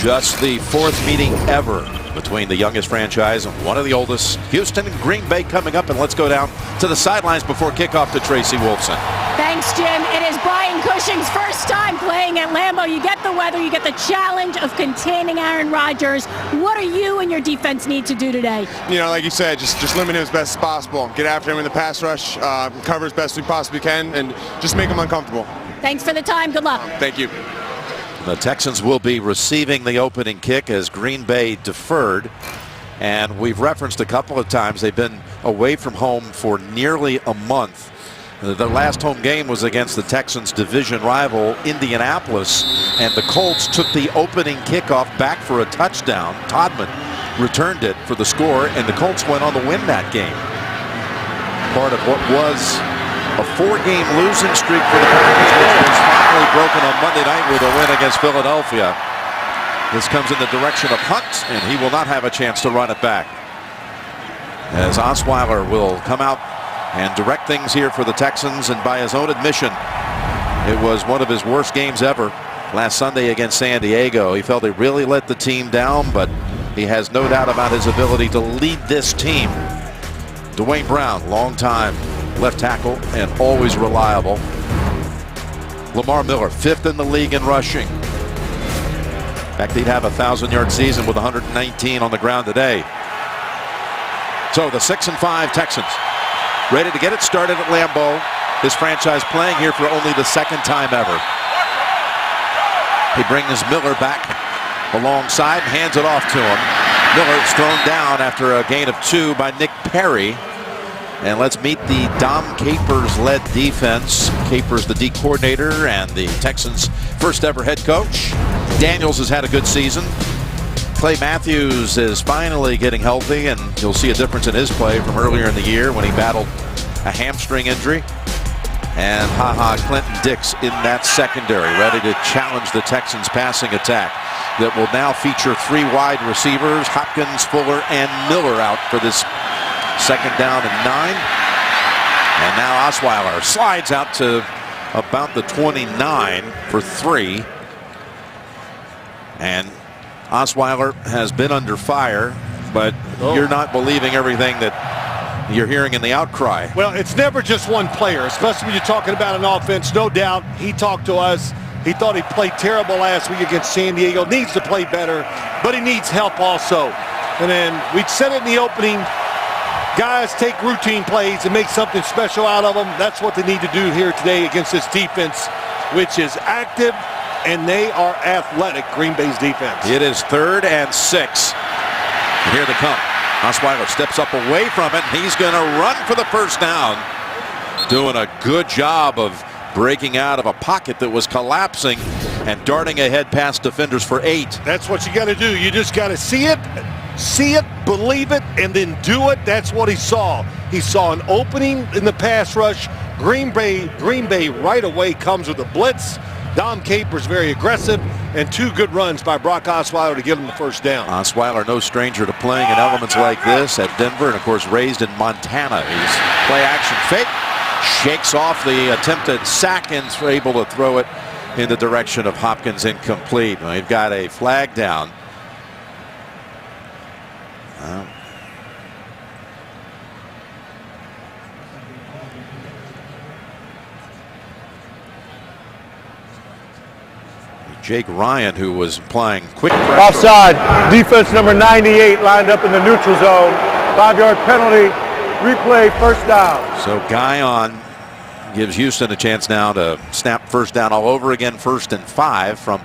Just the fourth meeting ever between the youngest franchise and one of the oldest. Houston and Green Bay coming up, and let's go down to the sidelines before kickoff to Tracy Wolfson. Thanks, Jim. It is Brian Cushing's first time playing at Lambeau. You get the weather, you get the challenge of containing Aaron Rodgers. What do you and your defense need to do today? You know, like you said, just limit him as best as possible. Get after him in the pass rush, cover as best we possibly can, and just make him uncomfortable. Thanks for the time. Good luck. Thank you. The Texans will be receiving the opening kick as Green Bay deferred. And we've referenced a couple of times they've been away from home for nearly a month. The last home game was against the Texans' division rival, Indianapolis. And the Colts took the opening kickoff back for a touchdown. Todman returned it for the score, and the Colts went on to win that game. Part of what was a four-game losing streak for the Packers, which was finally broken on Monday night with a win against Philadelphia. This comes in the direction of Hunt, and he will not have a chance to run it back. As Osweiler will come out and direct things here for the Texans, and by his own admission, it was one of his worst games ever last Sunday against San Diego. He felt he really let the team down, but he has no doubt about his ability to lead this team. Dwayne Brown, long time left tackle and always reliable. Lamar Miller, fifth in the league in rushing. In fact, he'd have a 1,000-yard season with 119 on the ground today. So the 6-5 Texans ready to get it started at Lambeau. This franchise playing here for only the second time ever. He brings Miller back alongside and hands it off to him. Miller is thrown down after a gain of 2 by Nick Perry. And let's meet the Dom Capers-led defense. Capers, the D coordinator and the Texans' first ever head coach. Daniels has had a good season. Clay Matthews is finally getting healthy, and you'll see a difference in his play from earlier in the year when he battled a hamstring injury. And Clinton Dix in that secondary, ready to challenge the Texans' passing attack that will now feature 3 wide receivers, Hopkins, Fuller, and Miller out for this second down and 9. And now Osweiler slides out to about the 29 for 3. And Osweiler has been under fire, but you're not believing everything that you're hearing in the outcry. Well, it's never just one player, especially when you're talking about an offense. No doubt he talked to us. He thought he played terrible last week against San Diego. Needs to play better, but he needs help also. And then we said it in the opening, guys take routine plays and make something special out of them. That's what they need to do here today against this defense, which is active, and they are athletic, Green Bay's defense. It is 3rd and 6. And here they come. Osweiler steps up away from it, and he's going to run for the first down. Doing a good job of breaking out of a pocket that was collapsing and darting ahead past defenders for 8. That's what you got to do. You just got to see it, believe it, and then do it. That's what he saw. He saw an opening in the pass rush. Green Bay right away comes with a blitz. Dom Capers very aggressive, and 2 good runs by Brock Osweiler to give him the first down. Osweiler, no stranger to playing in elements like this at Denver, and of course raised in Montana. He's play action fake, shakes off the attempted sack, and is able to throw it in the direction of Hopkins, incomplete. Well, you've got a flag down. Jake Ryan, who was applying quick pressure. Offside. Defense number 98 lined up in the neutral zone. 5-yard penalty. Replay, first down. So Guyon gives Houston a chance now to snap first down all over again. 1st and 5 from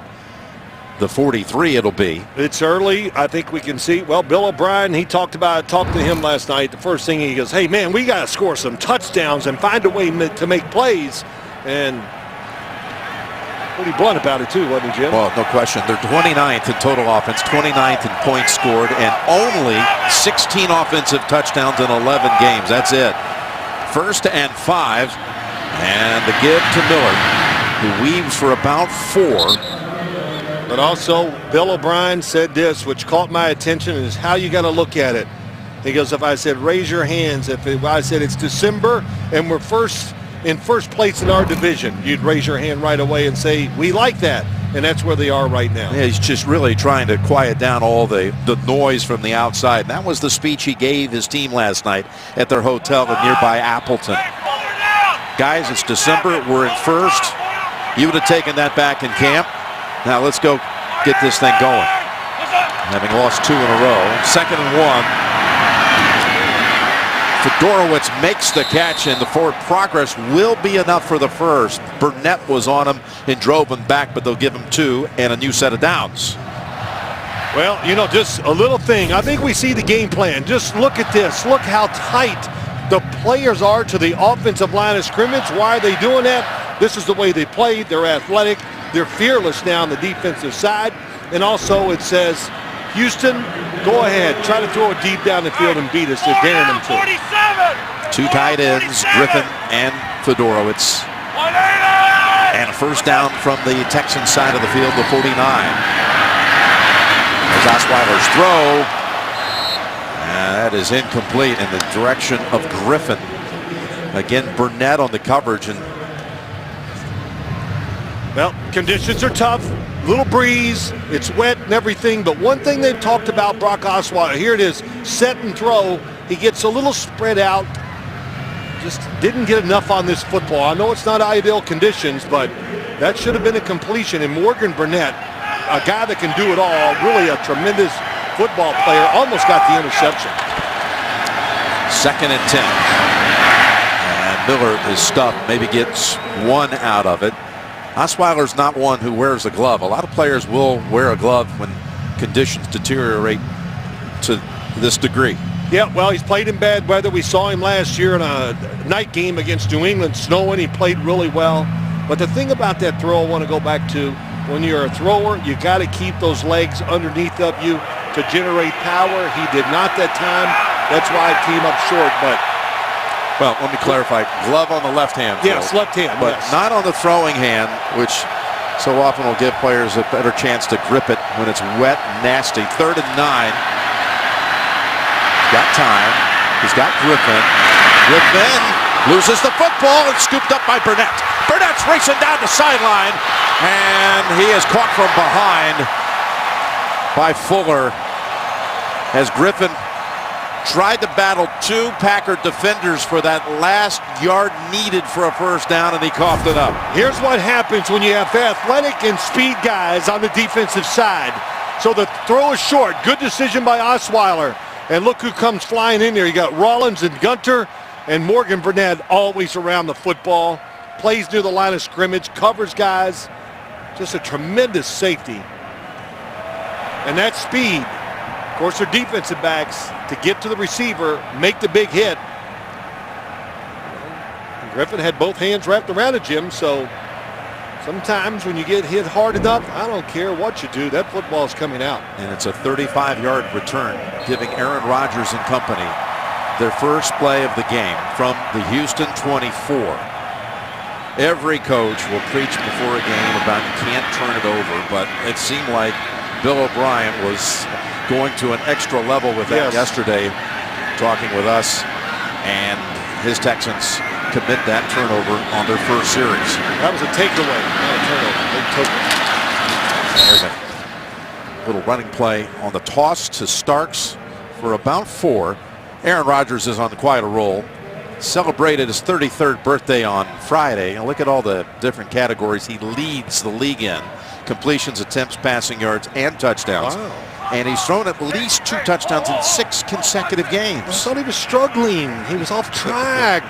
the 43 it'll be. It's early. I think we can see. Well, Bill O'Brien, he talked to him last night. The first thing he goes, hey, man, we got to score some touchdowns and find a way to make plays. And pretty blunt about it too, wasn't he, Jim? Well, no question. They're 29th in total offense, 29th in points scored, and only 16 offensive touchdowns in 11 games. That's it. 1st and 5, and the give to Miller, who weaves for about 4. But also, Bill O'Brien said this, which caught my attention, is how you got to look at it. He goes, if I said raise your hands, if I said it's December and we're in first place in our division, you'd raise your hand right away and say, we like that. and that's where they are right now. Yeah, he's just really trying to quiet down all the noise from the outside. And that was the speech he gave his team last night at their hotel in nearby Appleton. Guys, it's December. We're in first. You would have taken that back in camp. Now let's go get this thing going. Having lost 2 in a row. 2nd and 1. Fedorowicz makes the catch, and the forward progress will be enough for the first. Burnett was on him and drove him back, but they'll give him 2 and a new set of downs. Well, you know, just a little thing. I think we see the game plan. Just look at this. Look how tight the players are to the offensive line of scrimmage. Why are they doing that? This is the way they play. They're athletic. They're fearless now on the defensive side. And also it says, Houston, go ahead. Try to throw it deep down the field and beat us. They're daring them to. 2 tight ends, Griffin and Fedorowicz. And a first down from the Texans side of the field, the 49. There's Osweiler's throw. That is incomplete in the direction of Griffin. Again, Burnett on the coverage. And well, conditions are tough. Little breeze, it's wet and everything, but one thing they've talked about Brock Osweiler, here it is, set and throw. He gets a little spread out. Just didn't get enough on this football. I know it's not ideal conditions, but that should have been a completion. And Morgan Burnett, a guy that can do it all, really a tremendous football player, almost got the interception. 2nd and 10. And Miller is stuffed, maybe gets 1 out of it. Osweiler's not one who wears a glove. A lot of players will wear a glove when conditions deteriorate to this degree. Yeah, well, he's played in bad weather. We saw him last year in a night game against New England, snowing. He played really well. But the thing about that throw I want to go back to, when you're a thrower, you got to keep those legs underneath of you to generate power. He did not that time. That's why it came up short. But well, let me clarify. Glove on the left hand. Yes, left hand. But yes. Not on the throwing hand, which so often will give players a better chance to grip it when it's wet and nasty. 3rd and 9. Got time. He's got Griffin. Griffin loses the football and scooped up by Burnett. Burnett's racing down the sideline, and he is caught from behind by Fuller as Griffin tried to battle 2 Packer defenders for that last yard needed for a first down, and he coughed it up. Here's what happens when you have athletic and speed guys on the defensive side. So the throw is short. Good decision by Osweiler. And look who comes flying in there. You got Rollins and Gunter, and Morgan Burnett always around the football. Plays near the line of scrimmage, covers guys. Just a tremendous safety. And that speed. Of course, their defensive backs to get to the receiver, make the big hit. Griffin had both hands wrapped around it, Jim, so sometimes when you get hit hard enough, I don't care what you do, that football is coming out. And it's a 35-yard return, giving Aaron Rodgers and company their first play of the game from the Houston 24. Every coach will preach before a game about you can't turn it over, but it seemed like Bill O'Brien was going to an extra level with that yesterday, talking with us, and his Texans commit that turnover on their first series. That was a takeaway, not a turnover. They took it. There's a little running play on the toss to Starks for about 4. Aaron Rodgers is on quite a roll. Celebrated his 33rd birthday on Friday. And look at all the different categories he leads the league in. Completions, attempts, passing yards, and touchdowns. Wow. And he's thrown at least 2 touchdowns in 6 consecutive games. I thought he was struggling. He was off track.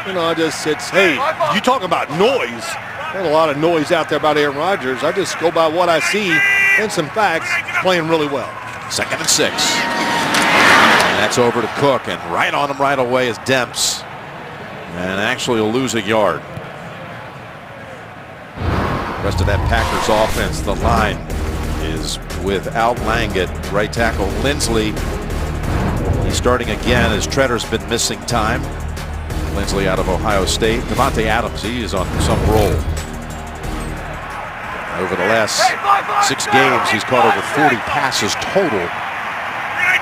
You know, hey, you talk about noise. There's a lot of noise out there about Aaron Rodgers. I just go by what I see and some facts. Playing really well. 2nd and 6. And that's over to Cook, and right on him right away is Demps. And actually will lose a yard. Rest of that Packers offense, the line is without Langett. Right tackle Lindsley. He's starting again as Tretter's been missing time. Lindsley out of Ohio State. Devontae Adams, he is on some roll. Over the last 6 games, he's caught over 40 passes total.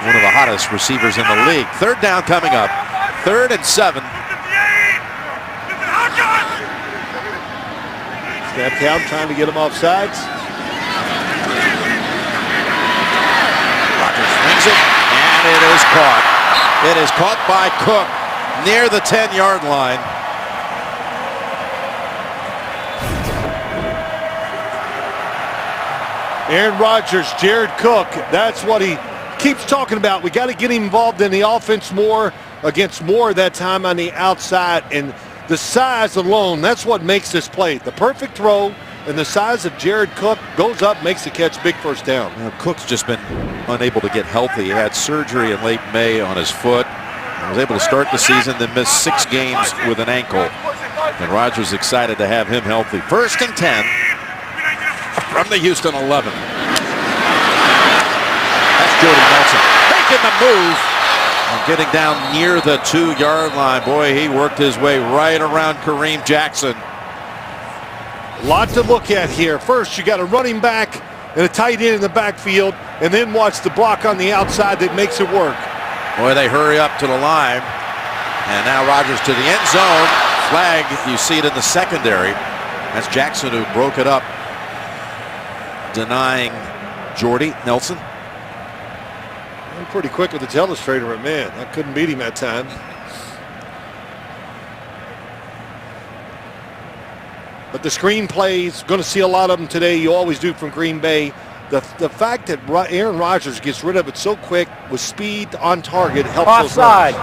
One of the hottest receivers in the league. 3rd down coming up. 3rd and 7. Snap count, trying to get him off sides. caught. It is caught by Cook near the 10-yard line. Aaron Rodgers, Jared Cook, that's what he keeps talking about. We got to get him involved in the offense more, against Moore that time on the outside. And the size alone, that's what makes this play. The perfect throw and the size of Jared Cook goes up, makes the catch, big first down. Cook's just been unable to get healthy. He had surgery in late May on his foot. He was able to start the season, then miss 6 games with an ankle. And Rodgers excited to have him healthy. 1st and 10 from the Houston 11. That's Jordy Nelson making the move and getting down near the 2-yard line. Boy, he worked his way right around Kareem Jackson. A lot to look at here. First, you got a running back and a tight end in the backfield, and then watch the block on the outside that makes it work. Boy, they hurry up to the line. And now Rodgers to the end zone. Flag, you see it in the secondary. That's Jackson who broke it up, denying Jordy Nelson. I'm pretty quick with the telestrator, but man, I couldn't beat him that time. But the screen plays, going to see a lot of them today. You always do from Green Bay. The fact that Aaron Rodgers gets rid of it so quick with speed on target helps. Offside.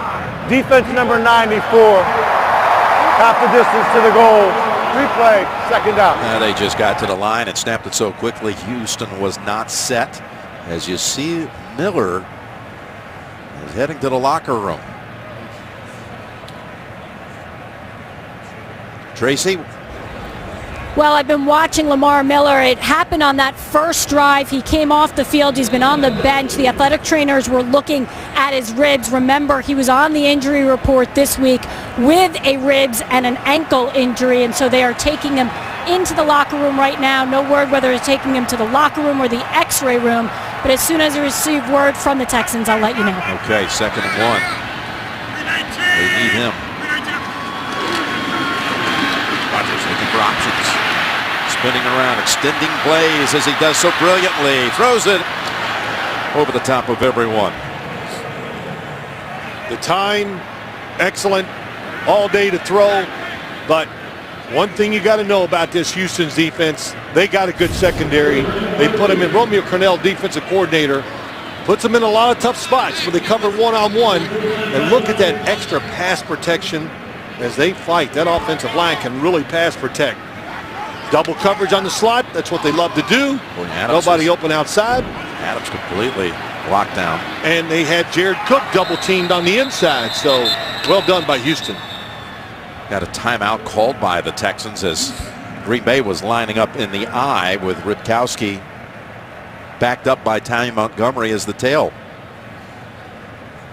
Defense number 94. Half the distance to the goal. Replay. 2nd down. They just got to the line and snapped it so quickly. Houston was not set. As you see, Miller is heading to the locker room. Tracy? Well, I've been watching Lamar Miller. It happened on that first drive. He came off the field. He's been on the bench. The athletic trainers were looking at his ribs. Remember, he was on the injury report this week with a ribs and an ankle injury, and so they are taking him into the locker room right now. No word whether it's taking him to the locker room or the x-ray room, but as soon as I receive word from the Texans, I'll let you know. Okay, 2nd and 1. They need him. Rodgers looking for options. Spinning around, extending plays as he does so brilliantly. Throws it over the top of everyone. The time, excellent, all day to throw. But one thing you got to know about this Houston's defense, they got a good secondary. They put him in. Romeo Crennel, defensive coordinator, puts them in a lot of tough spots where they cover one-on-one. And look at that extra pass protection as they fight. That offensive line can really pass protect. Double coverage on the slot. That's what they love to do. Nobody open outside. Adams completely locked down. And they had Jared Cook double teamed on the inside. So well done by Houston. Got a timeout called by the Texans as Green Bay was lining up in the I with Ripkowski backed up by Tommy Montgomery as the tail.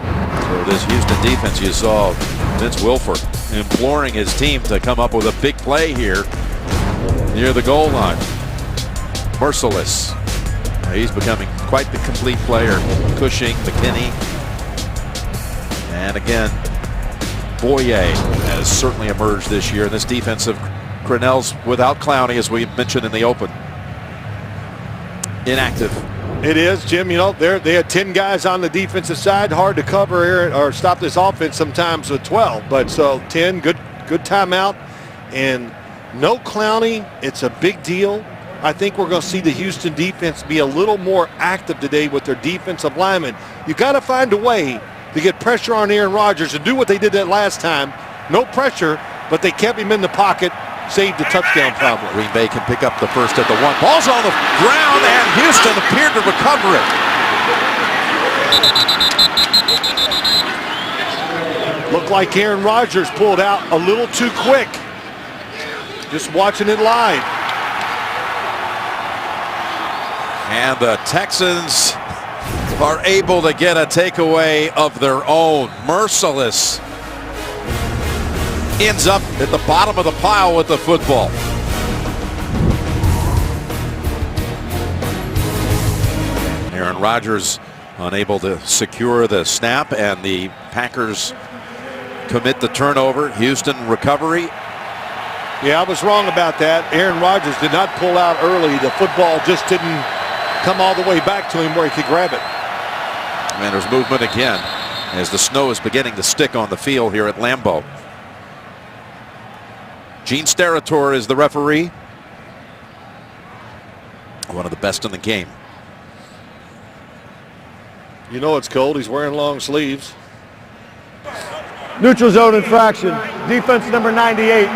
So this Houston defense, you saw Vince Wilfork imploring his team to come up with a big play here near the goal line. Merciless. He's becoming quite the complete player. Cushing, McKinney, and again, Boye has certainly emerged this year. And this defense of Crennel's without Clowney, as we mentioned in the open, inactive. It is, Jim. You know, they had 10 guys on the defensive side. Hard to cover here or stop this offense sometimes with 12. But so 10, good timeout. And no Clowney, it's a big deal. I think we're going to see the Houston defense be a little more active today with their defensive linemen. You got to find a way to get pressure on Aaron Rodgers and do what they did that last time. No pressure, but they kept him in the pocket, saved the touchdown probably. Green Bay can pick up the first at the 1. Ball's on the ground, and Houston appeared to recover it. Looked like Aaron Rodgers pulled out a little too quick. Just watching it live. And the Texans are able to get a takeaway of their own. Merciless ends up at the bottom of the pile with the football. Aaron Rodgers unable to secure the snap, and the Packers commit the turnover. Houston recovery. Yeah, I was wrong about that. Aaron Rodgers did not pull out early. The football just didn't come all the way back to him where he could grab it. And there's movement again. as the snow is beginning to stick on the field here at Lambeau. Gene Steratore is the referee. One of the best in the game. You know it's cold. He's wearing long sleeves. Neutral zone infraction. Defense number 98.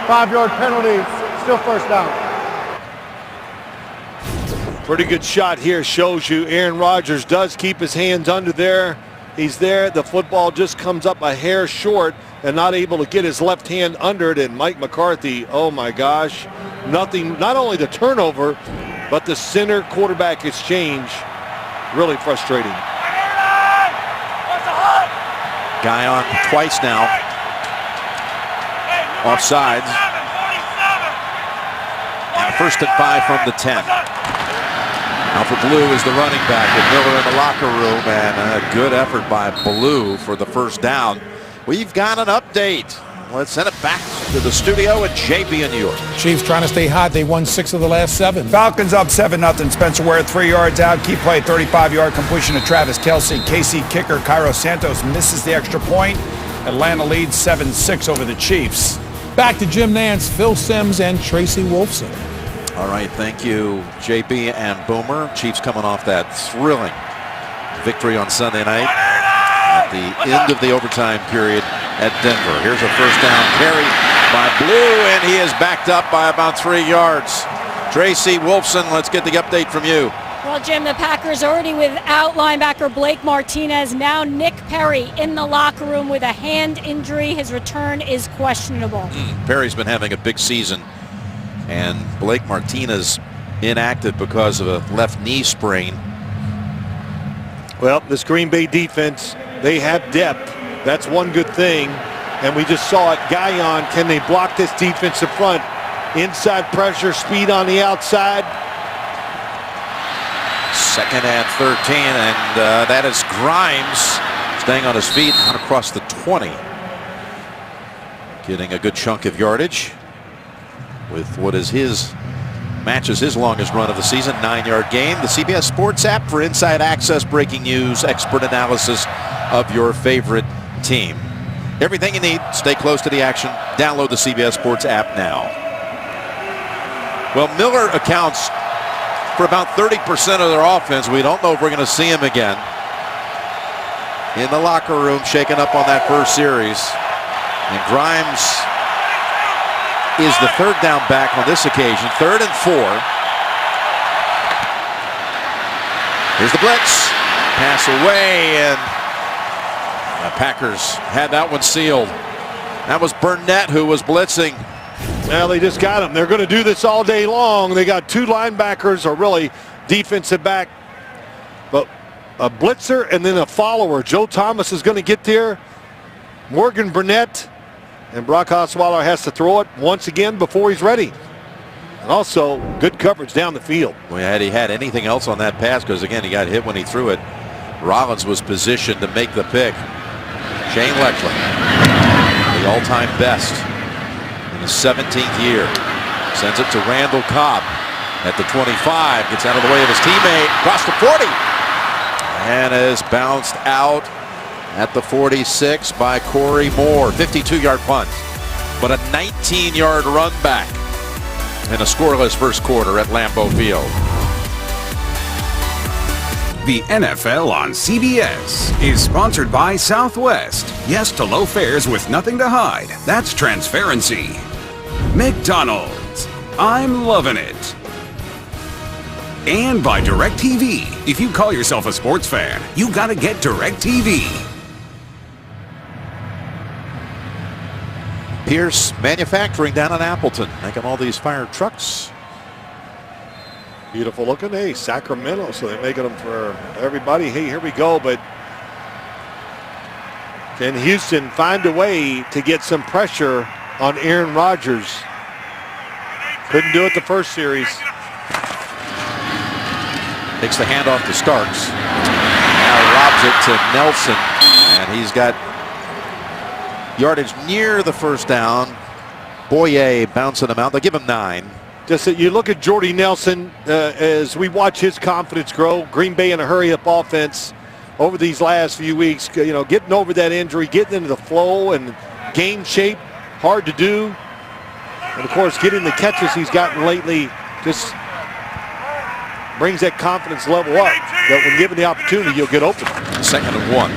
5-yard penalty. Still first down. Pretty good shot here. Shows you Aaron Rodgers does keep his hands under there. He's there. The football just comes up a hair short and not able to get his left hand under it. And Mike McCarthy, oh my gosh, nothing, not only the turnover, but the center quarterback exchange. Really frustrating. Guy on twice now. Offsides. And 1st and 5 from the 10. Alfred Blue is the running back with Miller in the locker room, and a good effort by Blue for the first down. We've got an update. Let's send it back to the studio at JB in New York. Chiefs trying to stay hot. They won 6 of the last 7. Falcons up 7-0. Spencer Ware 3 yards out. Key play 35-yard completion to Travis Kelce. KC kicker Cairo Santos misses the extra point. Atlanta leads 7-6 over the Chiefs. Back to Jim Nantz, Phil Simms, and Tracy Wolfson. All right, thank you, JB and Boomer. Chiefs coming off that thrilling victory on Sunday night at the end of the overtime period at Denver. Here's a first down carry by Blue, and he is backed up by about 3 yards. Tracy Wolfson, let's get the update from you. Well, Jim, the Packers already without linebacker Blake Martinez. Now Nick Perry in the locker room with a hand injury. His return is questionable. Perry's been having a big season, and Blake Martinez inactive because of a left knee sprain. Well, this Green Bay defense, they have depth. That's one good thing. And we just saw it. Guyon, can they block this defensive front? Inside pressure, speed on the outside. 2nd and 13, and that is Grimes staying on his feet out across the 20. Getting a good chunk of yardage with what is matches his longest run of the season, 9-yard gain. The CBS Sports app for inside access, breaking news, expert analysis of your favorite team. Everything you need, stay close to the action. Download the CBS Sports app now. Well, Miller accounts for about 30% of their offense. We don't know if we're going to see him again. In the locker room, shaken up on that first series. And Grimes is the 3rd down back on this occasion. 3rd and 4. Here's the blitz. Pass away, and the Packers had that one sealed. That was Burnett who was blitzing. Well, they just got him. They're going to do this all day long. They got 2 linebackers, or really defensive back, but a blitzer and then a follower. Joe Thomas is going to get there. Morgan Burnett, and Brock Osweiler has to throw it once again before he's ready. And also good coverage down the field. Well, had he had anything else on that pass, because again he got hit when he threw it. Rollins was positioned to make the pick. Shane Lechler, the all-time best in his 17th year, sends it to Randall Cobb at the 25, gets out of the way of his teammate, across the 40, and is bounced out at the 46 by Corey Moore. 52-yard punt, but a 19-yard run back in a scoreless first quarter at Lambeau Field. The NFL on CBS is sponsored by Southwest. Yes to low fares with nothing to hide. That's transparency. McDonald's. I'm loving it. And by DirecTV. If you call yourself a sports fan, you gotta get DirecTV. Pierce Manufacturing down in Appleton, making all these fire trucks. Beautiful looking. Hey, Sacramento, so they're making them for everybody. Hey, here we go. But can Houston find a way to get some pressure on Aaron Rodgers? Couldn't do it the first series. Takes the handoff to Starks. Now lobs it to Nelson, and he's got yardage near the first down. Boyer bouncing him out. They'll give him 9. Just that you look at Jordy Nelson as we watch his confidence grow. Green Bay in a hurry-up offense. over these last few weeks. You know, getting over that injury, getting into the flow and game shape, hard to do. And, of course, getting the catches he's gotten lately just brings that confidence level up that when given the opportunity, you'll get open. 2nd and 1.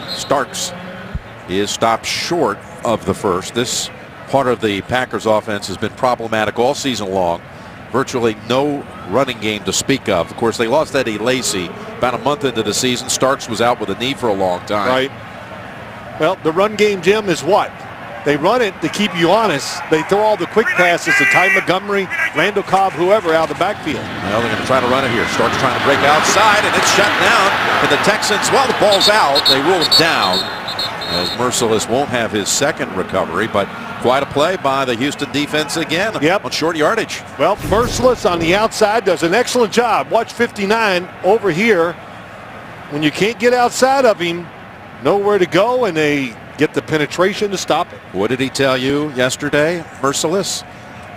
And Starks is stopped short of the first. This part of the Packers offense has been problematic all season long. Virtually no running game to speak of. Of course, they lost Eddie Lacy about a month into the season. Starks was out with a knee for a long time. Right. Well, the run game, Jim, is what? They run it to keep you honest. They throw all the quick passes to Ty Montgomery, Randall Cobb, whoever out of the backfield. Well, they're going to try to run it here. Starks trying to break outside, and it's shut down. And the Texans, well, the ball's out. They rule it down as Merciless won't have his second recovery, but quite a play by the Houston defense again on short yardage. Well, Merciless on the outside does an excellent job. Watch 59 over here. When you can't get outside of him, nowhere to go, and they get the penetration to stop it. What did he tell you yesterday, Merciless?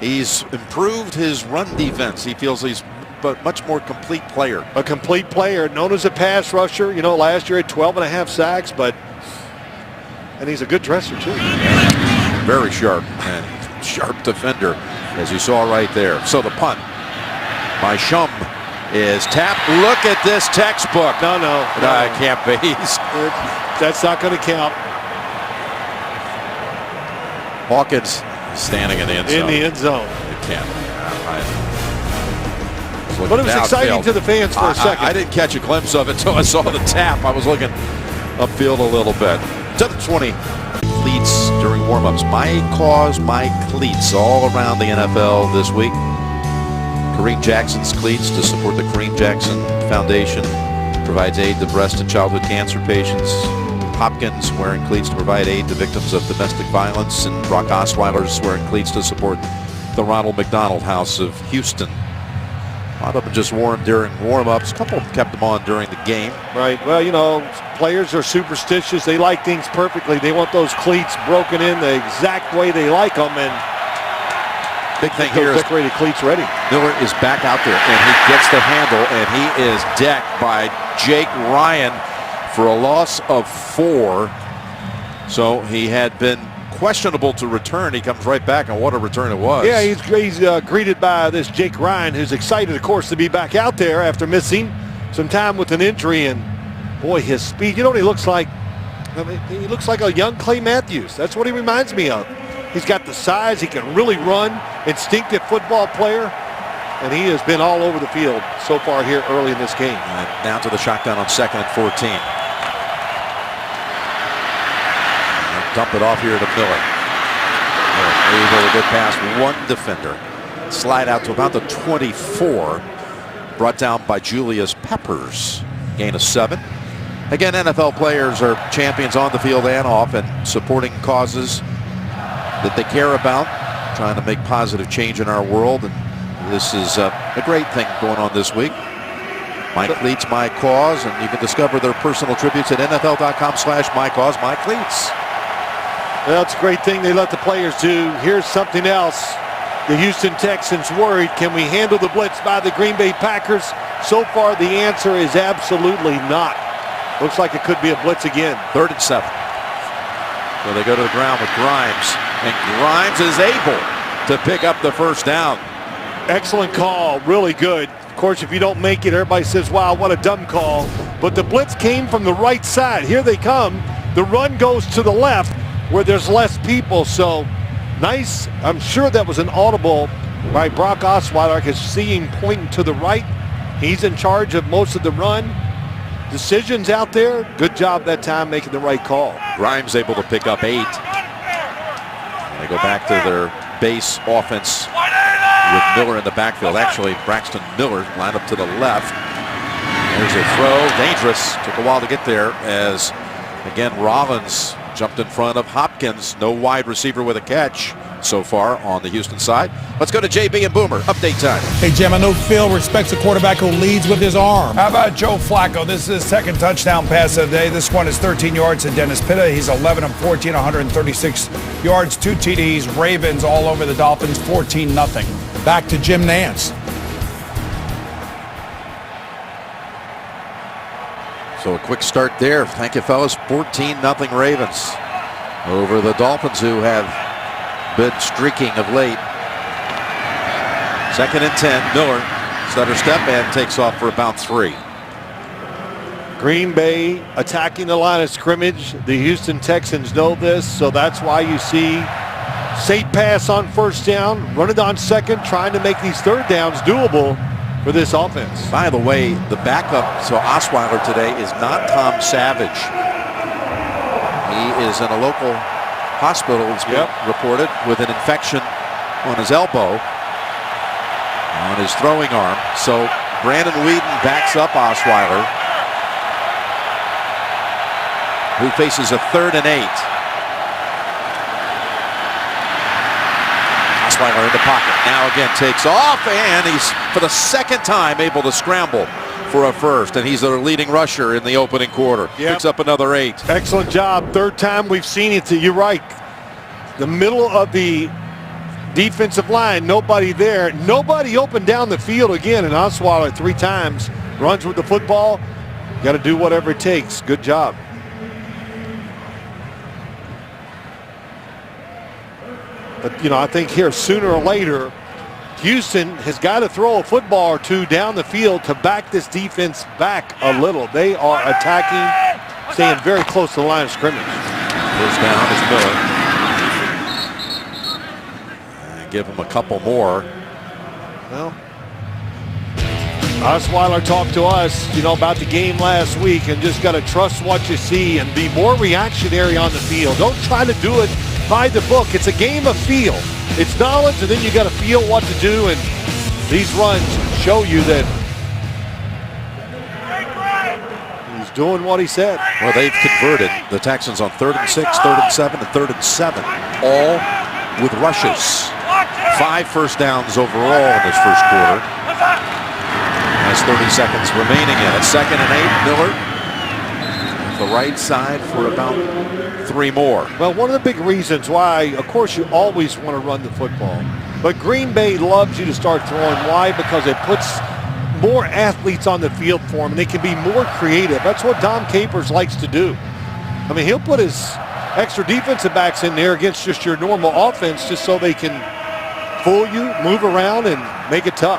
He's improved his run defense. He feels he's a much more complete player. A complete player, known as a pass rusher. You know, last year had 12.5 sacks, and he's a good dresser too. Very sharp and sharp defender, as you saw right there. So the punt by Shum is tapped. Look at this textbook. No. It can't be. That's not going to count. Hawkins standing in the end zone. In the end zone. It can't. But it was exciting to the fans for a second. I didn't catch a glimpse of it until I saw the tap. I was looking upfield a little bit. To the 20. Cleats during warm-ups. My cause, my cleats all around the NFL this week. Kareem Jackson's cleats to support the Kareem Jackson Foundation. Provides aid to breast and childhood cancer patients. Hopkins wearing cleats to provide aid to victims of domestic violence. And Brock Osweiler's wearing cleats to support the Ronald McDonald House of Houston. A lot of them just wore them during warm-ups. A couple of them kept them on during the game. Right. Well, you know, players are superstitious. They like things perfectly. They want those cleats broken in the exact way they like them. And big thing here is decorated cleats ready. Miller is back out there, and he gets the handle, and he is decked by Jake Ryan for a loss of 4. So he had been questionable to return. He comes right back, and what a return it was. Yeah, he's greeted by this Jake Ryan, who's excited, of course, to be back out there after missing some time with an injury. And boy, his speed, you know what he looks like? I mean, he looks like a young Clay Matthews. That's what he reminds me of. He's got the size. He can really run. Instinctive football player. And he has been all over the field so far here early in this game. And now to the shotgun on 2nd and 14. And dump it off here to Miller. Able to get past one defender. Slide out to about the 24. Brought down by Julius Peppers. Gain of 7. Again, NFL players are champions on the field and off and supporting causes that they care about, trying to make positive change in our world. And this is a great thing going on this week. My Cleats, My Cause, and you can discover their personal tributes at NFL.com/MyCauseMyCleats. Well, it's a great thing they let the players do. Here's something else. The Houston Texans worried, can we handle the blitz by the Green Bay Packers? So far, the answer is absolutely not. Looks like it could be a blitz again. 3rd and 7. So they go to the ground with Grimes, and Grimes is able to pick up the first down. Excellent call, really good. Of course, if you don't make it, everybody says, wow, what a dumb call. But the blitz came from the right side. Here they come. The run goes to the left where there's less people. So nice. I'm sure that was an audible by Brock Osweiler. I could see him pointing to the right. He's in charge of most of the run. Decisions out there. Good job that time making the right call. Grimes able to pick up 8. And they go back to their base offense with Miller in the backfield. Actually, Braxton Miller lined up to the left. There's a throw. Dangerous. Took a while to get there as, again, Rollins jumped in front of Hopkins. No wide receiver with a catch so far on the Houston side. Let's go to JB and Boomer. Update time. Hey, Jim, I know Phil respects a quarterback who leads with his arm. How about Joe Flacco? This is his second touchdown pass of the day. This one is 13 yards to Dennis Pitta. He's 11 of 14, 136 yards, 2 TDs. Ravens all over the Dolphins, 14-0. Back to Jim Nance. So a quick start there. Thank you, fellas. 14-0 Ravens over the Dolphins, who have been streaking of late. 2nd and 10. Miller, stutter step, and takes off for about 3. Green Bay attacking the line of scrimmage. The Houston Texans know this, so that's why you see safe pass on 1st down, run it on 2nd, trying to make these 3rd downs doable for this offense. By the way, the backup to Osweiler today is not Tom Savage. He is in a local hospital, it's been reported, with an infection on his elbow, on his throwing arm. So Brandon Weeden backs up Osweiler, who faces a 3rd and 8. Osweiler in the pocket. Now again takes off, and he's, for the 2nd time, able to scramble for a 1st. And he's their leading rusher in the opening quarter. Picks up another 8. Excellent job. 3rd time we've seen it. You're right. The middle of the defensive line, nobody there. Nobody open down the field again. And Osweiler 3 times runs with the football. Got to do whatever it takes. Good job. But, you know, I think here sooner or later, Houston has got to throw a football or 2 down the field to back this defense back a little. They are attacking, staying very close to the line of scrimmage. 1st down is Miller. And give him a couple more. Well, Osweiler talked to us, you know, about the game last week, and just got to trust what you see and be more reactionary on the field. Don't try to do it by the book. It's a game of feel. It's knowledge, and then you got to feel what to do, and these runs show you that he's doing what he said. Well, they've converted the Texans on 3rd and 6, 3rd and 7, and 3rd and 7, all with rushes. 5 1st downs overall in this 1st quarter. Has 30 seconds remaining in it. 2nd and 8, Miller the right side for about 3 more. Well, one of the big reasons why, of course, you always want to run the football, but Green Bay loves you to start throwing. Why? Because it puts more athletes on the field for them, and they can be more creative. That's what Dom Capers likes to do. I mean, he'll put his extra defensive backs in there against just your normal offense just so they can fool you, move around, and make it tough.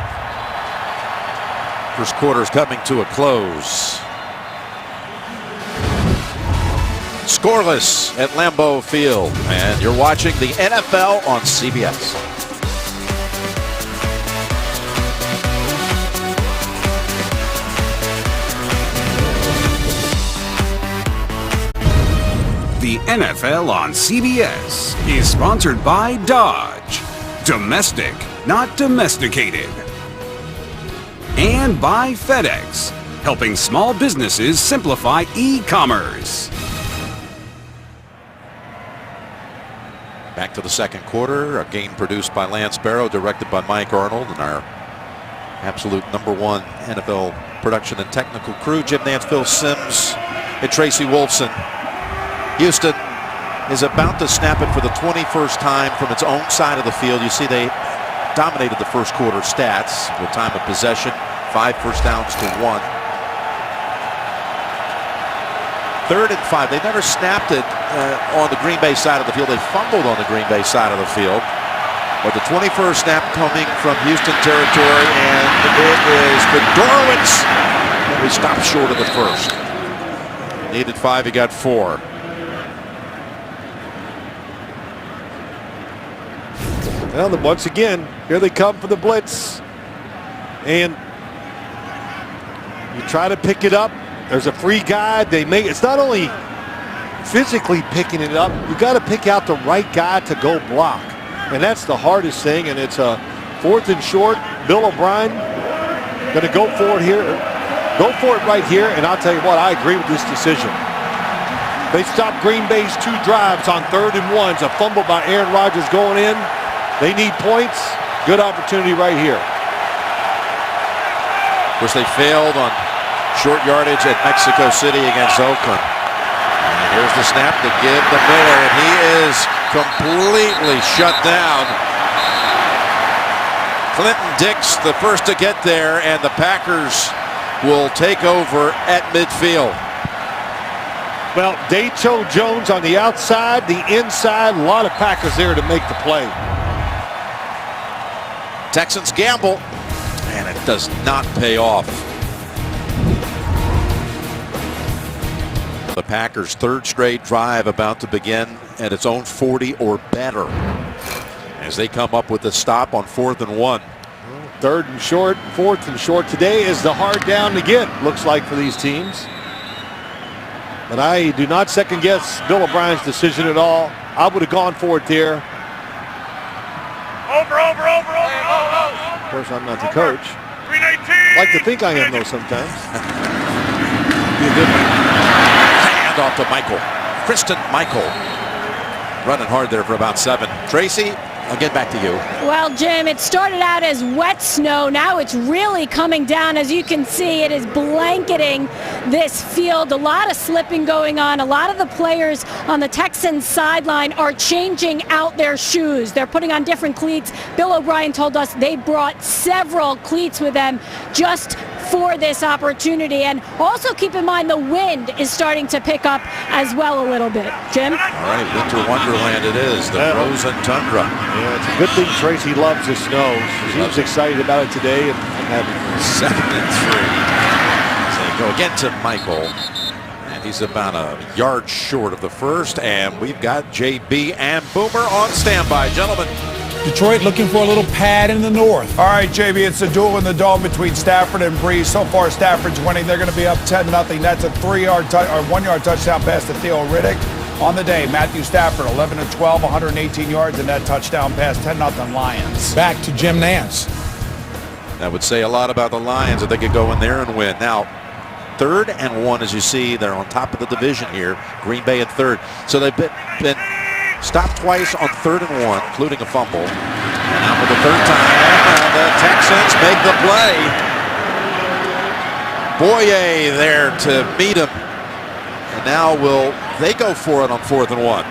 1st quarter is coming to a close. Scoreless at Lambeau Field, and you're watching the NFL on CBS. The NFL on CBS is sponsored by Dodge. Domestic, not domesticated. And by FedEx, helping small businesses simplify e-commerce. Back to the 2nd quarter, a game produced by Lance Barrow, directed by Mike Arnold, and our absolute #1 NFL production and technical crew, Jim Nance, Phil Simms, and Tracy Wolfson. Houston is about to snap it for the 21st time from its own side of the field. You see they dominated the 1st quarter stats with time of possession, 5 1st downs to 1. 3rd and 5. They never snapped it on the Green Bay side of the field. They fumbled on the Green Bay side of the field. But the 21st snap coming from Houston territory, and it is Fedorowicz. And we stopped short of the 1st. Needed 5, he got 4. Well, once again, here they come for the blitz. And you try to pick it up. There's a free guy. It's not only physically picking it up, you got to pick out the right guy to go block. And that's the hardest thing. And it's a 4th and short. Bill O'Brien going to go for it here. Go for it right here. And I'll tell you what, I agree with this decision. They stopped Green Bay's 2 drives on 3rd and 1s. A fumble by Aaron Rodgers going in. They need points. Good opportunity right here. Of course, they failed on short yardage at Mexico City against Oakland. And here's the snap to give to Miller, and he is completely shut down. Clinton Dix, the first to get there, and the Packers will take over at midfield. Well, Dacho Jones on the outside, the inside, a lot of Packers there to make the play. Texans gamble, and it does not pay off. The Packers' third straight drive about to begin at its own 40 or better as they come up with a stop on 4th and 1. 3rd and short, 4th and short. Today is the hard down to get, looks like, for these teams. But I do not second guess Bill O'Brien's decision at all. I would have gone for it there. Over. Of course, I'm not the coach. I like to think I am, though, sometimes. Be a good one. Hand off to Michael. Kristen Michael. Running hard there for about 7. Tracy, I'll get back to you. Well, Jim, it started out as wet snow. Now it's really coming down. As you can see, it is blanketing this field. A lot of slipping going on. A lot of the players on the Texans sideline are changing out their shoes. They're putting on different cleats. Bill O'Brien told us they brought several cleats with them just for this opportunity. And also keep in mind the wind is starting to pick up as well a little bit. Jim? All right, winter wonderland it is, the frozen tundra. Yeah, it's a good thing Tracy loves the snow. She was excited about it today. And happy. 7 and 3. So they go again to Michael. And he's about a yard short of the first. And we've got JB and Boomer on standby. Gentlemen. Detroit looking for a little pad in the north. All right, JB, it's a duel in the dome between Stafford and Breeze. So far, Stafford's winning. They're going to be up 10-0. That's a 1-yard touchdown pass to Theo Riddick. On the day, Matthew Stafford, 11 of 12, 118 yards, and that touchdown pass, 10-0 Lions. Back to Jim Nance. That would say a lot about the Lions if they could go in there and win. Now, 3rd and 1, as you see, they're on top of the division here. Green Bay at 3rd. So they've been stopped twice on 3rd and 1, including a fumble. And now for the 3rd time, the Texans make the play. Boye there to meet him. And now will they go for it on 4th and 1?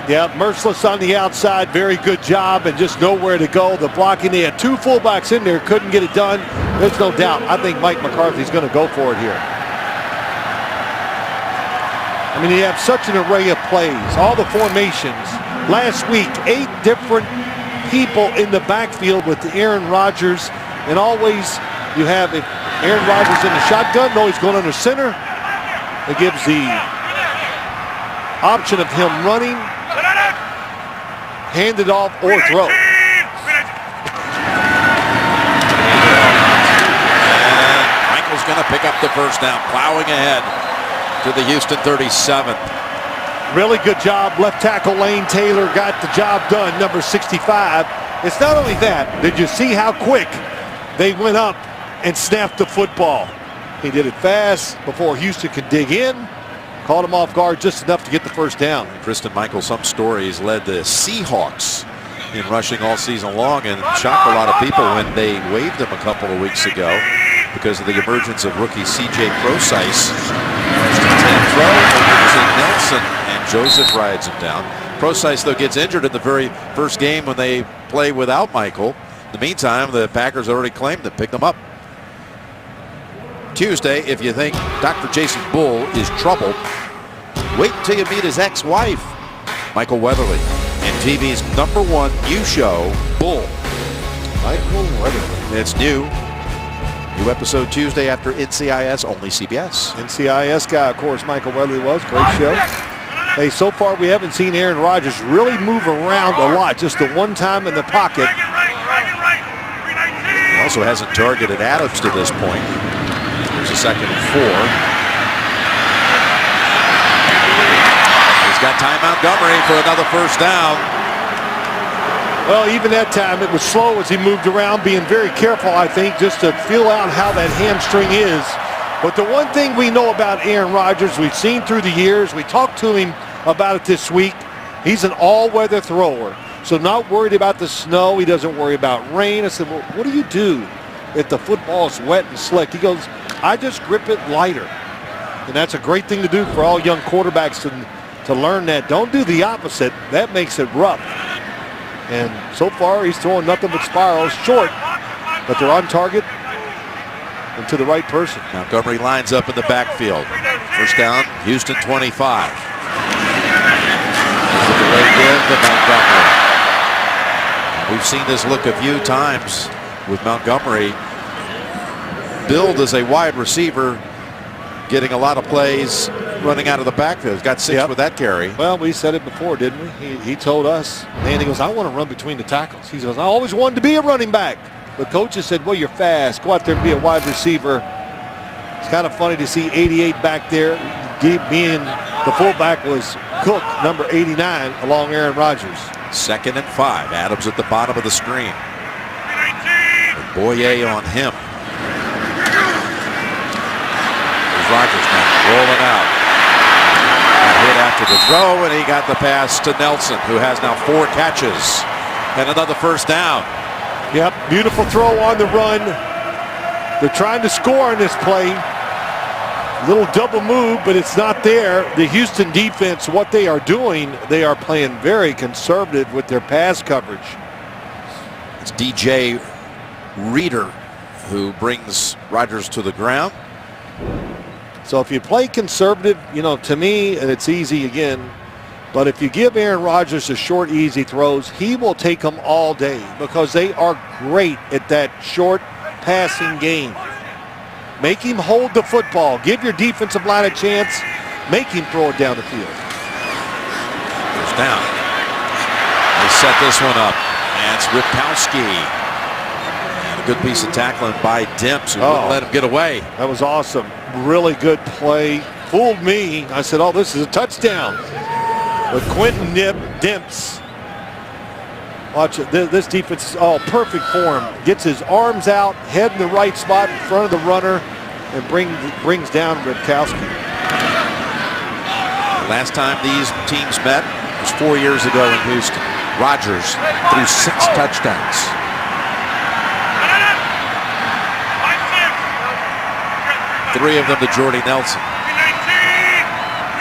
Yeah, Merciless on the outside. Very good job and just nowhere to go. The blocking, they had 2 fullbacks in there, couldn't get it done. There's no doubt. I think Mike McCarthy's going to go for it here. I mean, you have such an array of plays, all the formations. Last week, 8 different people in the backfield with Aaron Rodgers. And always you have Aaron Rodgers in the shotgun. No, he's going under center. It gives the option of him running, hand it off, or throw. And Michael's going to pick up the first down, plowing ahead to the Houston 37. Really good job. Left tackle Lane Taylor got the job done, number 65. It's not only that. Did you see how quick they went up and snapped the football? He did it fast before Houston could dig in. Caught him off guard just enough to get the first down. Kristen Michael, some stories, led the Seahawks in rushing all season long and shocked a lot of people when they waived him a couple of weeks ago because of the emergence of rookie C.J. Procise. Throw to Nelson, and Joseph rides him down. Procise, though, gets injured in the very first game when they play without Michael. In the meantime, the Packers already claimed to pick them up. Tuesday, if you think Dr. Jason Bull is troubled, wait until you meet his ex-wife, Michael Weatherly, and TV's #1 new show, Bull. Michael Weatherly. It's new. New episode Tuesday after NCIS, only CBS. NCIS guy, of course, Michael Weatherly was. Great show. Hey, so far we haven't seen Aaron Rodgers really move around a lot. Just the one time in the pocket. He also hasn't targeted Adams to this point. There's a 2nd and 4. He's got Ty Montgomery for another first down. Well, even that time it was slow as he moved around, being very careful, I think, just to feel out how that hamstring is. But the one thing we know about Aaron Rodgers, we've seen through the years, we talked to him about it this week, he's an all-weather thrower. So not worried about the snow, he doesn't worry about rain. I said, well, what do you do if the football's wet and slick? He goes, I just grip it lighter. And that's a great thing to do for all young quarterbacks to learn that. Don't do the opposite. That makes it rough. And so far, he's throwing nothing but spirals, short, but they're on target and to the right person. Montgomery lines up in the backfield. First down, Houston 25. There's a delayed give to Montgomery. We've seen this look a few times with Montgomery. Billed as a wide receiver, getting a lot of plays running out of the backfield. He's got 6 with that carry. Well, we said it before, didn't we? He told us. And he goes, I want to run between the tackles. He goes, I always wanted to be a running back. The coaches said, well, you're fast. Go out there and be a wide receiver. It's kind of funny to see 88 back there. Being the fullback was Cook, number 89, along Aaron Rodgers. 2nd and 5. Adams at the bottom of the screen. Boye on him. There's Rodgers now rolling out. Got hit after the throw, and he got the pass to Nelson, who has now 4 catches and another first down. Yep, beautiful throw on the run. They're trying to score on this play. Little double move, but it's not there. The Houston defense, what they are doing, they are playing very conservative with their pass coverage. It's DJ Reader who brings Rodgers to the ground. So if you play conservative, you know, to me, and it's easy again, but if you give Aaron Rodgers the short, easy throws, he will take them all day because they are great at that short passing game. Make him hold the football. Give your defensive line a chance. Make him throw it down the field. First down. They set this one up. And it's Ripkowski. And a good piece of tackling by Demps, who wouldn't let him get away. That was awesome. Really good play. Fooled me. I said, oh, this is a touchdown. But Quentin Demps. Watch it. This defense is all perfect for him. Gets his arms out, head in the right spot in front of the runner, and brings down Ripkowski. Last time these teams met was 4 years ago in Houston. Rodgers threw 6 touchdowns. Three of them to Jordy Nelson.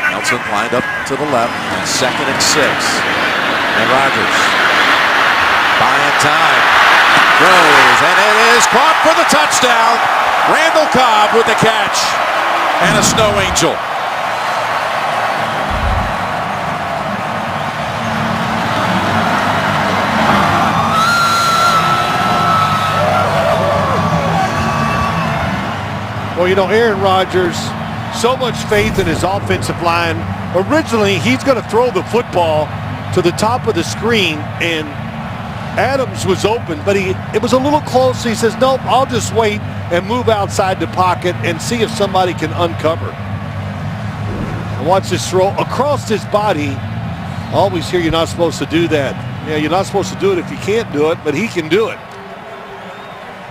Nelson lined up to the left on 2nd and 6. And Rodgers buying time. Throws, and it is caught for the touchdown. Randall Cobb with the catch. And a snow angel. Well, you know, Aaron Rodgers, so much faith in his offensive line. Originally, he's going to throw the football to the top of the screen, and Adams was open, but it was a little close. He says, nope, I'll just wait and move outside the pocket and see if somebody can uncover. And watch this throw across his body. I always hear you're not supposed to do that. Yeah, you're not supposed to do it if you can't do it, but he can do it.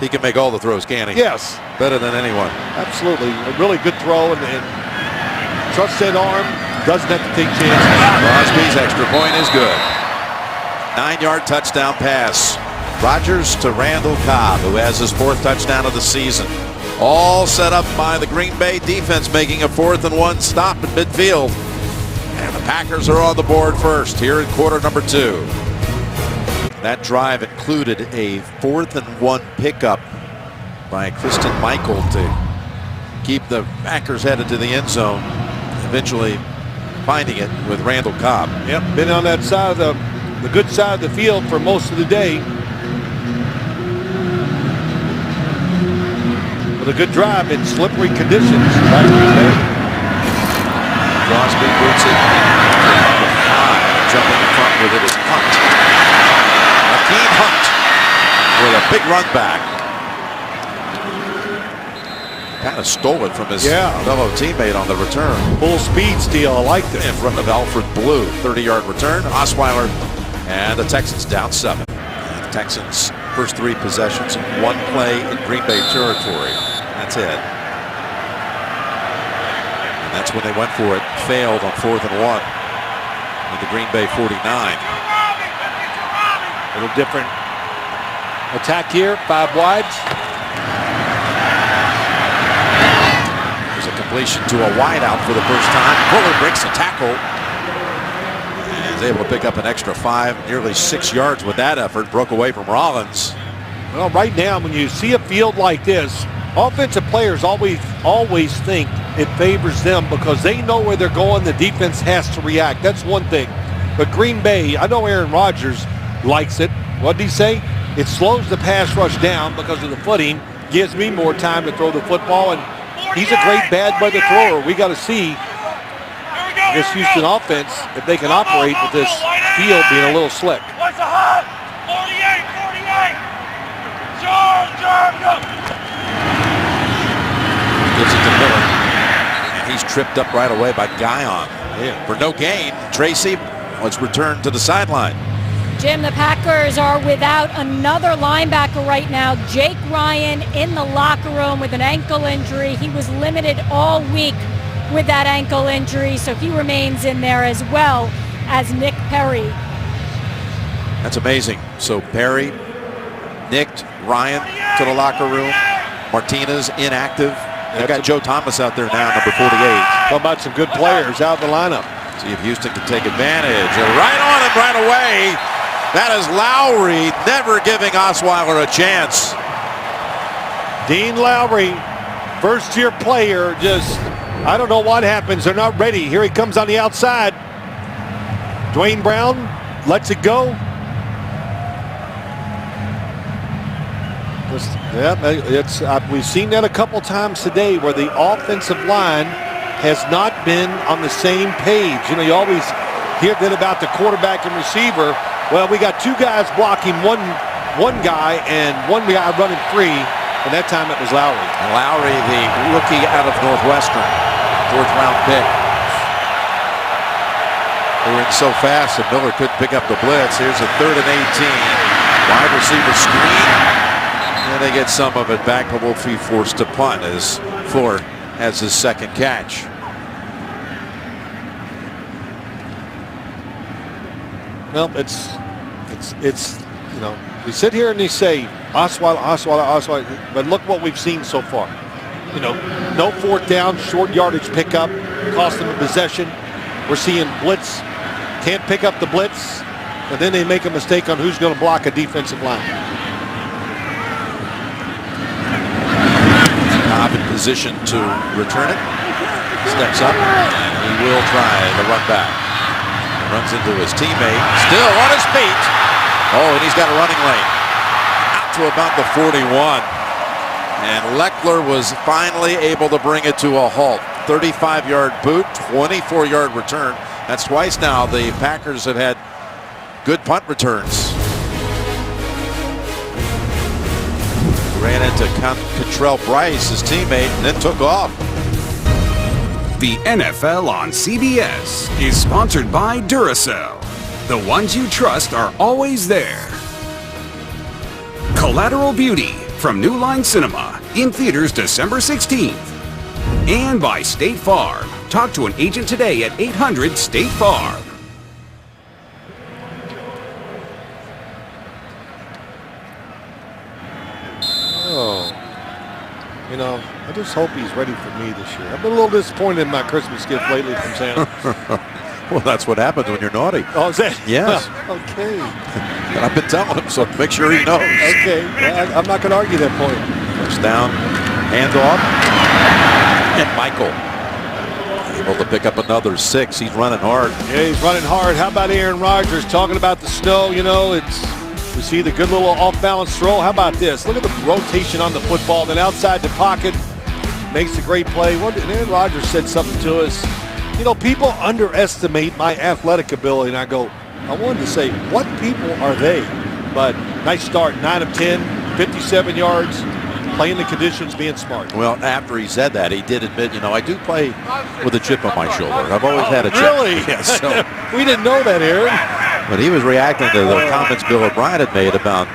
He can make all the throws, can he? Yes. Better than anyone. Absolutely. A really good throw, and trust that arm. Doesn't have to take chances. Crosby's extra point is good. 9-yard touchdown pass. Rodgers to Randall Cobb, who has his 4th touchdown of the season. All set up by the Green Bay defense, making a 4th and 1 stop at midfield. And the Packers are on the board first here in quarter number 2. That drive included a 4th and 1 pickup by Kristen Michael to keep the Packers headed to the end zone, eventually finding it with Randall Cobb. Yep, been on that side of the good side of the field for most of the day. With a good drive in slippery conditions. Crosby boots it. Number 5 jumping in front with it is Hunt. Akeem Hunt with a big run back. Kind of stole it from his fellow teammate on the return. Full speed steal. I like this. In front of Alfred Blue. 30-yard return. Osweiler and the Texans down 7. And the Texans first 3 possessions, 1 play in Green Bay territory. That's it. And that's when they went for it. Failed on 4th and 1 at the Green Bay 49. A little different attack here. 5 wides. There's a completion to a wideout for the first time. Fuller breaks the tackle. And is able to pick up an extra 5, nearly 6 yards with that effort. Broke away from Rollins. Well, right now, when you see a field like this, offensive players always think it favors them because they know where they're going. The defense has to react. That's one thing. But Green Bay, I know Aaron Rodgers likes it. What did he say? It slows the pass rush down because of the footing, gives me more time to throw the football, and he's a great bad weather thrower. We got to see this Houston offense if they can operate with this field being a little slick. What's the hot? 48, 48. Charge, go. Gives it to Miller. And he's tripped up right away by Guyon. For no gain, Tracy was returned to the sideline. Jim, the Packers are without another linebacker right now. Jake Ryan in the locker room with an ankle injury. He was limited all week with that ankle injury, so he remains in there as well as Nick Perry. That's amazing. So Perry, nicked, Ryan to the locker room. Martinez inactive. They've got Joe Thomas out there now, number 48. Talk about some good players out of the lineup. See if Houston can take advantage. Right on him right away. That is Lowry, never giving Osweiler a chance. Dean Lowry, first-year player, just, I don't know what happens. They're not ready. Here he comes on the outside. Dwayne Brown lets it go. We've seen that a couple times today where the offensive line has not been on the same page. You know, you always hear that about the quarterback and receiver. Well, we got two guys blocking one guy and one guy running free, and that time it was Lowry. And Lowry, the rookie out of Northwestern, fourth round pick. They were in so fast that Miller couldn't pick up the blitz. Here's a 3rd and 18. Wide receiver screen. And they get some of it back, but will be forced to punt as Fuller has his second catch. Well, it's you know, we sit here and they say Osweiler, but look what we've seen so far. You know, no 4th down, short yardage pickup, cost them a possession. We're seeing blitz, can't pick up the blitz, and then they make a mistake on who's going to block a defensive line. Cobb in position to return it. Steps up, and he will try the run back. Runs into his teammate, still on his feet. Oh, and he's got a running lane. Out to about the 41. And Leckler was finally able to bring it to a halt. 35-yard boot, 24-yard return. That's twice now the Packers have had good punt returns. Ran into Contrell Bryce, his teammate, and then took off. The NFL on CBS is sponsored by Duracell. The ones you trust are always there. Collateral Beauty from New Line Cinema in theaters December 16th. And by State Farm. Talk to an agent today at 800-STATE-FARM. Oh, you know, I just hope he's ready for me this year. I've been a little disappointed in my Christmas gift lately from Santa. Well, that's what happens when you're naughty. Oh, is that? Yes. Okay. And I've been telling him, so make sure he knows. Okay, well, I'm not going to argue that point. First down, handoff, and Michael able to pick up another 6. He's running hard. Yeah, he's running hard. How about Aaron Rodgers talking about the snow? You know, we see the good little off-balance throw. How about this? Look at the rotation on the football. Then outside the pocket, makes a great play. And Aaron Rodgers said something to us. You know, people underestimate my athletic ability. And I go, I wanted to say, what people are they? But nice start, 9 of 10, 57 yards, playing the conditions, being smart. Well, after he said that, he did admit, you know, I do play with a chip on my shoulder. I've always had a chip. Really? Yes, so. We didn't know that, Aaron. But he was reacting to the comments Bill O'Brien had made about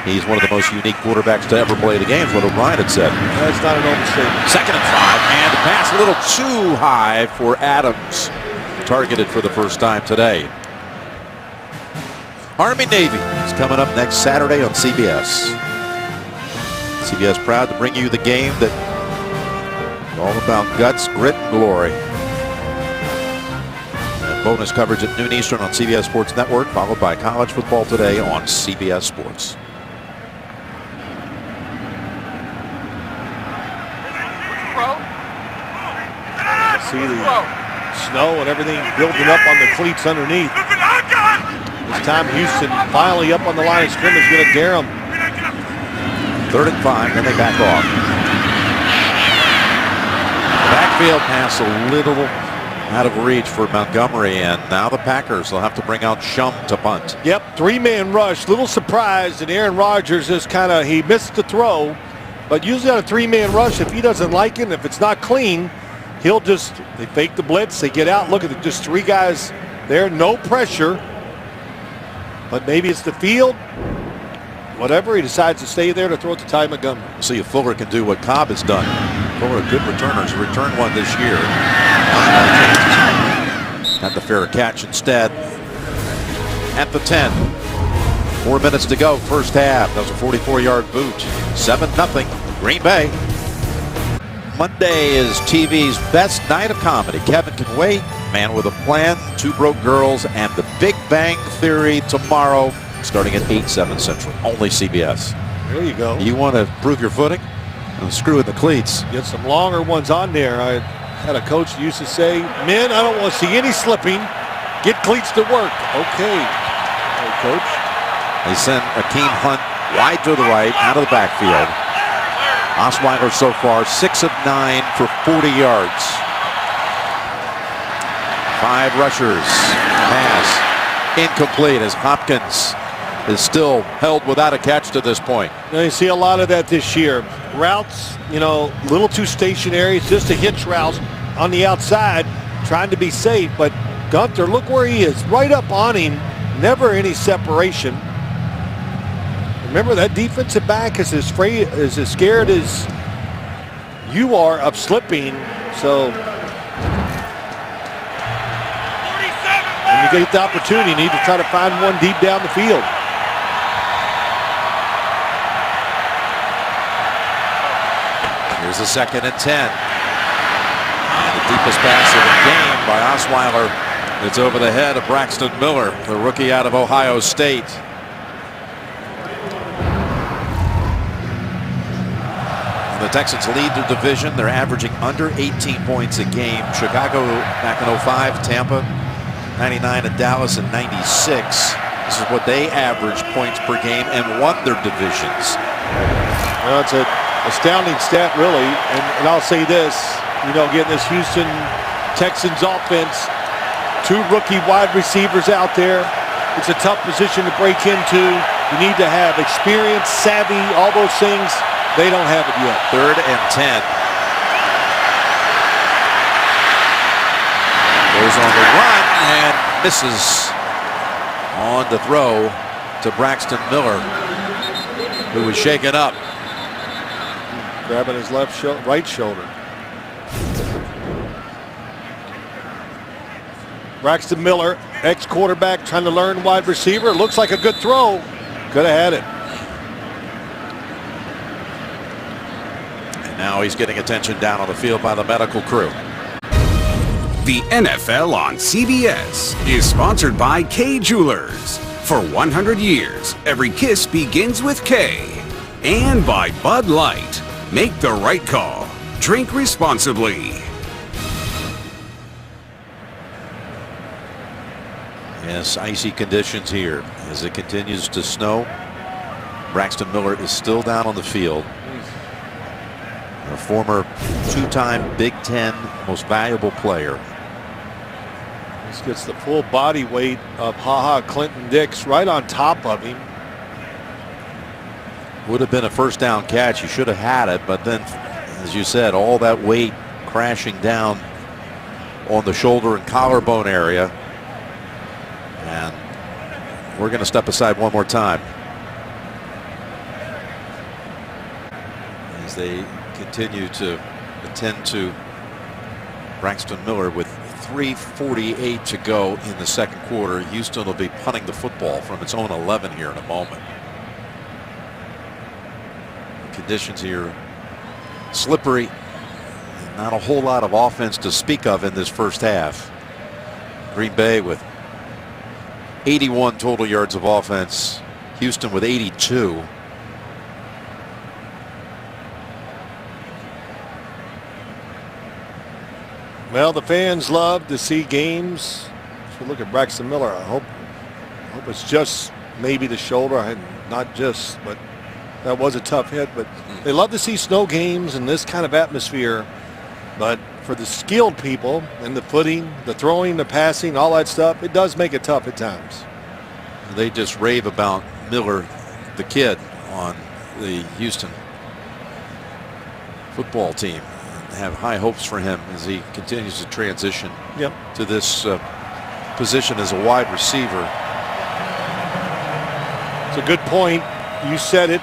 he's one of the most unique quarterbacks to ever play the game, what O'Brien had said. That's not an overstatement. 2nd and 5, and the pass a little too high for Adams. Targeted for the first time today. Army-Navy is coming up next Saturday on CBS. CBS proud to bring you the game that is all about guts, grit, and glory. And bonus coverage at noon Eastern on CBS Sports Network, followed by College Football Today on CBS Sports. see the snow and everything building up on the cleats underneath. This time Houston finally up on the line of scrimmage, going to dare them. 3rd and 5, then they back off. Backfield pass a little out of reach for Montgomery, and now the Packers will have to bring out Shum to punt. Yep, 3-man rush. Little surprised, and Aaron Rodgers is he missed the throw, but usually on a 3-man rush, if he doesn't like it, if it's not clean, they fake the blitz, they get out. Look at it, just 3 guys there, no pressure, but maybe it's the field. Whatever, he decides to stay there to throw it to Ty Montgomery. See if Fuller can do what Cobb has done. Fuller, a good returner, has returned one this year. Got the fair catch instead. At the 10. 4 minutes to go, first half. That was a 44-yard boot. 7-0, Green Bay. Monday is TV's best night of comedy. Kevin Can Wait, Man with a Plan, Two Broke Girls, and The Big Bang Theory tomorrow, starting at 8/7 Central. Only CBS. There you go. You want to prove your footing? And screw in the cleats. Get some longer ones on there. I had a coach that used to say, men, I don't want to see any slipping. Get cleats to work. Okay. Hey, coach. They send Akeem Hunt wide to the right, out of the backfield. Osweiler so far 6 of 9 for 40 yards. 5 rushers. Pass incomplete as Hopkins is still held without a catch to this point. Now you see a lot of that this year. Routes, a little too stationary. It's just a hitch route on the outside, trying to be safe. But Gunther, look where he is, right up on him. Never any separation. Remember, that defensive back is as scared as you are of slipping. So when you get the opportunity, you need to try to find one deep down the field. Here's the 2nd and 10. And the deepest pass of the game by Osweiler. It's over the head of Braxton Miller, the rookie out of Ohio State. The Texans lead the division. They're averaging under 18 points a game. Chicago back in 05, Tampa 99, and Dallas in 96. This is what they averaged points per game and won their divisions. Well, it's an astounding stat, really. And I'll say this, getting this Houston Texans offense, 2 rookie wide receivers out there. It's a tough position to break into. You need to have experience, savvy, all those things. They don't have it yet. 3rd and 10. Goes on the run and misses on the throw to Braxton Miller, who was shaken up. Grabbing his right shoulder. Braxton Miller, ex-quarterback, trying to learn wide receiver. Looks like a good throw. Could have had it. Now he's getting attention down on the field by the medical crew. The NFL on CBS is sponsored by K Jewelers. For 100 years, every kiss begins with K. And by Bud Light. Make the right call. Drink responsibly. Yes, icy conditions here as it continues to snow. Braxton Miller is still down on the field. A former 2-time Big Ten most valuable player. This gets the full body weight of Clinton Dix right on top of him. Would have been a first down catch. He should have had it, but then, as you said, all that weight crashing down on the shoulder and collarbone area. And we're going to step aside one more time as they continue to attend to Braxton Miller with 3:48 to go in the second quarter. Houston will be punting the football from its own 11 here in a moment. Conditions here slippery. Not a whole lot of offense to speak of in this first half. Green Bay with 81 total yards of offense. Houston with 82. Well, the fans love to see games. So look at Braxton Miller. I hope it's just maybe the shoulder, not just, but that was a tough hit. But they love to see snow games in this kind of atmosphere. But for the skilled people and the footing, the throwing, the passing, all that stuff, it does make it tough at times. They just rave about Miller, the kid, on the Houston football team. Have high hopes for him as he continues to transition to this position as a wide receiver. It's a good point. You said it.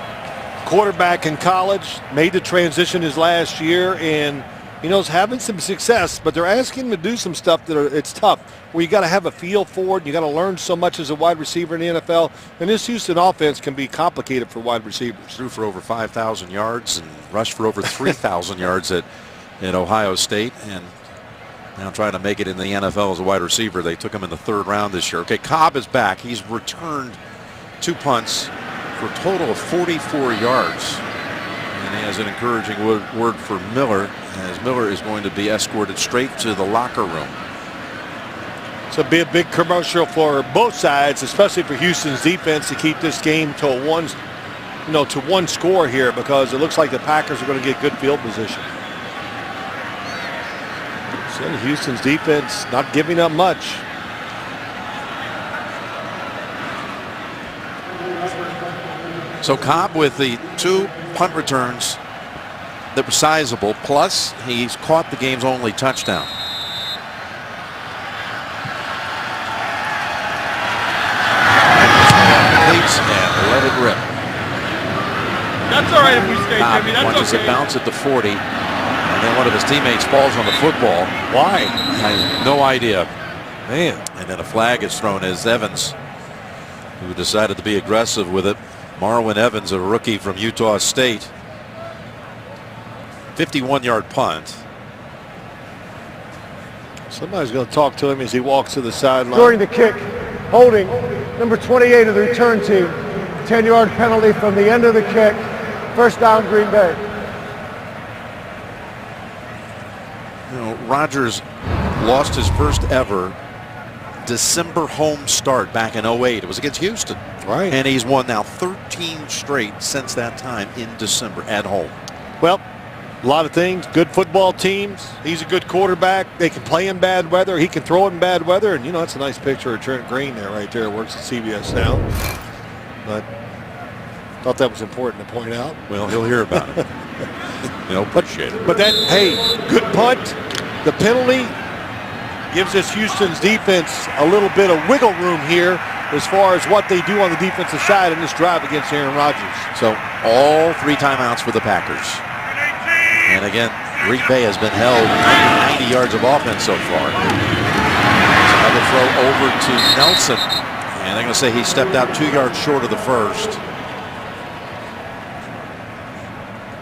Quarterback in college, made the transition his last year, and is having some success, but they're asking him to do some stuff it's tough, where you got to have a feel for it. You got to learn so much as a wide receiver in the NFL, and this Houston offense can be complicated for wide receivers. Threw for over 5,000 yards and rushed for over 3,000 yards at Ohio State, and now trying to make it in the NFL as a wide receiver. They took him in the 3rd round this year. Okay, Cobb is back. He's returned 2 punts for a total of 44 yards. And he has an encouraging word for Miller, as Miller is going to be escorted straight to the locker room. It's a big commercial for both sides, especially for Houston's defense, to keep this game to one score here, because it looks like the Packers are going to get good field position. So Houston's defense not giving up much. So Cobb with the 2 punt returns that were sizable, plus he's caught the game's only touchdown. And let it rip. That's all right if we stay, Jimmy. That's watches okay. It bounce at the 40, and then one of his teammates falls on the football. Why? I have no idea. Man. And then a flag is thrown as Evans, who decided to be aggressive with it. Marwin Evans, a rookie from Utah State. 51-yard punt. Somebody's going to talk to him as he walks to the sideline. During the kick, holding number 28 of the return team. 10-yard penalty from the end of the kick. First down, Green Bay. Rodgers lost his first ever December home start back in 08. It was against Houston. Right. And he's won now 13 straight since that time in December at home. Well, a lot of things. Good football teams. He's a good quarterback. They can play in bad weather. He can throw it in bad weather. And, that's a nice picture of Trent Green there right there. Works at CBS now. But thought that was important to point out. Well, he'll hear about it. He'll appreciate it. But good punt. The penalty gives us Houston's defense a little bit of wiggle room here as far as what they do on the defensive side in this drive against Aaron Rodgers. So all 3 timeouts for the Packers. And again, Green Bay has been held 90 yards of offense so far. There's another throw over to Nelson. And they're going to say he stepped out 2 yards short of the first.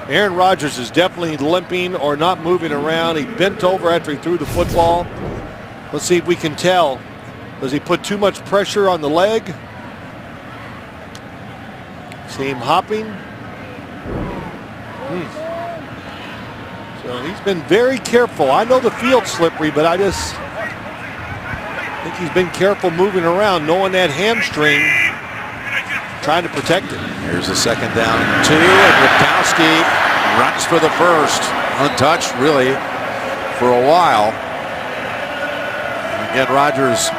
Aaron Rodgers is definitely limping or not moving around. He bent over after he threw the football. Let's see if we can tell. Does he put too much pressure on the leg? See him hopping. So he's been very careful. I know the field's slippery, but I just think he's been careful moving around, knowing that hamstring, trying to protect it. Here's a 2nd down and 2, and Ripkowski runs for the first. Untouched, really, for a while. Again, Rodgers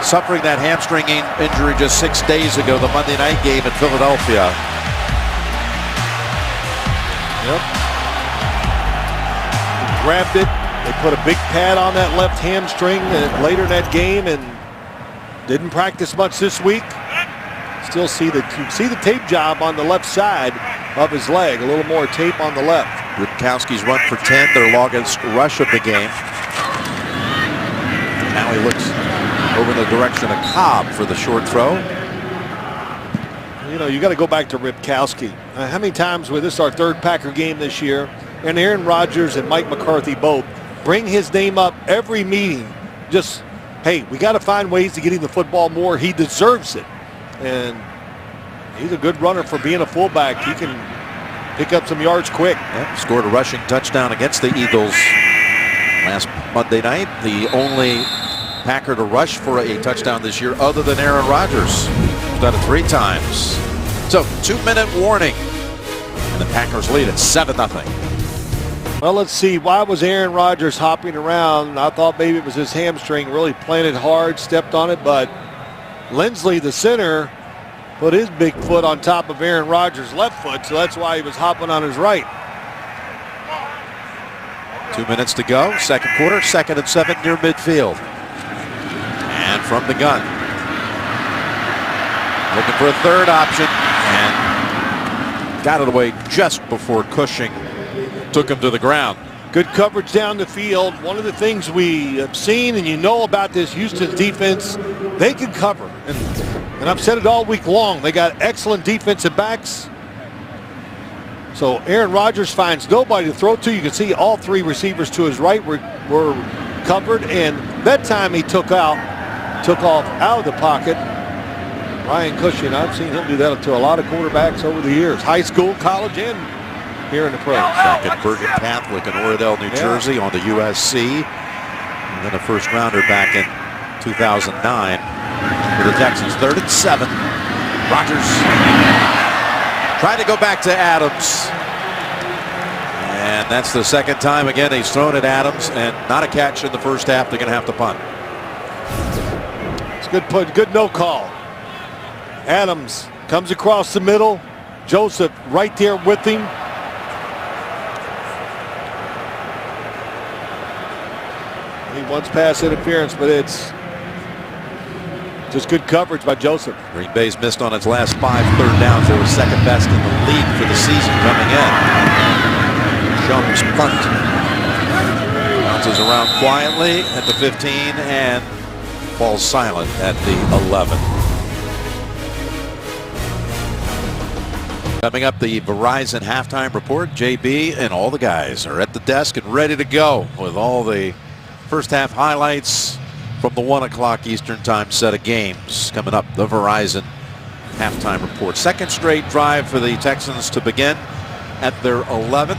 suffering that hamstring injury just 6 days ago, the Monday night game in Philadelphia. Yep. He grabbed it. They put a big pad on that left hamstring later in that game and didn't practice much this week. Still see the tape job on the left side of his leg. A little more tape on the left. Ripkowski's run for 10, their longest rush of the game. Now he looks over in the direction of Cobb for the short throw. You got to go back to Ripkowski. How many times with this our 3rd Packer game this year, and Aaron Rodgers and Mike McCarthy both bring his name up every meeting. Just, hey, we got to find ways to get him the football more. He deserves it. And he's a good runner for being a fullback. He can pick up some yards quick. Yep, scored a rushing touchdown against the Eagles Last Monday night, the only Packer to rush for a touchdown this year other than Aaron Rodgers. He's done it 3 times. So 2-minute warning. And the Packers lead at 7-0. Well, let's see. Why was Aaron Rodgers hopping around? I thought maybe it was his hamstring. Really planted hard, stepped on it, but Lindsley, the center, put his big foot on top of Aaron Rodgers' left foot, so that's why he was hopping on his right. 2 minutes to go. Second quarter, 2nd and 7 near midfield. And from the gun. Looking for a third option. And got it away just before Cushing took him to the ground. Good coverage down the field. One of the things we have seen, and you know about this Houston defense, they can cover. And I've said it all week long. They got excellent defensive backs. So Aaron Rodgers finds nobody to throw to. You can see all 3 receivers to his right were covered. And that time he took off out of the pocket. Ryan Cushing, I've seen him do that to a lot of quarterbacks over the years. High school, college, and here in the pros. Back at Bergen Catholic in Oradell, New Jersey, on to USC. And then a first rounder back in 2009 for the Texans. 3rd and 7. Rodgers trying to go back to Adams. And that's the second time again he's thrown at Adams, and not a catch in the first half. They're going to have to punt. It's good put, good no call. Adams comes across the middle. Joseph right there with him. He wants pass interference, but it's just good coverage by Joseph. Green Bay's missed on its last 5 third downs. They were second best in the league for the season coming in. Jones punt. Bounces around quietly at the 15 and falls silent at the 11. Coming up, the Verizon halftime report. JB and all the guys are at the desk and ready to go with all the first half highlights from the 1 o'clock Eastern time set of games. Coming up, the Verizon halftime report. Second straight drive for the Texans to begin at their 11.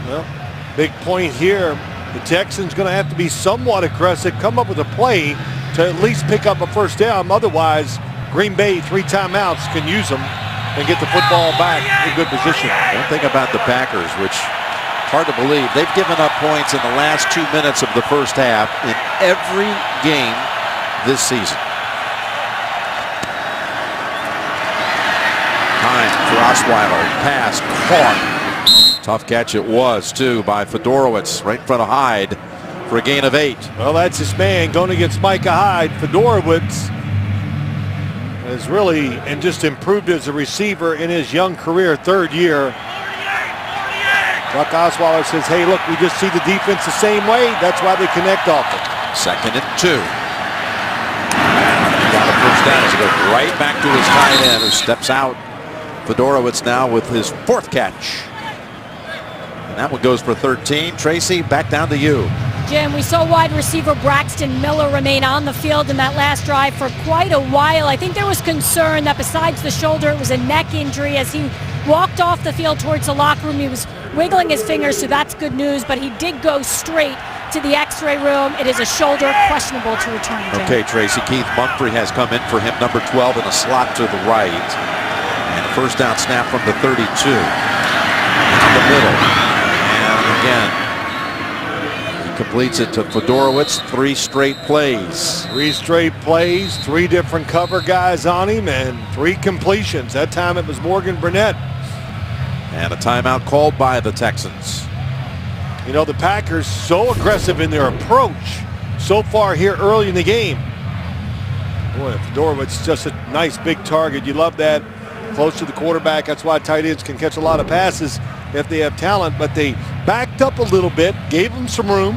Well, big point here. The Texans going to have to be somewhat aggressive, come up with a play to at least pick up a first down. Otherwise, Green Bay 3 timeouts can use them and get the football back in good position. One thing about the Packers, which hard to believe, they've given up points in the last 2 minutes of the first half in every game this season. Time for Osweiler. Pass caught. Tough catch it was, too, by Fedorowicz right in front of Hyde for a gain of 8. Well, that's his man going against Micah Hyde. Fedorowicz has really and just improved as a receiver in his young career, 3rd year. Buck Osweiler says, hey, look, we just see the defense the same way. That's why they connect often. 2nd and 2. Got a first down as he goes right back to his tight end, who steps out. Fedorowicz now with his 4th catch. And that one goes for 13. Tracy, back down to you. Jim, we saw wide receiver Braxton Miller remain on the field in that last drive for quite a while. I think there was concern that besides the shoulder, it was a neck injury. As he walked off the field towards the locker room, he was wiggling his fingers, so that's good news, but he did go straight to the x-ray room. It is a shoulder, questionable to return. Jim. Okay, Tracy, Keith Mumphrey has come in for him, number 12 in a slot to the right. And a first down snap from the 32. In the middle. And again, completes it to Fedorowicz. 3 straight plays. 3 straight plays, 3 different cover guys on him, and 3 completions. That time it was Morgan Burnett. And a timeout called by the Texans. You know, the Packers so aggressive in their approach so far here early in the game. Boy, Fedorowicz just a nice big target. You love that. Close to the quarterback. That's why tight ends can catch a lot of passes if they have talent. But they backed up a little bit, gave him some room,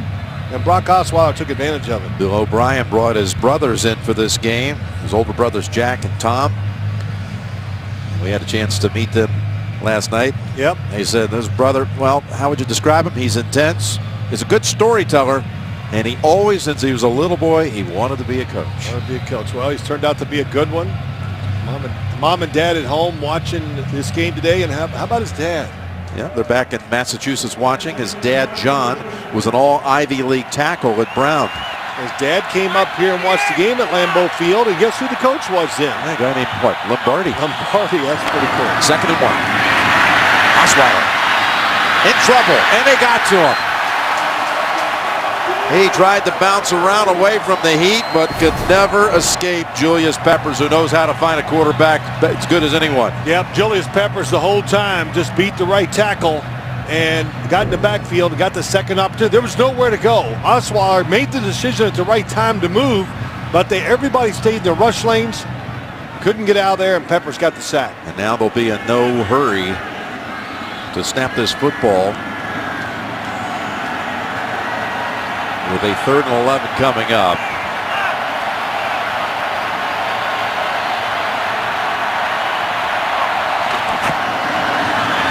and Brock Osweiler took advantage of it. Bill O'Brien brought his brothers in for this game. His older brothers, Jack and Tom. We had a chance to meet them last night. Yep. He said, his brother, well, how would you describe him? He's intense. He's a good storyteller. And he always, since he was a little boy, he wanted to be a coach. Wanted to be a coach. Well, he's turned out to be a good one. Mom and Dad at home watching this game today. And how about his dad? Yeah, they're back in Massachusetts watching. His dad, John, was an all-Ivy League tackle at Brown. His dad came up here and watched the game at Lambeau Field, and guess who the coach was then? A guy named what? Lombardi. Lombardi, that's pretty cool. 2nd and 1. Osweiler in trouble, and they got to him. He tried to bounce around away from the heat, but could never escape Julius Peppers, who knows how to find a quarterback as good as anyone. Yep, Julius Peppers the whole time just beat the right tackle and got in the backfield and got the second opportunity. There was nowhere to go. Osweiler made the decision at the right time to move, but everybody stayed in their rush lanes, couldn't get out of there, and Peppers got the sack. And now there'll be a no hurry to snap this football with a 3rd and 11 coming up.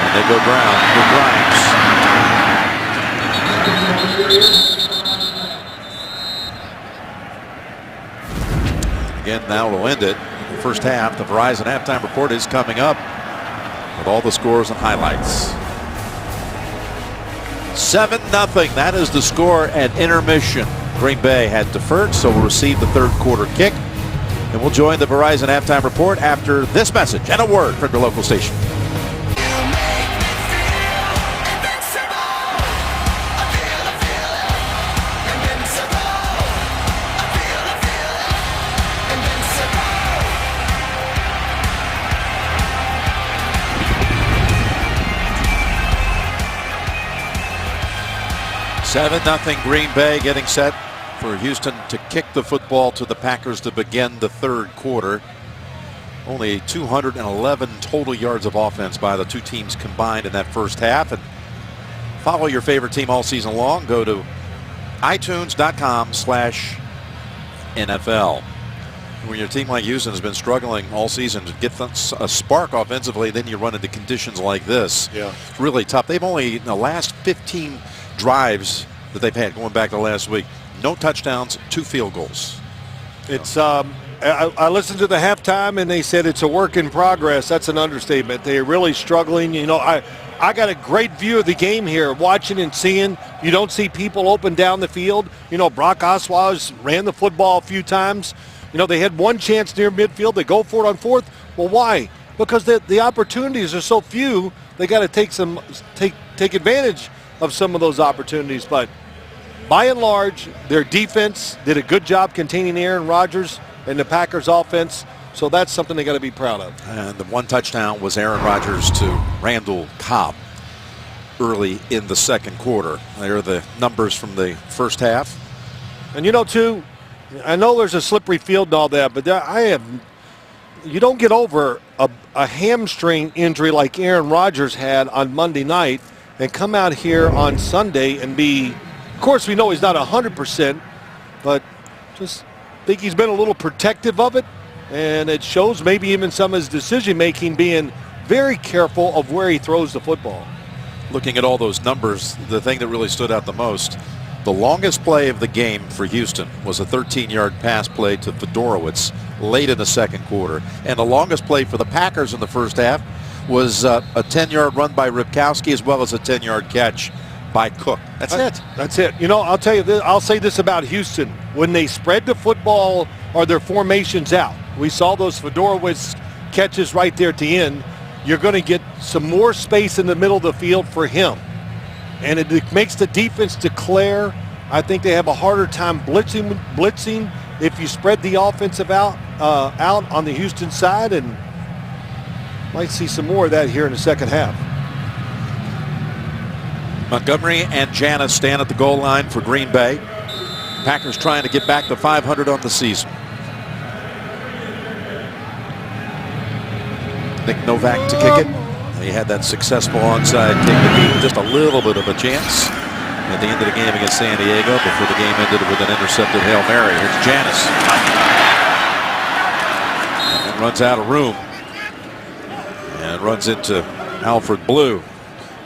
And they go Brown for Grimes. Again, now we'll end it. The first half, the Verizon halftime report is coming up with all the scores and highlights. 7-0. That is the score at intermission. Green Bay had deferred, so we'll receive the 3rd quarter kick. And we'll join the Verizon halftime report after this message and a word from your local station. Nothing. Green Bay getting set for Houston to kick the football to the Packers to begin the 3rd quarter. Only 211 total yards of offense by the two teams combined in that first half. And follow your favorite team all season long. Go to itunes.com/NFL. When your team like Houston has been struggling all season to get a spark offensively, then you run into conditions like this. Yeah. It's really tough. They've only, in the last 15 drives that they've had going back to last week, no touchdowns, 2 field goals. It's I listened to the halftime and they said it's a work in progress. That's an understatement. They're really struggling. You know, I got a great view of the game here, watching and seeing. You don't see people open down the field. You know, Brock Osweiler ran the football a few times. You know, they had one chance near midfield. They go for it on 4th. Well, why? Because the opportunities are so few. They got to take advantage of some of those opportunities. But by and large, their defense did a good job containing Aaron Rodgers and the Packers offense. So that's something they got to be proud of. And the one touchdown was Aaron Rodgers to Randall Cobb early in the 2nd quarter. There are the numbers from the first half. And you know, too, I know there's a slippery field and all that, but you don't get over a hamstring injury like Aaron Rodgers had on Monday night and come out here on Sunday and be, of course we know he's not 100%, but just think he's been a little protective of it, and it shows maybe even some of his decision making being very careful of where he throws the football. Looking at all those numbers, the thing that really stood out the most, the longest play of the game for Houston was a 13-yard pass play to Fedorowicz late in the 2nd quarter. And the longest play for the Packers in the first half was a 10-yard run by Ripkowski as well as a 10-yard catch by Cook. That's it. That's it. You know, I'll tell you this, I'll say this about Houston. When they spread the football or their formations out, we saw those Fedorowicz catches right there at the end, you're going to get some more space in the middle of the field for him. And it makes the defense declare. I think they have a harder time blitzing if you spread the offensive out on the Houston side, and might see some more of that here in the 2nd half. Montgomery and Janis stand at the goal line for Green Bay. Packers trying to get back to 500 on the season. Nick Novak to kick it. He had that successful onside kick that gave him just a little bit of a chance at the end of the game against San Diego before the game ended with an intercepted Hail Mary. Here's Janis. And runs out of room. And runs into Alfred Blue.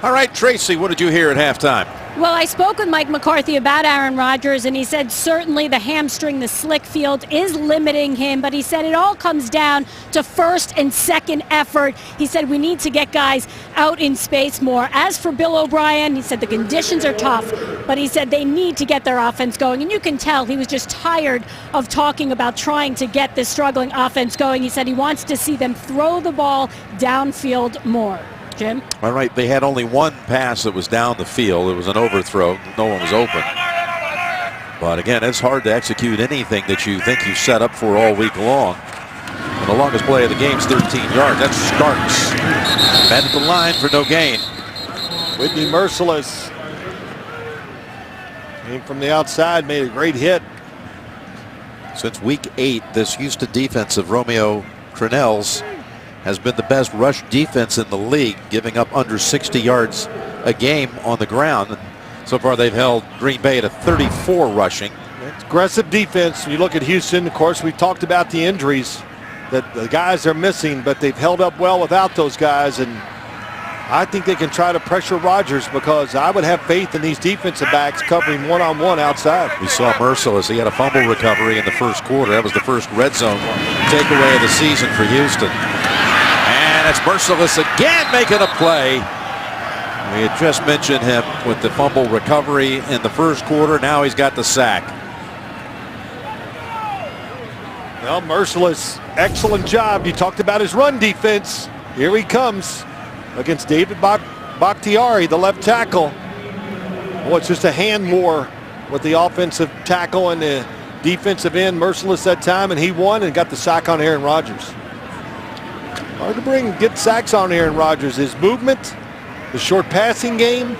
All right, Tracy, what did you hear at halftime? Well, I spoke with Mike McCarthy about Aaron Rodgers, and he said certainly the hamstring, the slick field, is limiting him, but he said it all comes down to first and second effort. He said we need to get guys out in space more. As for Bill O'Brien, he said the conditions are tough, but he said they need to get their offense going, and you can tell he was just tired of talking about trying to get this struggling offense going. He said he wants to see them throw the ball downfield more. Jim? All right, they had only one pass that was down the field. It was an overthrow. No one was open. But again, it's hard to execute anything that you think you set up for all week long. And the longest play of the game is 13 yards. That's Starks. Met at the line for no gain. Whitney Merciless came from the outside, made a great hit. Since week 8, this Houston defense of Romeo Crennel's has been the best rush defense in the league, giving up under 60 yards a game on the ground. So far, they've held Green Bay to 34 rushing. It's aggressive defense. You look at Houston, of course, we talked about the injuries that the guys are missing, but they've held up well without those guys. And I think they can try to pressure Rodgers, because I would have faith in these defensive backs covering one-on-one outside. We saw Merciless. He had a fumble recovery in the first quarter. That was the first red zone takeaway of the season for Houston. And it's Merciless again making a play. We had just mentioned him with the fumble recovery in the first quarter. Now he's got the sack. Well, Merciless, excellent job. You talked about his run defense. Here he comes against David Bakhtiari, the left tackle. Oh, it's just a hand war with the offensive tackle and the defensive end. Merciless that time, and he won and got the sack on Aaron Rodgers. Hard to get sacks on Aaron Rodgers. His movement, the short passing game,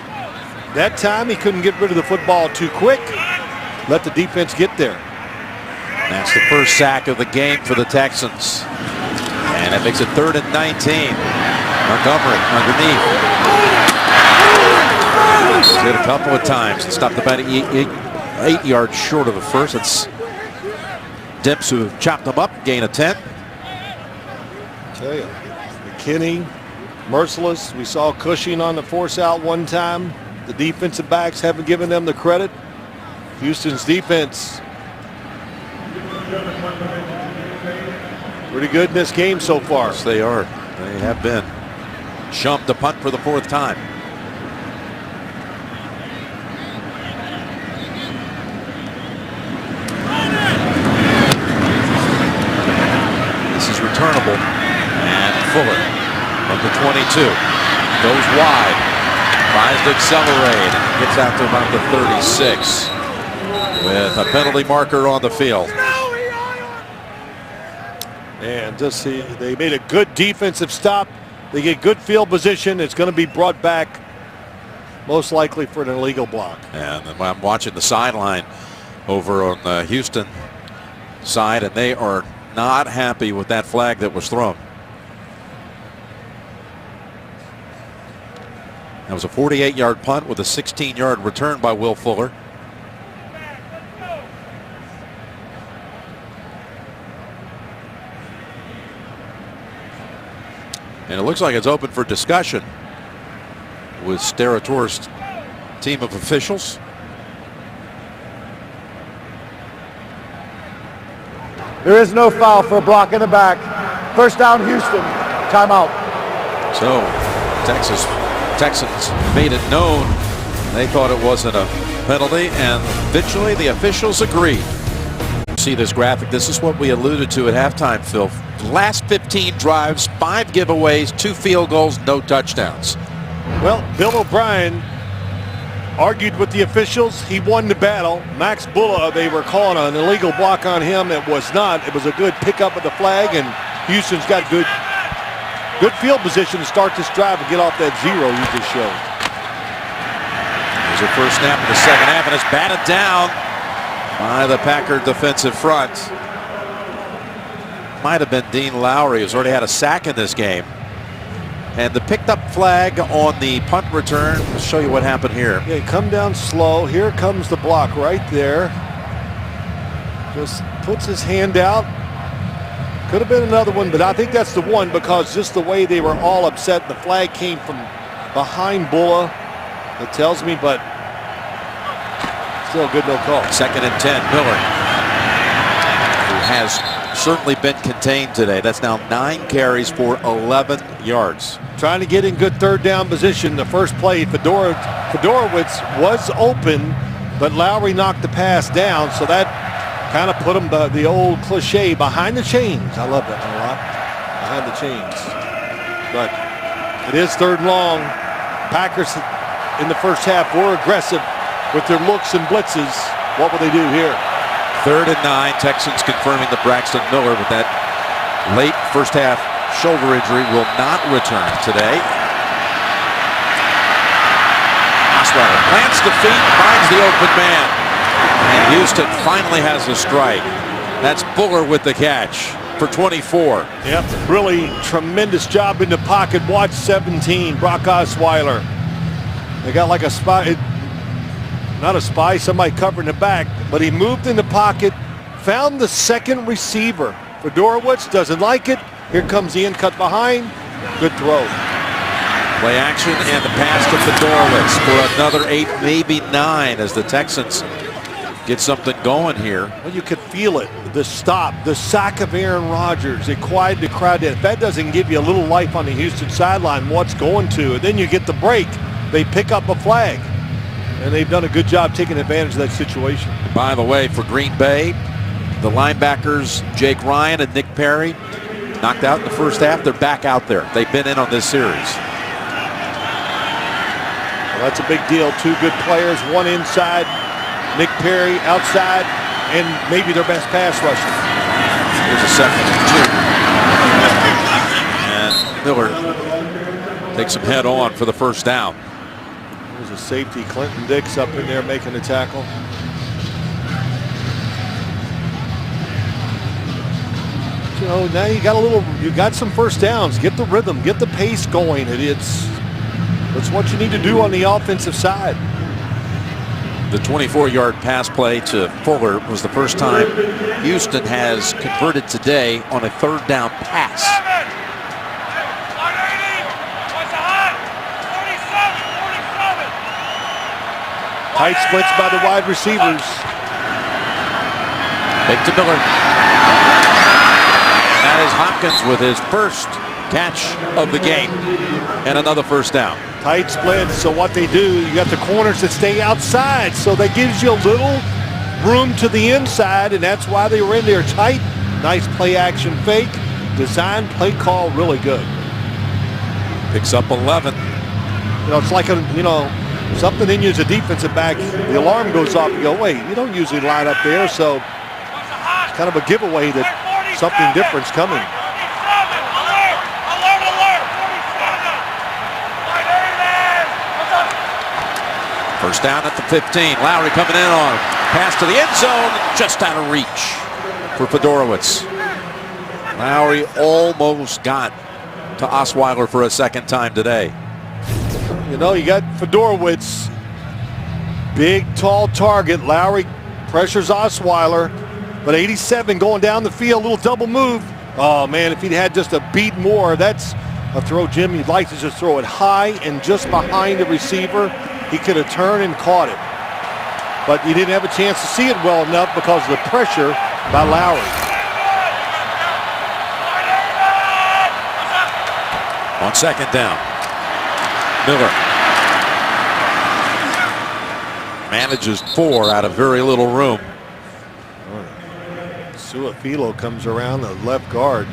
that time he couldn't get rid of the football too quick. Let the defense get there. That's the first sack of the game for the Texans. And it makes it 3rd and 19. Montgomery underneath. He's hit a couple of times and stopped about 8 yards short of the first. It's Dips who chopped them up, gain of 10. Tell you, McKinney, Merciless. We saw Cushing on the force out one time. The defensive backs haven't given them the credit. Houston's defense pretty good in this game so far. Yes, they are. They have been. Shump to punt for the 4th time. This is returnable. And Fuller from the 22 goes wide. Tries to accelerate and gets out to about the 36 with a penalty marker on the field. And just see, they made a good defensive stop. They get good field position. It's going to be brought back most likely for an illegal block. And I'm watching the sideline over on the Houston side, and they are not happy with that flag that was thrown. That was a 48-yard punt with a 16-yard return by Will Fuller. And it looks like it's open for discussion with Sterator's team of officials. There is no foul for a block in the back. First down, Houston. Timeout. So Texans made it known they thought it wasn't a penalty, and eventually the officials agreed. See this graphic. This is what we alluded to at halftime, Phil. Last 15 drives, 5 giveaways, 2 field goals, no touchdowns. Well, Bill O'Brien argued with the officials. He won the battle. Max Bulla, they were calling an illegal block on him. It was not. It was a good pickup of the flag, and Houston's got good field position to start this drive and get off that 0 you just showed. Here's your first snap of the second half, and it's batted down by the Packer defensive front. Might have been Dean Lowry, who's already had a sack in this game. And the picked up flag on the punt return. I'll show you what happened here. Yeah, come down slow. Here comes the block right there. Just puts his hand out. Could have been another one, but I think that's the one, because just the way they were all upset. The flag came from behind Bulla. It tells me, but Still good, no call. 2nd and 10. Miller, who has certainly been contained today. That's now 9 carries for 11 yards. Trying to get in good third down position. The first play, Fedorowicz was open, but Lowry knocked the pass down, so that kind of put him the old cliche behind the chains. I love that a lot. Behind the chains. But it is 3rd and long. Packers in the first half were aggressive with their looks and blitzes. What will they do here? 3rd and 9. Texans confirming that Braxton Miller, with that late first half shoulder injury, will not return today. Osweiler plants the feet, finds the open man. And Houston finally has a strike. That's Fuller with the catch for 24. Yep, really tremendous job in the pocket. Watch 17, Brock Osweiler. They got like a spy, not a spy, somebody covering the back, but he moved in the pocket, found the second receiver. Fedorowicz doesn't like it. Here comes Ian, cut behind. Good throw. Play action and the pass to Fedorowicz for another 8, maybe 9, as the Texans get something going here. Well, you could feel it. The stop, the sack of Aaron Rodgers. It quieted the crowd. If that doesn't give you a little life on the Houston sideline, what's going to? And then you get the break. They pick up a flag. And they've done a good job taking advantage of that situation. By the way, for Green Bay, the linebackers, Jake Ryan and Nick Perry, knocked out in the first half. They're back out there. They've been in on this series. Well, that's a big deal. 2 good players, one inside, Nick Perry outside, and maybe their best pass rusher. Here's a 2nd and 2. And Miller takes him head on for the first down. There's a safety, Clinton Dix, up in there making the tackle. You know, now you got some first downs. Get the rhythm, get the pace going. That's what you need to do on the offensive side. The 24-yard pass play to Fuller was the first time Houston has converted today on a 3rd down pass. Tight splits by the wide receivers. Big to Miller. That is Hopkins with his first catch of the game and another first down. Tight splits, so what they do, you got the corners that stay outside, so that gives you a little room to the inside, and that's why they were in there tight. Nice play action fake. Design, play call, really good. Picks up 11. You know, it's like something in you as a defensive back, the alarm goes off, you go, wait, you don't usually line up there, so it's kind of a giveaway that something different's coming. First down at the 15. Lowry coming in on him. Pass to the end zone, just out of reach for Fedorowicz. Lowry almost got to Osweiler for a 2nd time today. You know, you got Fedorowicz, big, tall target. Lowry pressures Osweiler, but 87 going down the field, little double move. Oh, man, if he'd had just a beat more, that's a throw, Jim. You'd like to just throw it high and just behind the receiver. He could have turned and caught it. But he didn't have a chance to see it well enough because of the pressure by Lowry. On 2nd down, Miller manages 4 out of very little room. Suafilo comes around the left guard.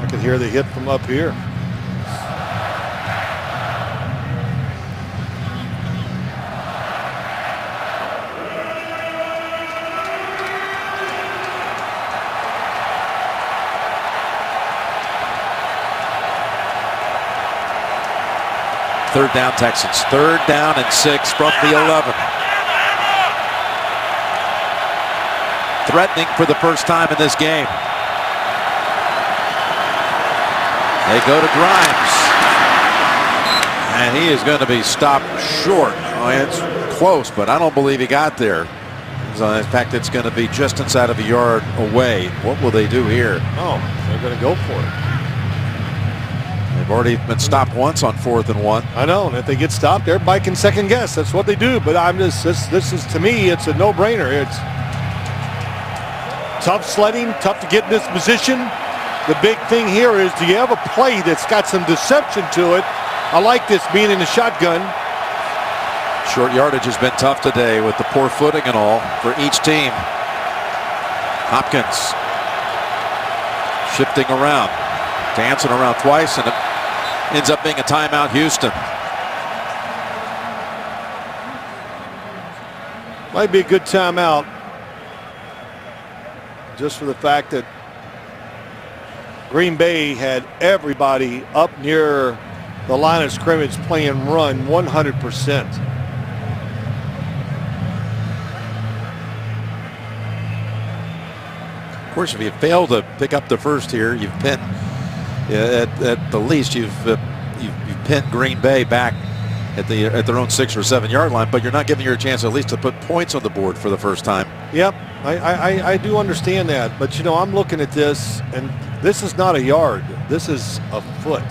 I could hear the hit from up here. Third down Texans. 3rd down and 6 from the 11. Threatening for the first time in this game. They go to Grimes. And he is going to be stopped short. Oh, it's close, but I don't believe he got there. So in fact, it's going to be just inside of a yard away. What will they do here? Oh, they're going to go for it. They've Already been stopped once on 4th and 1. I know, and if they get stopped, everybody can second guess. That's what they do. But I'm just this is, to me, it's a no-brainer. It's tough sledding, tough to get in this position. The big thing here is, do you have a play that's got some deception to it? I like this being in the shotgun. Short yardage has been tough today with the poor footing and all for each team. Hopkins shifting around, dancing around twice, and it ends up being a timeout, Houston. Might be a good timeout, just for the fact that Green Bay had everybody up near the line of scrimmage playing run 100%. Of course, if you fail to pick up the first here, you've pinned, at the least, you've pinned Green Bay back at their own 6 or 7 yard line, but you're not giving her a chance at least to put points on the board for the first time. Yep, I do understand that, but you know, I'm looking at this, and this is not a yard. This is a foot.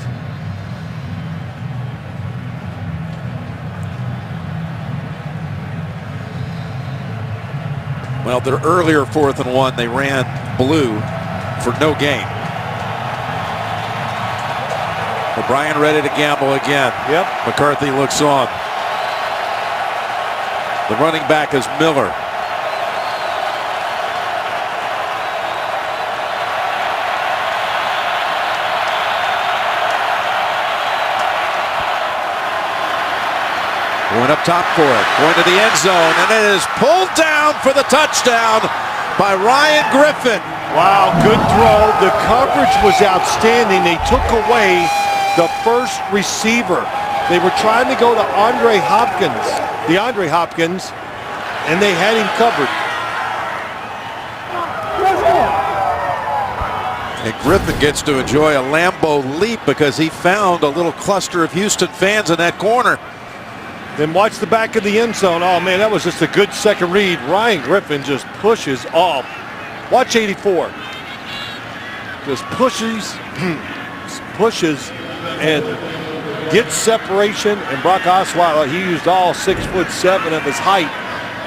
Well, their earlier 4th and 1, they ran blue for no gain. O'Brien ready to gamble again. Yep. McCarthy looks on. The running back is Miller. Going up top for it, going to the end zone, and it is pulled down for the touchdown by Ryan Griffin. Wow, good throw. The coverage was outstanding. They took away the first receiver. They were trying to go to DeAndre Hopkins, and they had him covered. And Griffin gets to enjoy a Lambeau leap because he found a little cluster of Houston fans in that corner. Then watch the back of the end zone. Oh, man, that was just a good second read. Ryan Griffin just pushes off. Watch 84. Just pushes and gets separation. And Brock Osweiler, he used all 6'7" of his height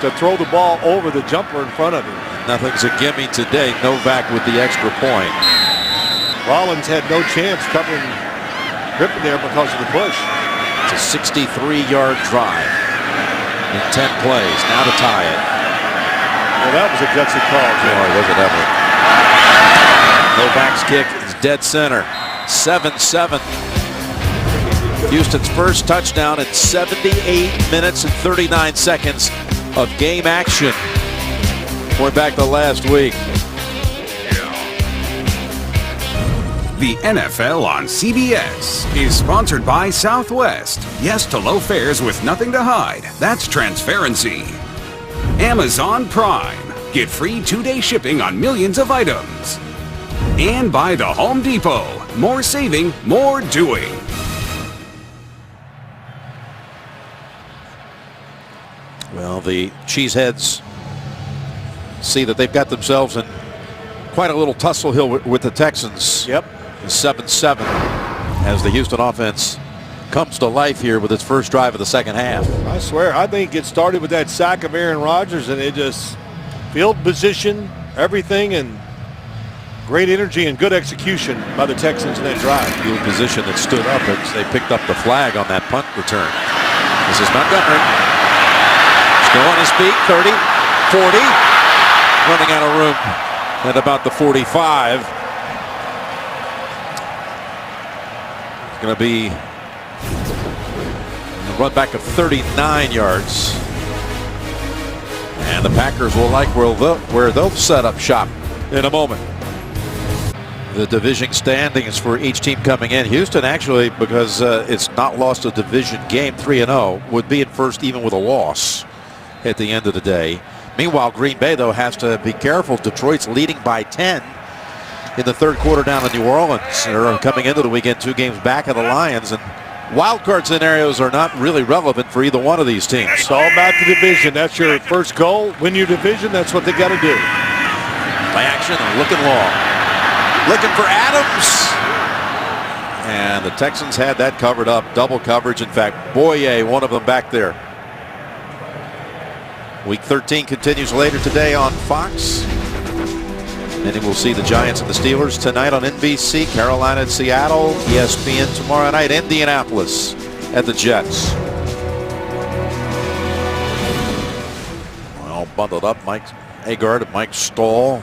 to throw the ball over the jumper in front of him. Nothing's a gimme today. Novak with the extra point. Rollins had no chance covering Griffin there because of the push. It's a 63-yard drive in 10 plays. Now to tie it. Well, that was a gutsy call. Boy, was it ever. Novak's kick is dead center. 7-7. Houston's first touchdown in 78 minutes and 39 seconds of game action. Going back to last week. The NFL on CBS is sponsored by Southwest. Yes to low fares with nothing to hide. That's transparency. Amazon Prime. Get free 2-day shipping on millions of items. And by the Home Depot. More saving, more doing. Well, the Cheeseheads see that they've got themselves in quite a little tussle here with the Texans. Yep. 7-7 as the Houston offense comes to life here with its first drive of the second half. I swear, I think it started with that sack of Aaron Rodgers, and it just field position, everything, and great energy and good execution by the Texans in that drive. Field position that stood up as they picked up the flag on that punt return. This is Montgomery. Still on his feet, 30, 40, running out of room at about the 45. Going to be a run back of 39 yards. And the Packers will like where they'll set up shop in a moment. The division standings for each team coming in. Houston actually, because it's not lost a division game, 3-0, would be in first even with a loss at the end of the day. Meanwhile, Green Bay, though, has to be careful. Detroit's leading by 10. In the third quarter down in New Orleans. They're coming into the weekend 2 games back of the Lions, and wild card scenarios are not really relevant for either one of these teams. It's all about the division. That's your first goal. Win your division. That's what they got to do. Play action and looking long. Looking for Adams. And the Texans had that covered up, double coverage. In fact, Boye, one of them back there. Week 13 continues later today on Fox. And then we'll see the Giants and the Steelers tonight on NBC, Carolina and Seattle, ESPN tomorrow night, Indianapolis at the Jets. Well, bundled up, Mike Agard and Mike Stahl.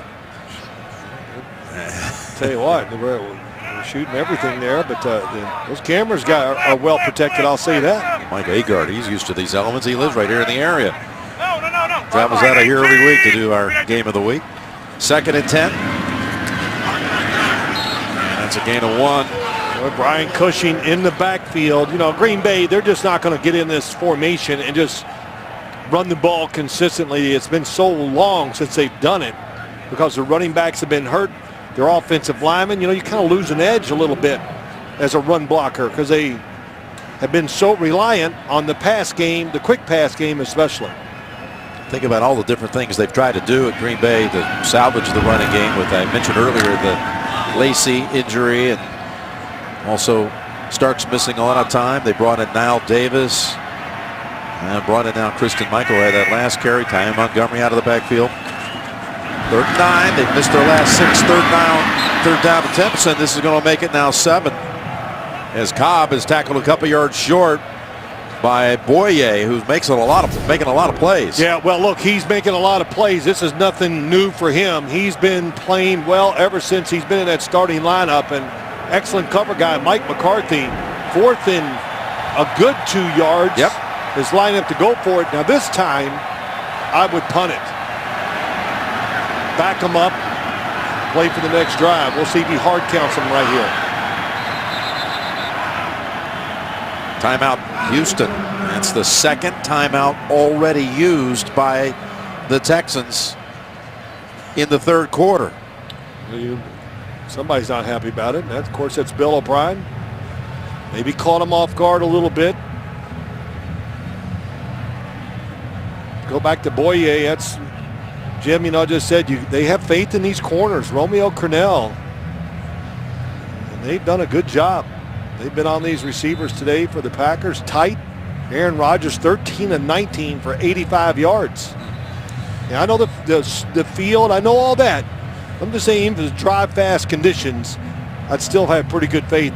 Tell you what, we're shooting everything there, but those cameras are well protected, I'll say that. Mike Agard, he's used to these elements. He lives right here in the area. Travels out of here every week to do our game of the week. 2nd and 10. That's a gain of 1. With Brian Cushing in the backfield. You know, Green Bay, they're just not going to get in this formation and just run the ball consistently. It's been so long since they've done it because the running backs have been hurt. Their offensive linemen, you know, you kind of lose an edge a little bit as a run blocker because they have been so reliant on the pass game, the quick pass game especially. Think about all the different things they've tried to do at Green Bay to salvage the running game with, I mentioned earlier, the Lacey injury, and also Starks missing a lot of time. They brought in Nile Davis and brought in now Christian Michael had that last carry. Ty Montgomery out of the backfield. 3rd and 9. They've missed their last 6 third down attempts, and this is going to make it now 7. As Cobb is tackled a couple yards short by Boye, who's making a lot of plays. Yeah, well, look, he's making a lot of plays. This is nothing new for him. He's been playing well ever since he's been in that starting lineup. And excellent cover guy, Mike McCarthy, 4th and a good 2 yards. Yep. Is lined up to go for it. Now this time, I would punt it. Back him up, play for the next drive. We'll see if he hard counts him right here. Timeout, Houston. That's the 2nd timeout already used by the Texans in the 3rd quarter. Somebody's not happy about it. And of course, that's Bill O'Brien. Maybe caught him off guard a little bit. Go back to Boye. That's Jim. You know, just said they have faith in these corners. Romeo Crennel, and they've done a good job. They've been on these receivers today for the Packers. Tight. Aaron Rodgers 13 of 19 for 85 yards. Yeah, I know the field. I know all that. I'm just saying, for the drive fast conditions, I'd still have pretty good faith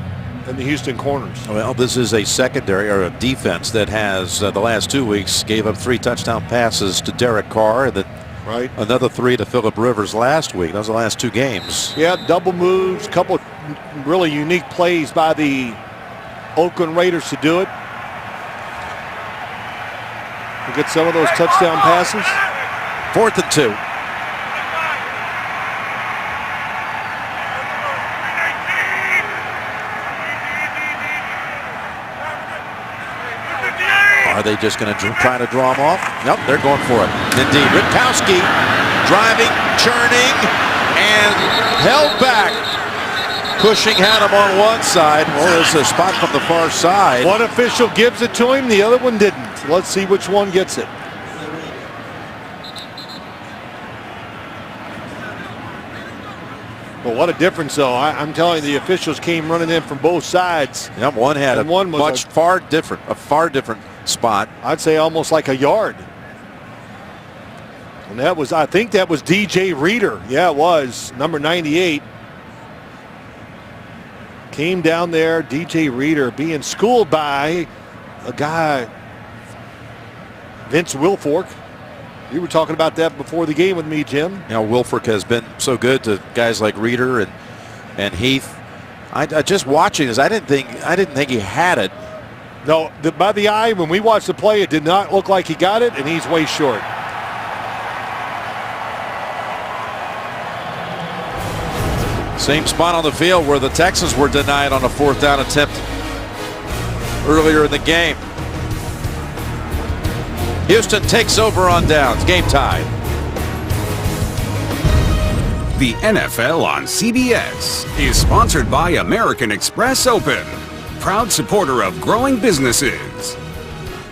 in the Houston corners. Well, this is a secondary or a defense that has the last 2 weeks gave up 3 touchdown passes to Derek Carr, and then another 3 to Phillip Rivers last week. Those are the last 2 games. Yeah, double moves, couple really unique plays by the Oakland Raiders to do it. We get some of those touchdown passes. 4th and 2. Are they just going to try to draw him off? Nope, they're going for it. Indeed, Rutkowski driving, churning, and held back. Cushing had him on one side. Well, there's a spot from the far side. One official gives it to him, the other one didn't. Let's see which one gets it. Well, what a difference, though. I'm telling you, the officials came running in from both sides. Yep, one had a far different spot. I'd say almost like a yard. And that was, I think that was DJ Reader. Yeah, it was. Number 98. Came down there, DJ Reader, being schooled by a guy, Vince Wilfork. You were talking about that before the game with me, Jim. You know, Wilfork has been so good to guys like Reader and Heath. I just watching this, I didn't think he had it. No, by the eye, when we watched the play, it did not look like he got it, and he's way short. Same spot on the field where the Texans were denied on a 4th down attempt earlier in the game. Houston takes over on downs. Game tied. The NFL on CBS is sponsored by American Express Open, proud supporter of growing businesses,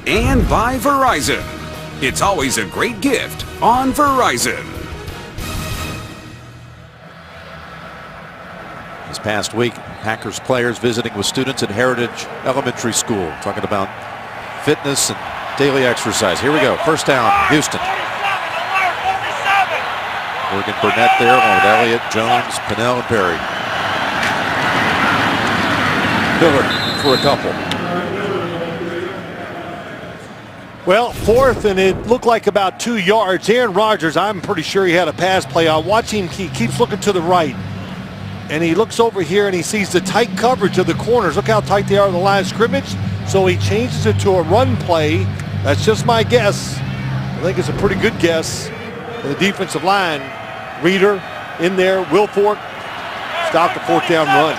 and by Verizon. It's always a great gift on Verizon. This past week, Packers players visiting with students at Heritage Elementary School, talking about fitness and daily exercise. Here we go. First down, Houston. Morgan Burnett there along with Elliott, Jones, Pinnell, and Perry. Miller for a couple. Well, fourth, and it looked like about 2 yards. Aaron Rodgers, I'm pretty sure he had a pass play. I watch him, he keeps looking to the right. And he looks over here and he sees the tight coverage of the corners. Look how tight they are on the line of scrimmage. So he changes it to a run play. That's just my guess. I think it's a pretty good guess for the defensive line. Reader in there, Wilfork stopped the fourth down run.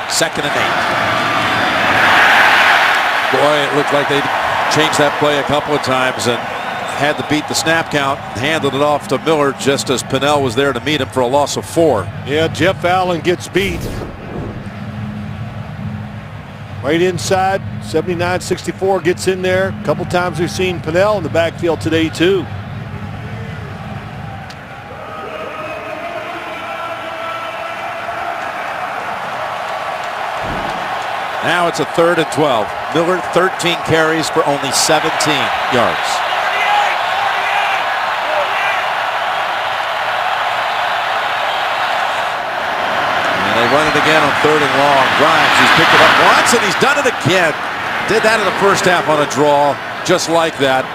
Second and 8. Boy, it looked like they changed that play a couple of times and had to beat the snap count, handed it off to Miller just as Pinnell was there to meet him for a loss of 4. Yeah, Jeff Allen gets beat. Right inside, 79-64 gets in there. A couple times we've seen Pinnell in the backfield today too. Now it's a 3rd and 12. Miller 13 carries for only 17 yards. And they run it again on 3rd and long. Grimes, he's picked it up once and he's done it again. Did that in the first half on a draw, just like that.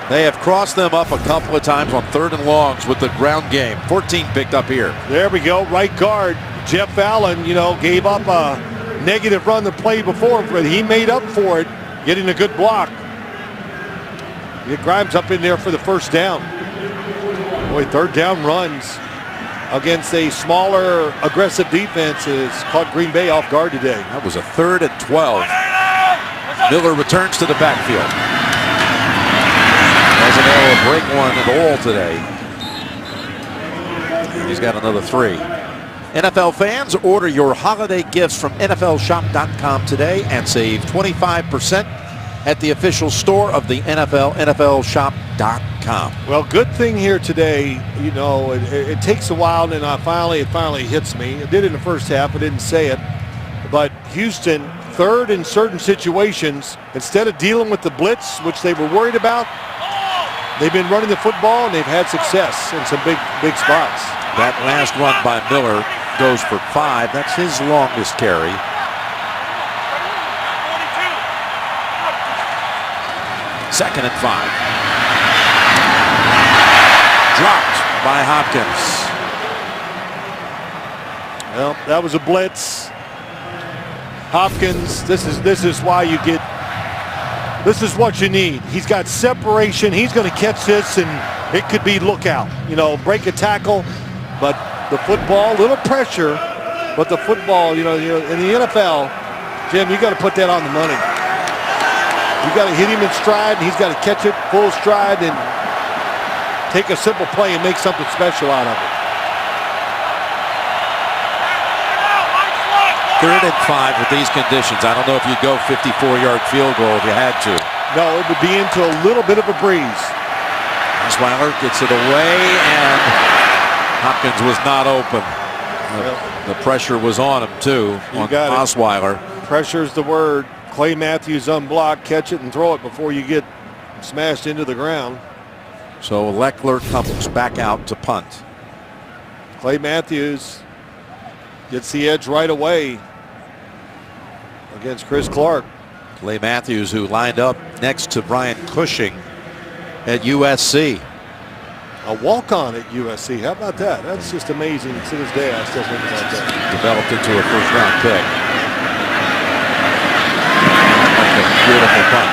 They have crossed them up a couple of times on 3rd and longs with the ground game. 14 picked up here. There we go, right guard. Jeff Allen, gave up a negative run the play before, but he made up for it, getting a good block. Get Grimes up in there for the first down. Boy, 3rd down runs against a smaller, aggressive defense has caught Green Bay off guard today. That was a 3rd and 12. Miller returns to the backfield. Wasn't able to break one at all today. He's got another 3. NFL fans, order your holiday gifts from NFLshop.com today and save 25% at the official store of the NFL, NFLshop.com. Well, good thing here today, it takes a while, and it finally hits me. It did in the first half, I didn't say it. But Houston, 3rd in certain situations, instead of dealing with the blitz, which they were worried about, they've been running the football, and they've had success in some big spots. That last run by Miller goes for 5. That's his longest carry. Second and 5. Dropped by Hopkins. Well, that was a blitz. Hopkins, this is why you get, this is what you need. He's got separation. He's going to catch this, and it could be lookout. Break a tackle, but the football, little pressure, but the football, in the NFL, Jim, you got to put that on the money. You got to hit him in stride, and he's got to catch it full stride and take a simple play and make something special out of it. 3rd and 5 with these conditions. I don't know if you'd go 54-yard field goal if you had to. No, it would be into a little bit of a breeze. Osweiler gets it away, and Hopkins was not open. The pressure was on him, too, on Osweiler. Pressure's the word. Clay Matthews unblocked, catch it and throw it before you get smashed into the ground. So Leckler comes back out to punt. Clay Matthews gets the edge right away against Chris Clark. Clay Matthews, who lined up next to Brian Cushing at USC. A walk-on at USC. How about that? That's just amazing. To this day, I still think about that. Developed into a first-round pick. Beautiful punt.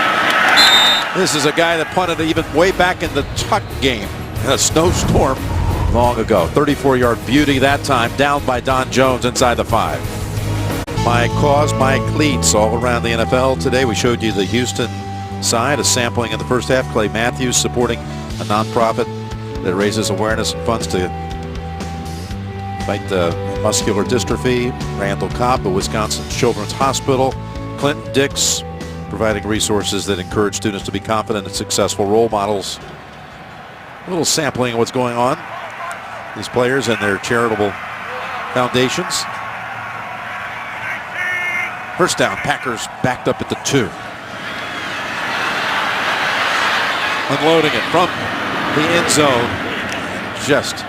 This is a guy that punted even way back in the Tuck game in a snowstorm long ago. 34-yard beauty that time, down by Don Jones inside the 5. My cause, my cleats all around the NFL today. We showed you the Houston side, a sampling in the first half. Clay Matthews supporting a nonprofit that raises awareness and funds to fight muscular dystrophy. Randall Cobb, the Wisconsin Children's Hospital, Clinton Dix, providing resources that encourage students to be confident and successful role models. A little sampling of what's going on. These players and their charitable foundations. First down, Packers backed up at the 2. Unloading it from the end zone. Just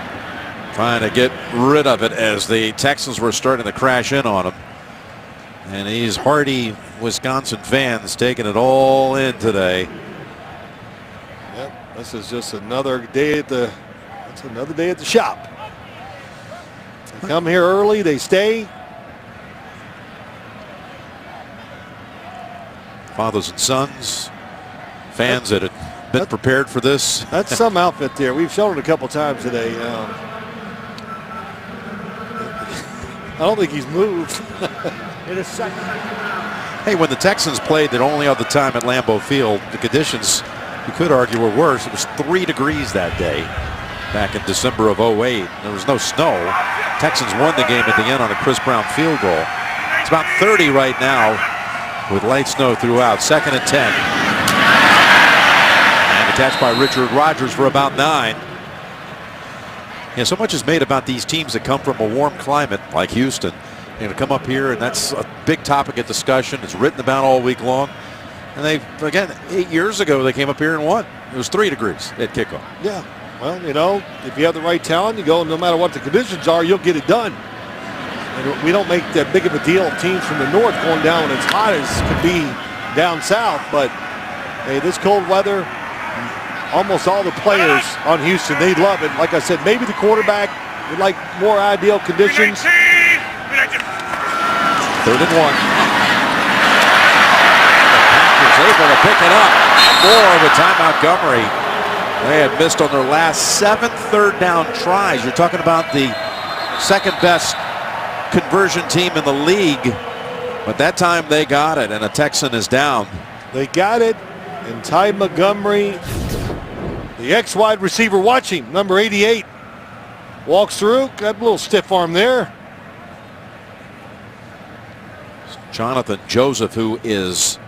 trying to get rid of it as the Texans were starting to crash in on him. And these hardy Wisconsin fans taking it all in today. Yep, this is just another day at the shop. They come here early, they stay. Fathers and sons, fans that had been prepared for this. That's some outfit there. We've shown it a couple times today. I don't think he's moved. In a second. Hey, when the Texans played their only other time at Lambeau Field, the conditions, you could argue, were worse. It was 3 degrees that day back in December of 08. There was no snow. Texans won the game at the end on a Chris Brown field goal. It's about 30 right now with light snow throughout. 2nd and 10. And a catch by Richard Rodgers for about 9. Yeah, so much is made about these teams that come from a warm climate like Houston. They're going to come up here, and that's a big topic of discussion. It's written about all week long. And they, again, 8 years ago, they came up here and won. It was 3 degrees at kickoff. Yeah, well, you know, if you have the right talent, you go, no matter what the conditions are, you'll get it done. And we don't make that big of a deal of teams from the north going down when it's hot as could be down south. But, hey, this cold weather, almost all the players on Houston, they love it. Like I said, maybe the quarterback would like more ideal conditions. 3rd and 1. The Packers able to pick it up. More with Ty Montgomery. They had missed on their last 7 third-down tries. You're talking about the second-best conversion team in the league. But that time they got it, and a Texan is down. They got it, and Ty Montgomery, the ex-wide receiver, watch him, number 88, walks through, got a little stiff arm there. Jonathan Joseph, who is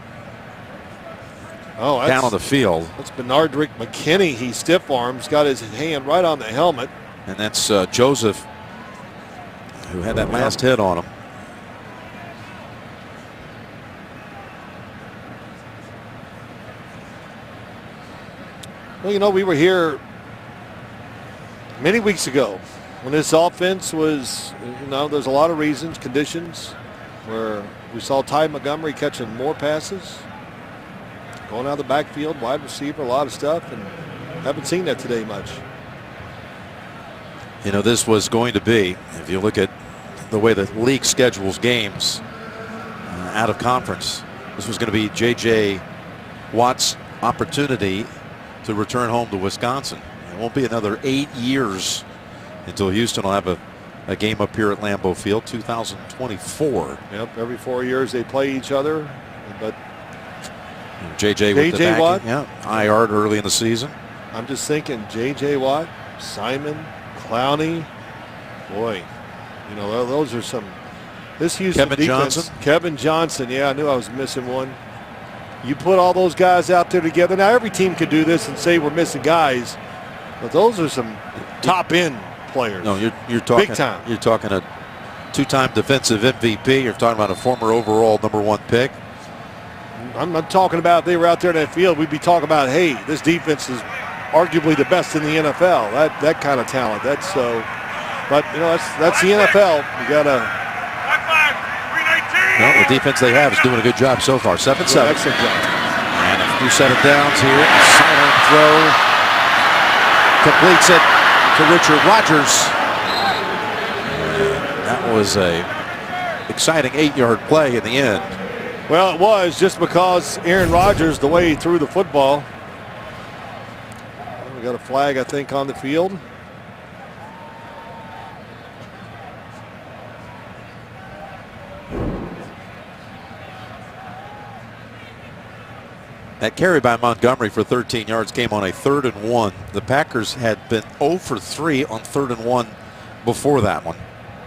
down on the field. That's Bernardrick McKinney. He stiff arms, got his hand right on the helmet. And that's Joseph, who had that last hit on him. Well, you know, we were here many weeks ago when this offense was, you know, there's a lot of reasons, conditions, where we saw Ty Montgomery catching more passes, going out of the backfield, wide receiver, a lot of stuff, and haven't seen that today much. You know, this was going to be, if you look at the way the league schedules games out of conference, this was going to be J.J. Watt's opportunity to return home to Wisconsin. It won't be another 8 years until Houston will have a game up here at Lambeau Field, 2024. Yep, every 4 years they play each other. But J.J. with the Watt, yeah, IR'd early in the season. I'm just thinking J.J. Watt, Simon, Clowney, boy, you know, those are some. This Houston Kevin defense, Johnson. Kevin Johnson, yeah, I knew I was missing one. You put all those guys out there together. Now every team could do this and say we're missing guys, but those are some top end players. No, you're talking big time. You're talking a 2-time defensive MVP. You're talking about a former overall #1 pick. I'm not talking about they were out there in that field. We'd be talking about, hey, this defense is arguably the best in the NFL. That kind of talent. That's so. But you know, that's the NFL. You gotta. Well, the defense they have is doing a good job so far. 7-7. Excellent job. And a few set of downs here. Sidearm throw. Completes it to Richard Rodgers. That was a exciting 8-yard play in the end. Well, it was just because Aaron Rodgers, the way he threw the football. We got a flag, I think, on the field. That carry by Montgomery for 13 yards came on a 3rd and 1. The Packers had been 0 for 3 on 3rd and 1 before that one,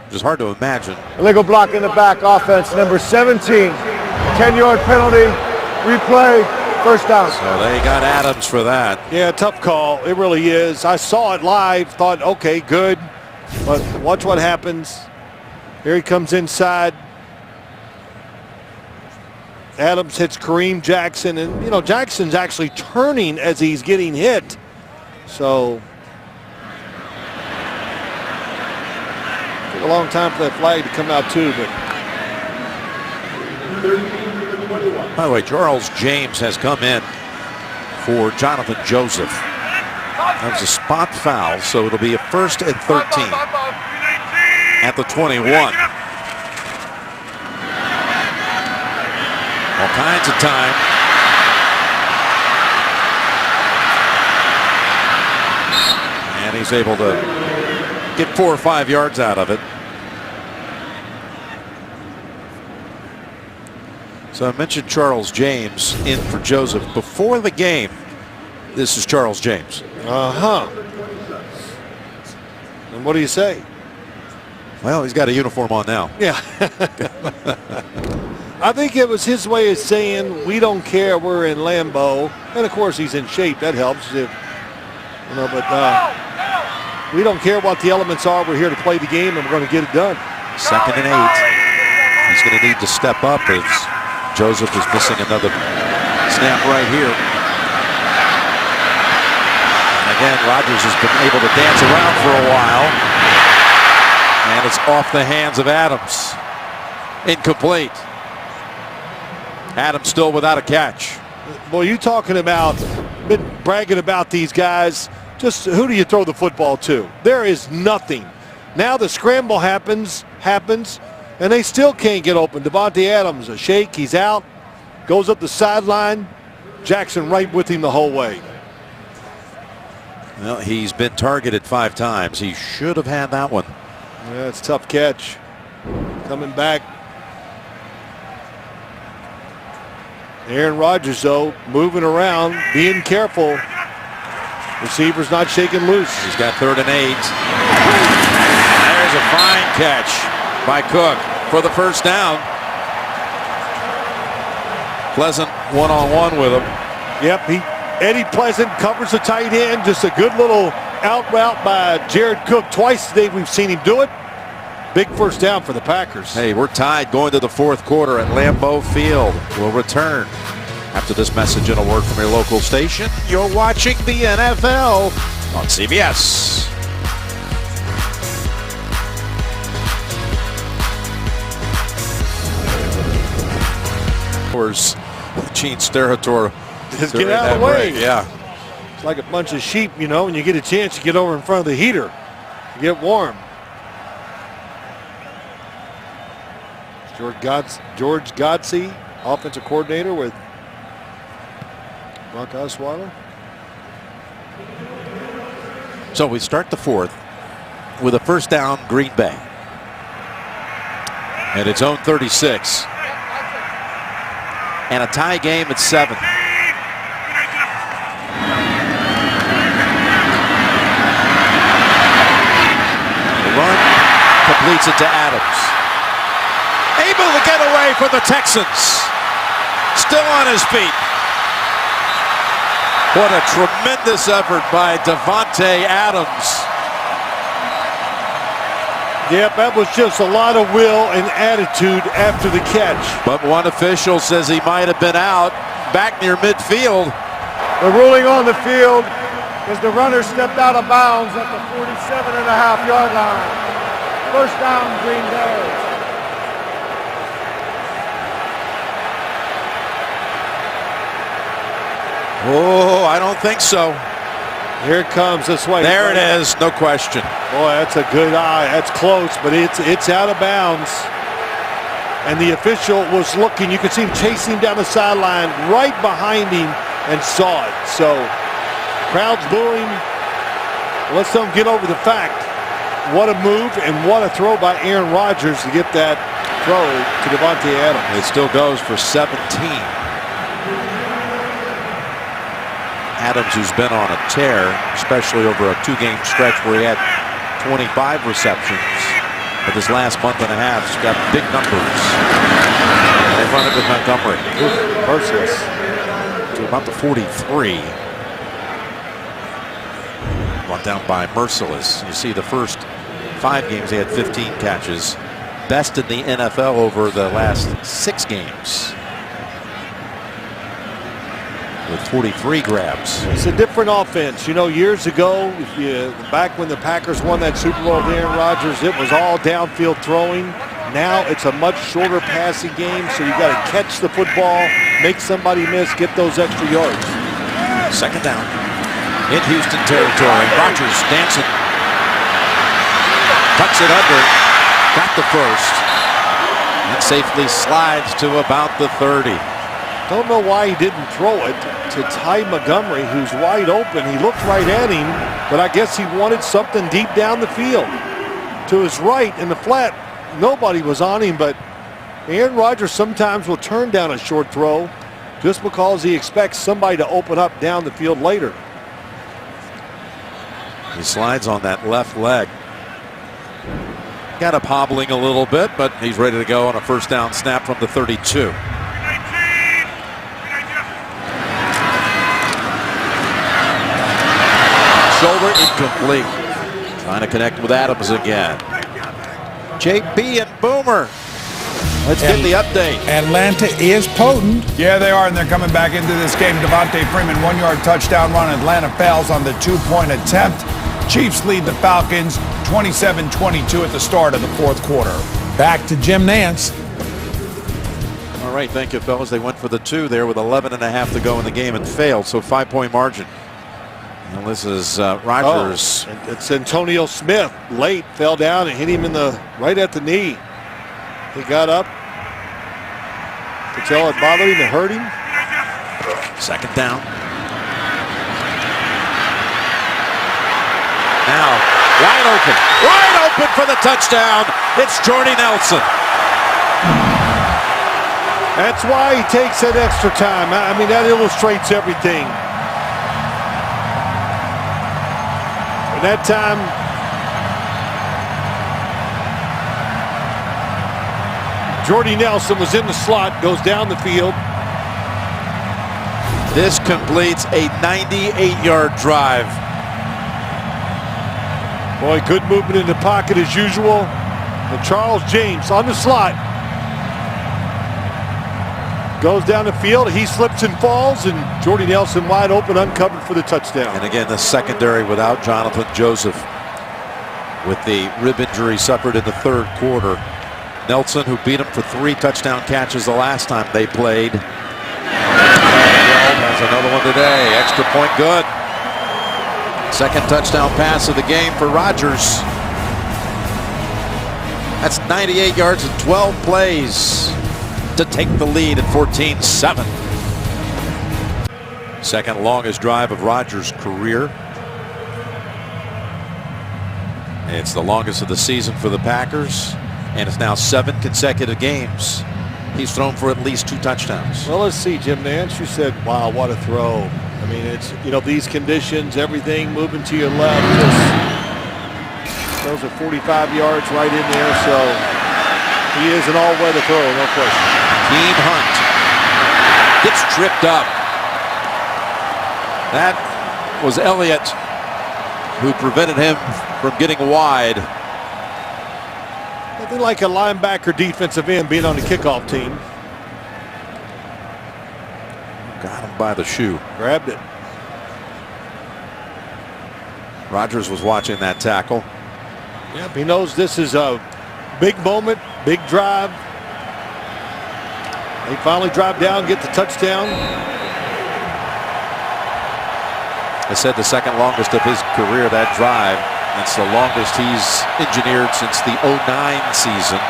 which is hard to imagine. Illegal block in the back, offense number 17. 10-yard penalty, replay, first down. So they got Adams for that. Yeah, tough call. It really is. I saw it live, thought, okay, good. But watch what happens. Here he comes inside. Adams hits Kareem Jackson, and, you know, Jackson's actually turning as he's getting hit. So, took a long time for that flag to come out too, but. By the way, Charles James has come in for Jonathan Joseph. That was a spot foul, so it'll be a 1st and 13 at the 21. All kinds of time. And he's able to get 4 or 5 yards out of it. So I mentioned Charles James in for Joseph. Before the game, this is Charles James. Uh-huh. And what do you say? Well, he's got a uniform on now. Yeah. I think it was his way of saying, we don't care, we're in Lambeau. And of course he's in shape, that helps. If, you know, but we don't care what the elements are, we're here to play the game and we're going to get it done. 2nd and 8. He's going to need to step up as Joseph is missing another snap right here. And again, Rodgers has been able to dance around for a while. And it's off the hands of Adams. Incomplete. Adams still without a catch. Boy, you talking about, been bragging about these guys. Just who do you throw the football to? There is nothing. Now the scramble happens, and they still can't get open. Devontae Adams, a shake, he's out. Goes up the sideline. Jackson right with him the whole way. Well, he's been targeted 5 times. He should have had that one. Yeah, it's a tough catch. Coming back. Aaron Rodgers, though, moving around, being careful. Receiver's not shaking loose. He's got 3rd and 8. There's a fine catch by Cook for the first down. Pleasant one-on-one with him. Yep, Eddie Pleasant covers the tight end. Just a good little out route by Jared Cook. Twice today we've seen him do it. Big first down for the Packers. Hey, we're tied going to the 4th quarter at Lambeau Field. We'll return after this message and a word from your local station. You're watching the NFL on CBS. Gene Steratore. Just get out of the way. Yeah. It's like a bunch of sheep, you know, when you get a chance to get over in front of the heater. You get warm. George Godsey, offensive coordinator with Mark Osweiler. So we start the 4th with a first down, Green Bay. And its own 36. And a tie game at 7. The run completes it to Adams. Able to get away for the Texans. Still on his feet. What a tremendous effort by Davante Adams. Yep, that was just a lot of will and attitude after the catch. But one official says he might have been out back near midfield. The ruling on the field is the runner stepped out of bounds at the 47.5-yard line. First down, Green Bay. Oh, I don't think so. Here it comes this way. There it is, no question. Boy, that's a good eye. That's close, but it's out of bounds. And the official was looking. You could see him chasing down the sideline right behind him and saw it. So, crowd's booing. Let's them get over the fact. What a move and what a throw by Aaron Rodgers to get that throw to Davante Adams. It still goes for 17. Adams, who's been on a tear, especially over a 2-game stretch where he had 25 receptions. But this last month and a half, he's got big numbers. they run it with Montgomery. Merciless. To about the 43. Run down by Merciless. You see the first 5 games they had 15 catches. Best in the NFL over the last 6 games. With 43 grabs. It's a different offense. You know, years ago, back when the Packers won that Super Bowl with Aaron Rodgers, it was all downfield throwing. Now it's a much shorter passing game, so you got to catch the football, make somebody miss, get those extra yards. Second down in Houston territory. Rodgers dancing. Tucks it under. Got the first. And safely slides to about the 30. Don't know why he didn't throw it to Ty Montgomery, who's wide open. He looked right at him, but I guess he wanted something deep down the field. To his right in the flat, nobody was on him, but Aaron Rodgers sometimes will turn down a short throw just because he expects somebody to open up down the field later. He slides on that left leg. Got up hobbling a little bit, but he's ready to go on a first down snap from the 32. Shoulder incomplete. Trying to connect with Adams again. JP and Boomer. Let's get the update. Atlanta is potent. Yeah, they are, and they're coming back into this game. Devontae Freeman, 1-yard touchdown run. Atlanta fails on the 2-point attempt. Chiefs lead the Falcons 27-22 at the start of the 4th quarter. Back to Jim Nance. All right, thank you, fellas. They went for the 2 there with 11.5 to go in the game and failed, so 5-point margin. And this is Rodgers. Oh, it's Antonio Smith. Late, fell down and hit him in the right at the knee. He got up. Could tell it bothered him, it hurt him. Second down. Now, wide open for the touchdown. It's Jordy Nelson. That's why he takes that extra time. I mean, that illustrates everything. And that time, Jordy Nelson was in the slot, goes down the field. This completes a 98-yard drive. Boy, good movement in the pocket as usual. And Charles James on the slot. Goes down the field, he slips and falls, and Jordy Nelson wide open, uncovered for the touchdown. And again, the secondary without Jonathan Joseph with the rib injury suffered in the 3rd quarter. Nelson, who beat him for 3 touchdown catches the last time they played. Has another one today. Extra point good. Second touchdown pass of the game for Rodgers. That's 98 yards and 12 plays to take the lead at 14-7. Second longest drive of Rodgers' career. It's the longest of the season for the Packers, and it's now 7 consecutive games. He's thrown for at least 2 touchdowns. Well, let's see, Jim Nance, you said, wow, what a throw. I mean, it's, you know, these conditions, everything moving to your left, just those are 45 yards right in there, so he is an all-weather throw, no question. Team Hunt gets tripped up. That was Elliott who prevented him from getting wide. Nothing like a linebacker defensive end being on the kickoff team. Got him by the shoe. Grabbed it. Rodgers was watching that tackle. Yep, he knows this is a big moment, big drive. They finally drive down, get the touchdown. I said the second longest of his career, that drive. That's the longest he's engineered since the 09 season.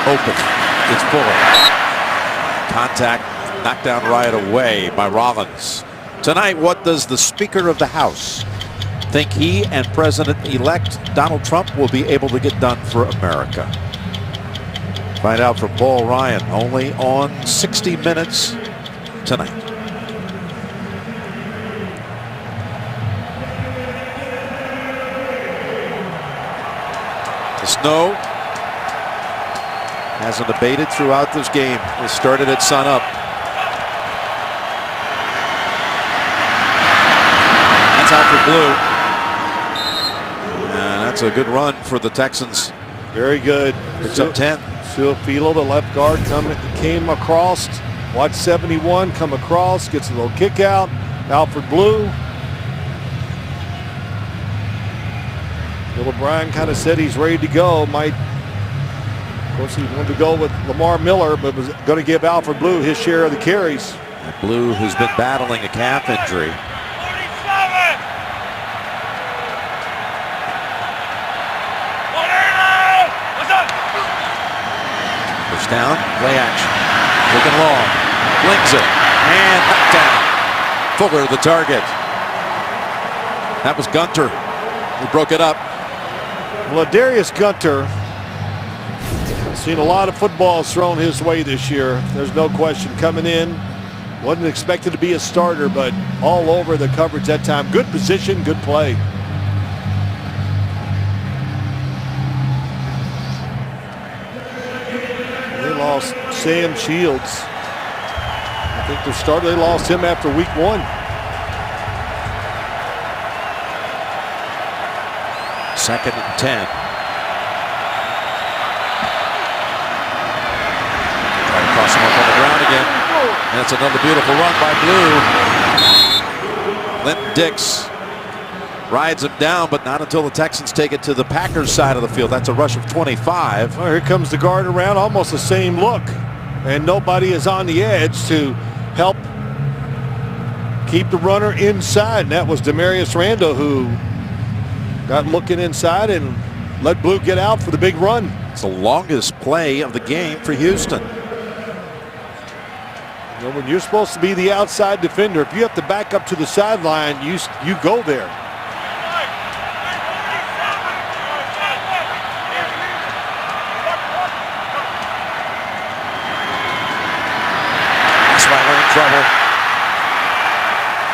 Open. It's Fuller. Contact knocked down right away by Rollins. Tonight, what does the Speaker of the House think he and President-elect Donald Trump will be able to get done for America? Find out from Paul Ryan, only on 60 Minutes tonight. snow hasn't abated throughout this game. It started at sunup. That's out for Blue. And that's a good run for the Texans. Very good. It's up 10. Suafilo, the left guard, came across. Watch 71 come across, gets a little kick out. Alfred Blue. Bill O'Brien kind of said he's ready to go. Of course, he wanted to go with Lamar Miller, but was going to give Alfred Blue his share of the carries. Blue, who's been battling a calf injury. First down, play action. Looking long, flings it, and knocked down. Fuller the target. That was Gunter who broke it up. Well, Darius Gunter, seen a lot of footballs thrown his way this year. There's no question. Coming in, wasn't expected to be a starter, but all over the coverage that time. Good position, good play. They lost Sam Shields. I think their starter, they lost him after week 1. Second and 10. Try to cross him up on the ground again. And it's another beautiful run by Blue. Linton Dix rides him down, but not until the Texans take it to the Packers side of the field. That's a rush of 25. Well, here comes the guard around, almost the same look. And nobody is on the edge to help keep the runner inside. And that was Demarius Randall, who got looking inside and let Blue get out for the big run. It's the longest play of the game for Houston. You know, when you're supposed to be the outside defender, if you have to back up to the sideline, you go there. Osweiler in trouble.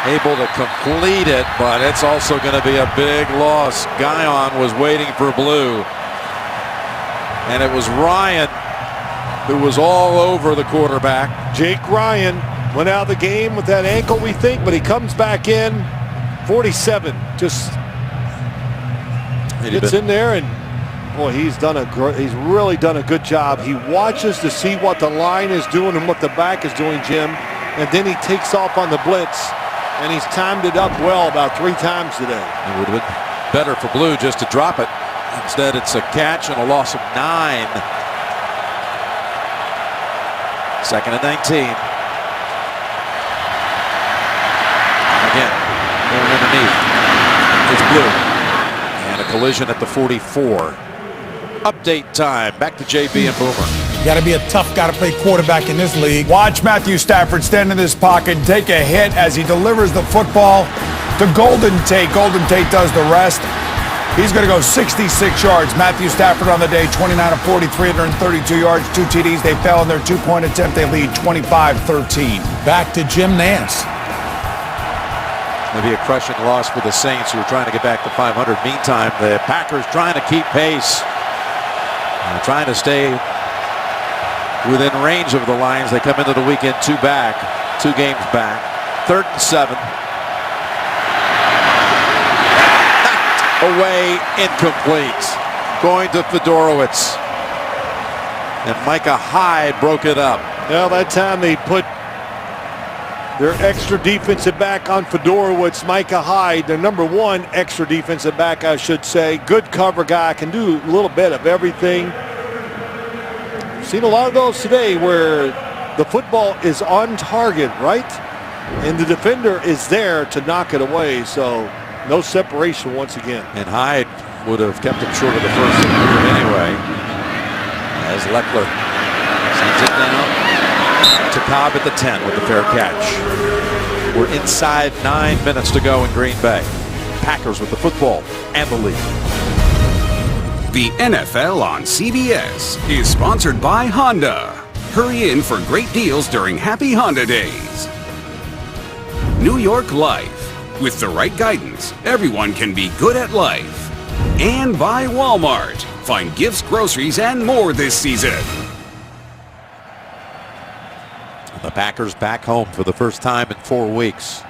Able to complete it, but it's also going to be a big loss. Guyon was waiting for Blue. And it was Ryan who was all over the quarterback. Jake Ryan went out of the game with that ankle, we think, but he comes back in. 47 just gets in there, and boy, he's really done a good job. He watches to see what the line is doing and what the back is doing, Jim, and then he takes off on the blitz, and he's timed it up well about 3 times today. It would have been better for Blue just to drop it. Instead, it's a catch and a loss of 9. Second and 19. Again, going underneath. It's Blue. And a collision at the 44. Update time. Back to JB and Boomer. You got to be a tough guy to play quarterback in this league. Watch Matthew Stafford stand in this pocket and take a hit as he delivers the football to Golden Tate. Golden Tate does the rest. He's going to go 66 yards. Matthew Stafford on the day, 29 of 40, 332 yards, 2 TDs. They fell in their 2-point attempt. They lead 25-13. Back to Jim Nance. Maybe a crushing loss for the Saints, who are trying to get back to 500. Meantime, the Packers trying to keep pace. Trying to stay within range of the Lions. They come into the weekend 2 games back. 3rd and 7. Away, incomplete. Going to Fedorowicz. And Micah Hyde broke it up. Well, that time they put their extra defensive back on Fedorowicz, Micah Hyde, their number 1 extra defensive back, I should say. Good cover guy, can do a little bit of everything. Seen a lot of those today where the football is on target, right? And the defender is there to knock it away, so no separation once again. And Hyde would have kept him short of the first anyway. As Leckler sends it down to Cobb at the 10 with the fair catch. We're inside 9 minutes to go in Green Bay. Packers with the football and the lead. The NFL on CBS is sponsored by Honda. Hurry in for great deals during Happy Honda Days. New York Life. With the right guidance, everyone can be good at life. And by Walmart. find gifts, groceries, and more this season. The Packers back home for the first time in 4 weeks,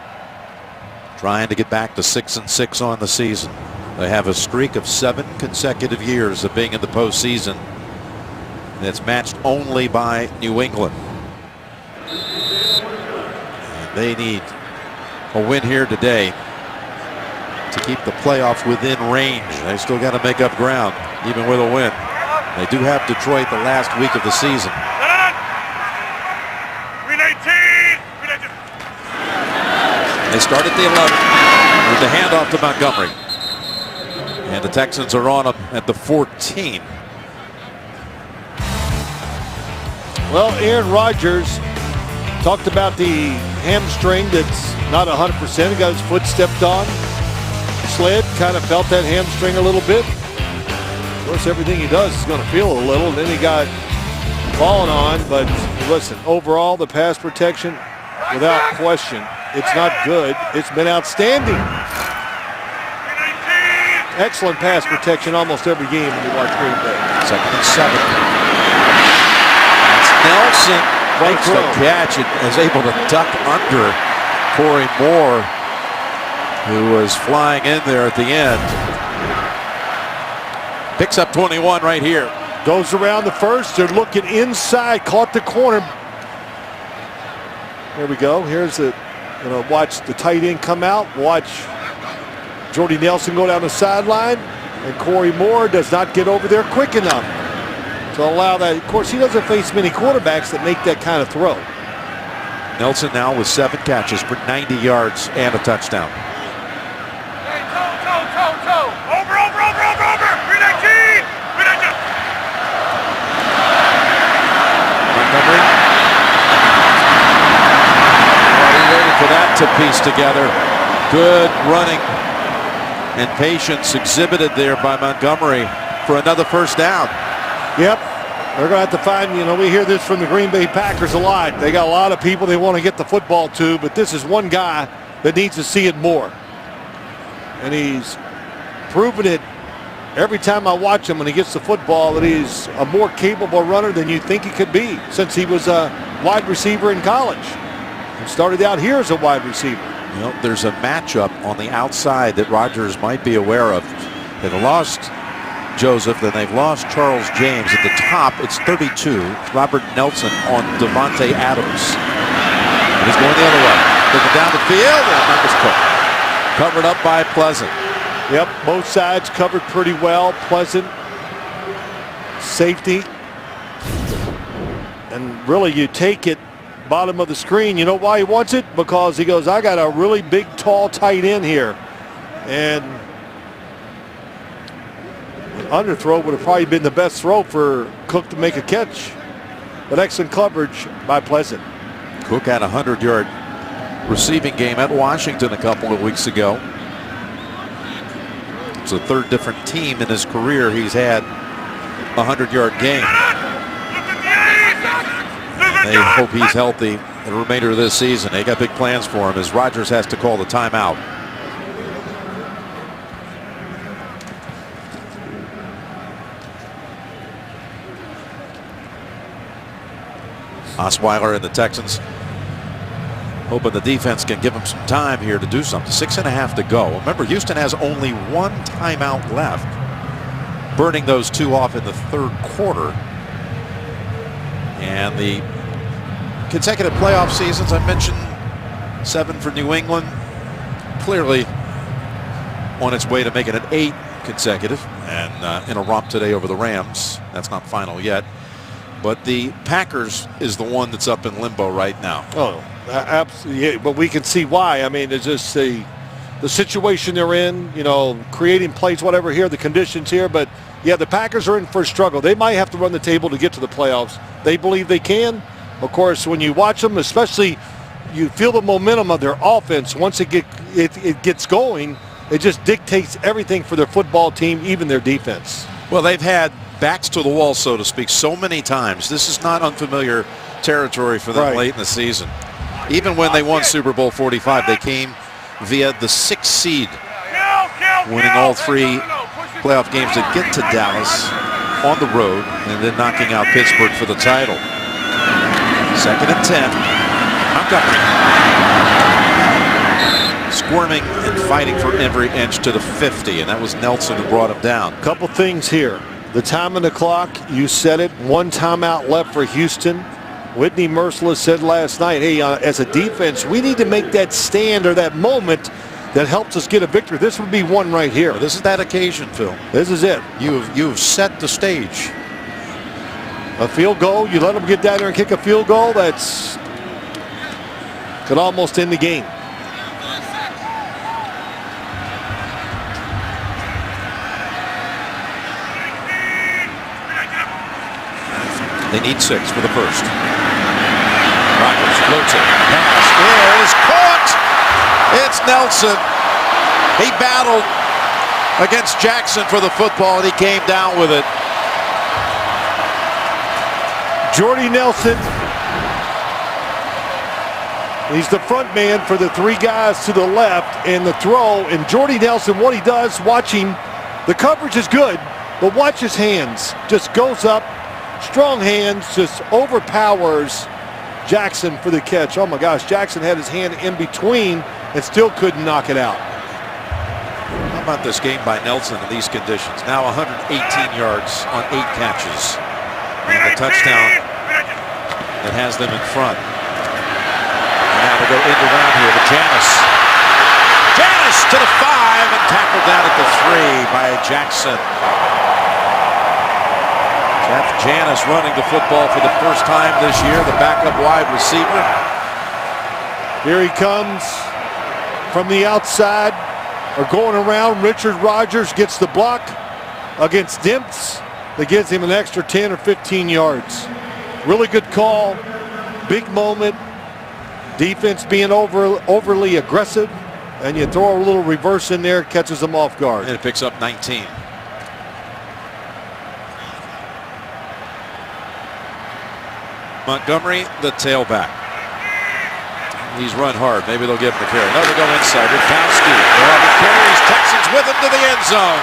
trying to get back to 6-6 on the season. They have a streak of 7 consecutive years of being in the postseason. That's matched only by New England. And they need a win here today to keep the playoffs within range. They still got to make up ground, even with a win. They do have Detroit the last week of the season. They start at the 11 with the handoff to Montgomery. And the Texans are on them at the 14. Well, Aaron Rodgers talked about the hamstring that's not 100%. He got his foot stepped on. Slid, kind of felt that hamstring a little bit. Of course, everything he does is going to feel a little. And then he got fallen on. But listen, overall, the pass protection, without question, it's not good. It's been outstanding. Excellent pass protection almost every game when you watch Green Bay. 2nd and 7. That's Nelson makes the catch and is able to duck under Corey Moore, who was flying in there at the end. Picks up 21 right here. Goes around the first. They're looking inside. Caught the corner. There we go. Here's the, watch the tight end come out. Watch Jordy Nelson go down the sideline. And Corey Moore does not get over there quick enough to allow that. Of course, he doesn't face many quarterbacks that make that kind of throw. Nelson now with 7 catches for 90 yards and a touchdown. Montgomery. Waiting for that to piece together. Good running and patience exhibited there by Montgomery for another first down. Yep. They're going to have to find, we hear this from the Green Bay Packers a lot. They got a lot of people they want to get the football to, but this is one guy that needs to see it more. And he's proven it every time I watch him when he gets the football that he's a more capable runner than you think he could be since he was a wide receiver in college. He started out here as a wide receiver. Well, there's a matchup on the outside that Rodgers might be aware of. They've lost Joseph, then they've lost Charles James. At the top, it's 32. Robert Nelson on Devontae Adams. And he's going the other way. Looking down the field, and that was cooked. Covered up by Pleasant. Yep, both sides covered pretty well. Pleasant, safety. And really, you take it bottom of the screen. You know why he wants it? Because he goes, I got a really big, tall tight end here. And an underthrow would have probably been the best throw for Cook to make a catch. But excellent coverage by Pleasant. Cook had a 100-yard receiving game at Washington a couple of weeks ago. It's the 3rd different team in his career he's had a 100-yard game. They hope he's healthy the remainder of this season. They got big plans for him as Rodgers has to call the timeout. Osweiler and the Texans hoping the defense can give them some time here to do something. 6.5 to go. Remember, Houston has only 1 timeout left, burning those 2 off in the 3rd quarter. And the consecutive playoff seasons, I mentioned 7 for New England, clearly on its way to making it 8 consecutive, and in a romp today over the Rams. That's not final yet. But the Packers is the one that's up in limbo right now. Oh, absolutely. But we can see why. I mean, it's just the situation they're in, creating plays, whatever here, the conditions here. But, yeah, the Packers are in for a struggle. They might have to run the table to get to the playoffs. They believe they can. Of course, when you watch them, especially you feel the momentum of their offense. Once it gets going, it just dictates everything for their football team, even their defense. Well, they've had backs to the wall, so to speak, so many times. This is not unfamiliar territory for them late in the season. Even when they won Super Bowl 45, they came via the 6th seed, winning all 3 playoff games to get to Dallas. on the road and then knocking out Pittsburgh for the title. 2nd and 10. Montgomery squirming and fighting for every inch to the 50, and that was Nelson who brought him down. Couple things here. The time on the clock, you said it. 1 timeout left for Houston. Whitney Merciless said last night, hey, as a defense, we need to make that stand or that moment that helps us get a victory. This would be one right here. This is that occasion, Phil. This is it. You've set the stage. A field goal, you let them get down there and kick a field goal, that's could almost end the game. They need 6 for the first. Rodgers floats it. Pass is caught. It's Nelson. He battled against Jackson for the football, and he came down with it. Jordy Nelson. He's the front man for the 3 guys to the left, and the throw. And Jordy Nelson, what he does, watching, the coverage is good, but watch his hands. Just goes up, strong hands, just overpowers Jackson for the catch. Oh my gosh, Jackson had his hand in between and still couldn't knock it out. How about this game by Nelson in these conditions? Now 118 yards on 8 catches. And the touchdown that has them in front. And now they go end around here to Janis. Janis to the 5 and tackled down at the 3 by Jackson. Jeff Janis running the football for the first time this year, the backup wide receiver. Here he comes from the outside, or going around. Richard Rodgers gets the block against Dimps. That gives him an extra 10 or 15 yards. Really good call. Big moment. Defense being overly aggressive, and you throw a little reverse in there, catches them off guard. And it picks up 19. Montgomery, the tailback. He's run hard. Maybe they'll give him the carry. No, they go inside. Ripkowski. Carries Texans with him to the end zone.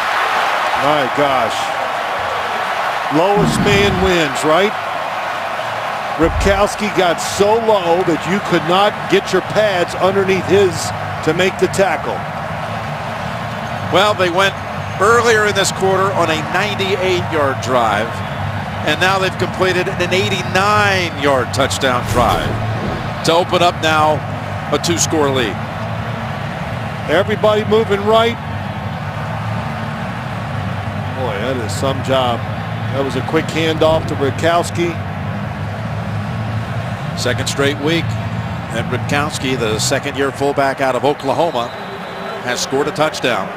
My gosh. Lowest man wins, right? Ripkowski got so low that you could not get your pads underneath his to make the tackle. Well, they went earlier in this quarter on a 98-yard drive, and now they've completed an 89-yard touchdown drive to open up now a 2-score lead. Everybody moving right. Boy, that is some job. That was a quick handoff to Ripkowski. Second straight week, and Ripkowski, the second-year fullback out of Oklahoma, has scored a touchdown.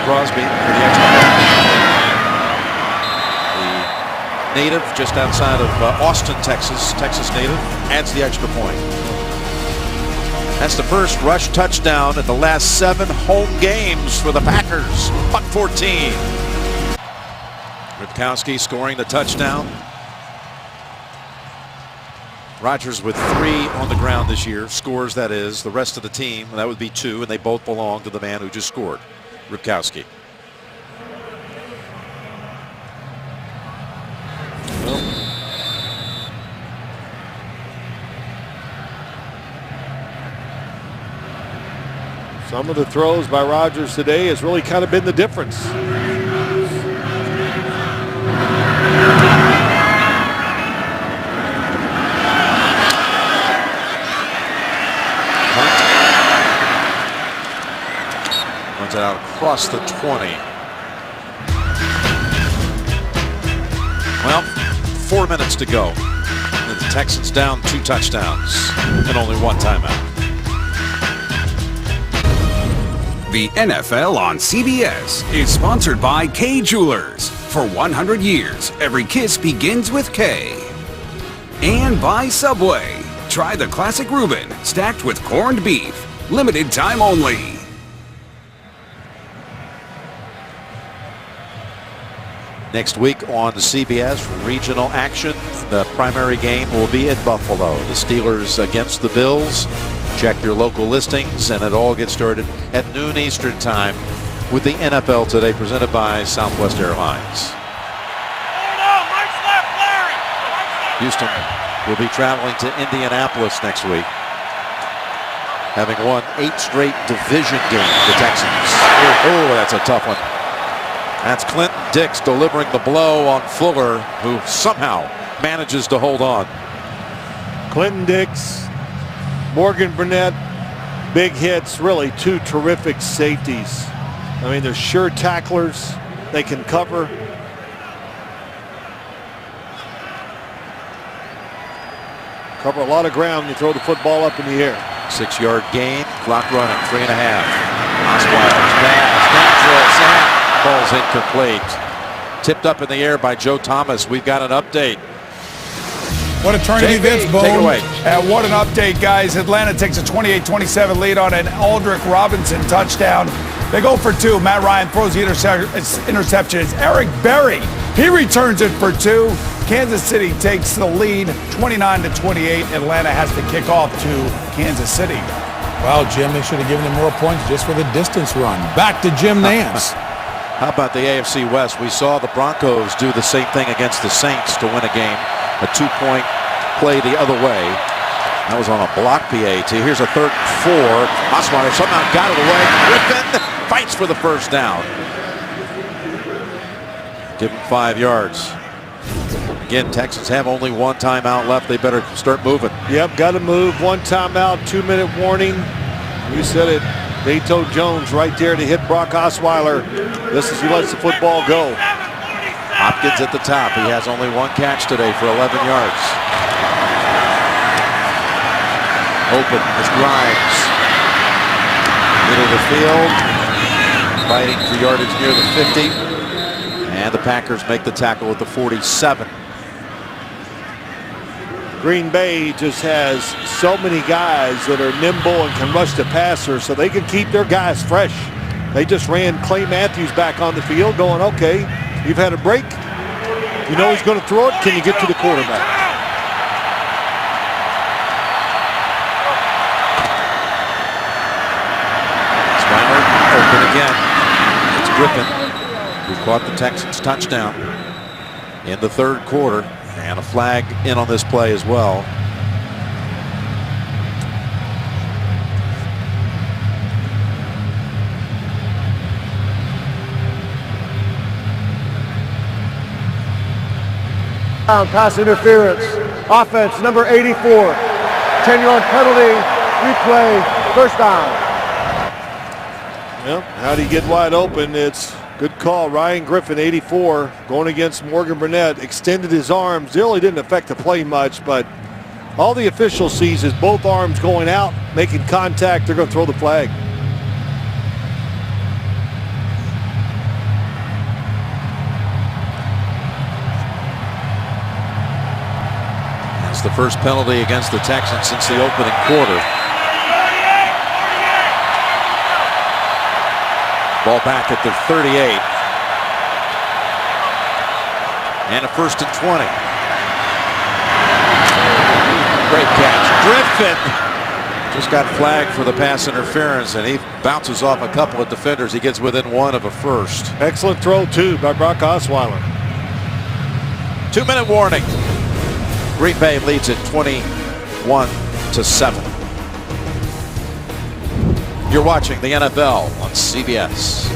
Crosby for the extra point. The native just outside of Austin, Texas native, adds the extra point. That's the first rush touchdown in the last 7 home games for the Packers. Buck 14. Ripkowski scoring the touchdown. Rodgers with 3 on the ground this year, scores that is. The rest of the team, that would be 2, and they both belong to the man who just scored. Ripkowski. Some of the throws by Rodgers today has really kind of been the difference. Runs it out across the 20. Well, 4 minutes to go. And the Texans down 2 touchdowns and only 1 timeout. The NFL on CBS is sponsored by K Jewelers. For 100 years, every kiss begins with K. And by Subway. Try the classic Reuben, stacked with corned beef. Limited time only. Next week on the CBS regional action, the primary game will be in Buffalo. The Steelers against the Bills. Check your local listings, and it all gets started at noon Eastern time with the NFL Today presented by Southwest Airlines. Houston will be traveling to Indianapolis next week, having won 8 straight division games, the Texans. Oh, that's a tough one. That's Clinton Dix delivering the blow on Fuller, who somehow manages to hold on. Clinton Dix, Morgan Burnett, big hits, really 2 terrific safeties. I mean, they're sure tacklers. They can cover. Cover a lot of ground. You throw the football up in the air. 6-yard gain, clock running, 3.5. Osweiler's pass, dangerous, and ball's incomplete. Tipped up in the air by Joe Thomas. We've got an update. What a turn of events, Boone. Take it away. And what an update, guys. Atlanta takes a 28-27 lead on an Aldrick Robinson touchdown. They go for 2. Matt Ryan throws the interception. It's Eric Berry. He returns it for 2. Kansas City takes the lead 29-28. Atlanta has to kick off to Kansas City. Well, Jim, they should have given him more points just for the distance run. Back to Jim Nance. How about the AFC West? We saw the Broncos do the same thing against the Saints to win a game. A 2-point play the other way. That was on a block PAT. Here's a 3rd and 4. Osweiler somehow got it away. Griffin fights for the first down. Give him 5 yards. Again, Texans have only 1 timeout left. They better start moving. Yep, got to move. 1 timeout, 2-minute warning. You said it. Dato Jones right there to hit Brock Osweiler. This is who lets the football go. Hopkins at the top. He has only 1 catch today for 11 yards. Open is Grimes. Middle of the field. Fighting for yardage near the 50. And the Packers make the tackle at the 47. Green Bay just has so many guys that are nimble and can rush the passer, so they can keep their guys fresh. They just ran Clay Matthews back on the field going, okay, you've had a break. You know he's going to throw it. Can you get to the quarterback? Osweiler open again. It's Griffin who caught the Texans touchdown in the 3rd quarter. And a flag in on this play as well. Pass interference. Offense, number 84. 10-yard penalty. Replay. First down. Well, how do you get wide open? It's good call. Ryan Griffin, 84, going against Morgan Burnett. Extended his arms. Really didn't affect the play much, but all the official sees is both arms going out, making contact. They're going to throw the flag. That's the first penalty against the Texans since the opening quarter. Ball back at the 38. And a 1st and 20. Great catch. Griffin just got flagged for the pass interference, and he bounces off a couple of defenders. He gets within 1 of a first. Excellent throw, too, by Brock Osweiler. 2-minute warning. Green Bay leads it 21-7. You're watching the NFL on CBS.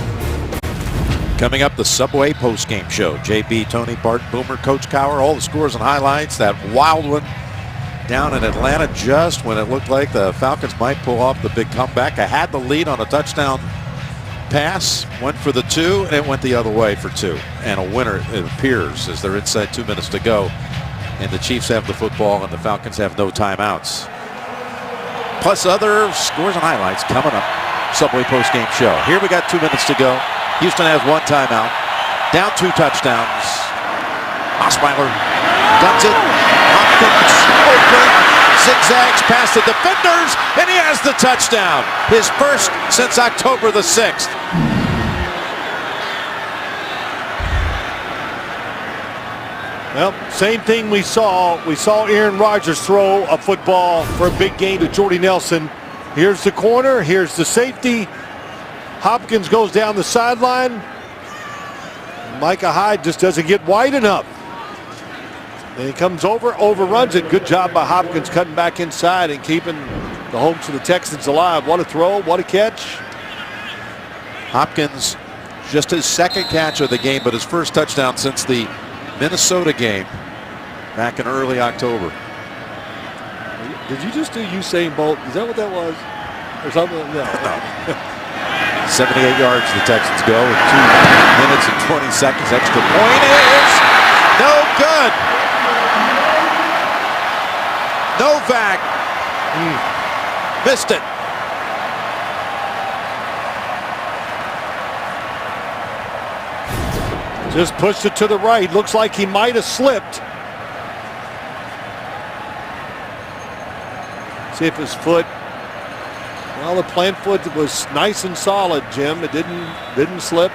Coming up, the Subway postgame show. JB, Tony, Bart, Boomer, Coach Cowher, all the scores and highlights. That wild one down in Atlanta just when it looked like the Falcons might pull off the big comeback. I had the lead on a touchdown pass, went for the 2, and it went the other way for 2. And a winner, it appears, as they're inside 2 minutes to go. And the Chiefs have the football and the Falcons have no timeouts. Plus other scores and highlights coming up. Subway postgame show. Here we got 2 minutes to go. Houston has 1 timeout. Down 2 touchdowns. Osweiler does it. Hopkins open. Zigzags past the defenders. And he has the touchdown. His first since October the 6th. Well, same thing we saw. We saw Aaron Rodgers throw a football for a big game to Jordy Nelson. Here's the corner. Here's the safety. Hopkins goes down the sideline. Micah Hyde just doesn't get wide enough. And he comes over, overruns it. Good job by Hopkins cutting back inside and keeping the hopes of the Texans alive. What a throw, what a catch. Hopkins, just his second catch of the game, but his first touchdown since the Minnesota game back in early October. Did you just do Usain Bolt? Is that what that was? Or something? No. 78 yards the Texans go in 2 minutes and 20 seconds. Extra point is no good. Novak missed it. Just pushed it to the right. Looks like he might have slipped. See if his foot. Well, the plant foot was nice and solid, Jim. It didn't slip.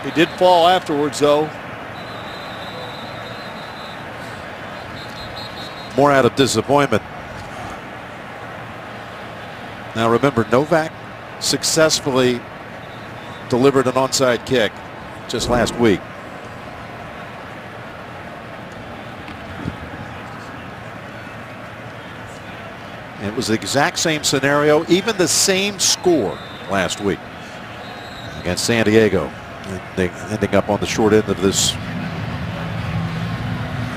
He did fall afterwards, though. More out of disappointment. Now remember, Novak successfully delivered an onside kick just last week. It was the exact same scenario, even the same score last week against San Diego. And they ending up on the short end of this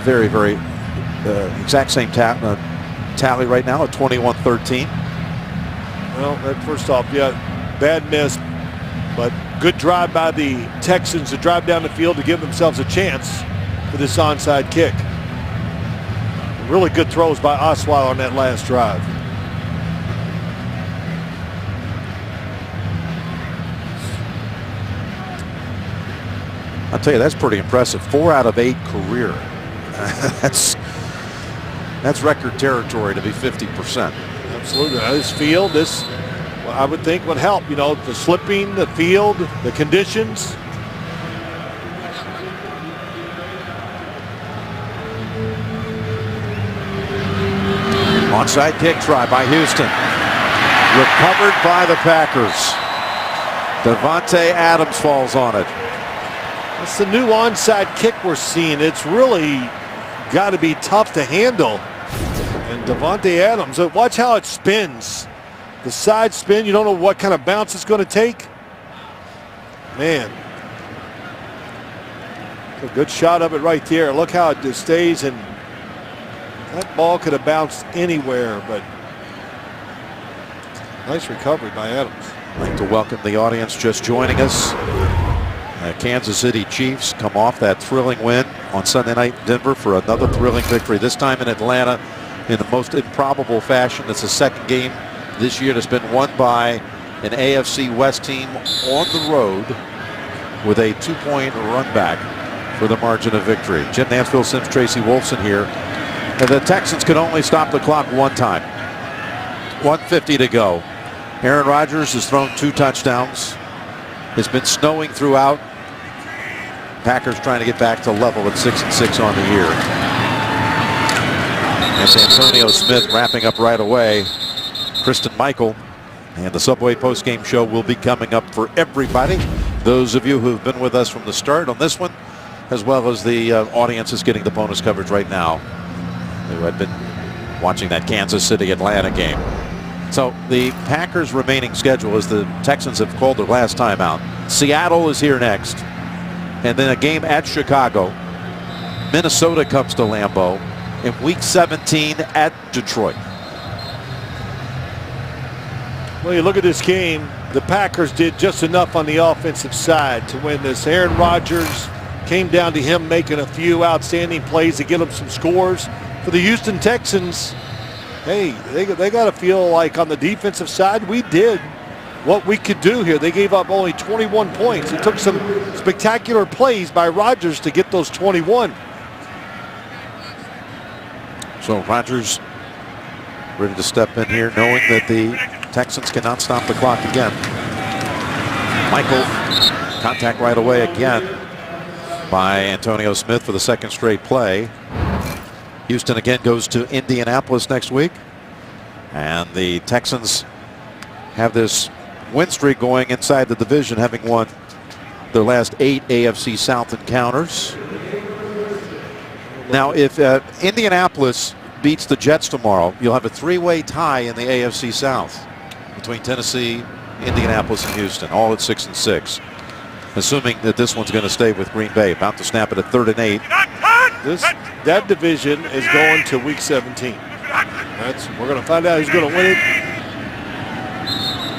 very, very exact same tally right now at 21-13. Well, first off, yeah, bad miss, but good drive by the Texans to drive down the field to give themselves a chance for this onside kick. Really good throws by Osweiler on that last drive. I'll tell you, that's pretty impressive. 4 out of 8 career. That's record territory to be 50%. Absolutely. This field, well, I would think would help. You know, the slipping, the field, the conditions. Onside kick try by Houston. Recovered by the Packers. Davante Adams falls on it. That's the new onside kick we're seeing. It's really got to be tough to handle. And Davante Adams, watch how it spins. The side spin, you don't know what kind of bounce it's going to take. Man. A good shot of it right there. Look how it just stays, and that ball could have bounced anywhere, but nice recovery by Adams. I'd like to welcome the audience just joining us. Kansas City Chiefs come off that thrilling win on Sunday night in Denver for another thrilling victory, this time in Atlanta in the most improbable fashion. It's the second game this year that's been won by an AFC West team on the road with a 2-point run back for the margin of victory. Jim Mansfield, Sims, Tracy Wolfson here. And the Texans could only stop the clock one time. 1:50 to go. Aaron Rodgers has thrown 2 touchdowns. It's been snowing throughout. Packers trying to get back to level at 6-6 on the year. It's Antonio Smith wrapping up right away. Kristen Michael and the Subway postgame show will be coming up for everybody. Those of you who have been with us from the start on this one, as well as the audience is getting the bonus coverage right now, who had been watching that Kansas City-Atlanta game. So the Packers' remaining schedule, as the Texans have called their last time out. Seattle is here next, and then a game at Chicago. Minnesota comes to Lambeau in Week 17 at Detroit. Well, you look at this game, the Packers did just enough on the offensive side to win this. Aaron Rodgers came down to him making a few outstanding plays to get him some scores. For the Houston Texans, hey, they got to feel like on the defensive side, we did what we could do here. They gave up only 21 points. It took some spectacular plays by Rodgers to get those 21. So Rodgers ready to step in here, knowing that the Texans cannot stop the clock again. Michael, contact right away again by Antonio Smith for the second straight play. Houston again goes to Indianapolis next week. And the Texans have this win streak going inside the division, having won their last 8 AFC South encounters. Now, if Indianapolis beats the Jets tomorrow, you'll have a 3-way tie in the AFC South between Tennessee, Indianapolis, and Houston, all at 6-6. Assuming that this one's going to stay with Green Bay, about to snap it at 3rd and 8. That division is going to Week 17. We're going to find out who's going to win it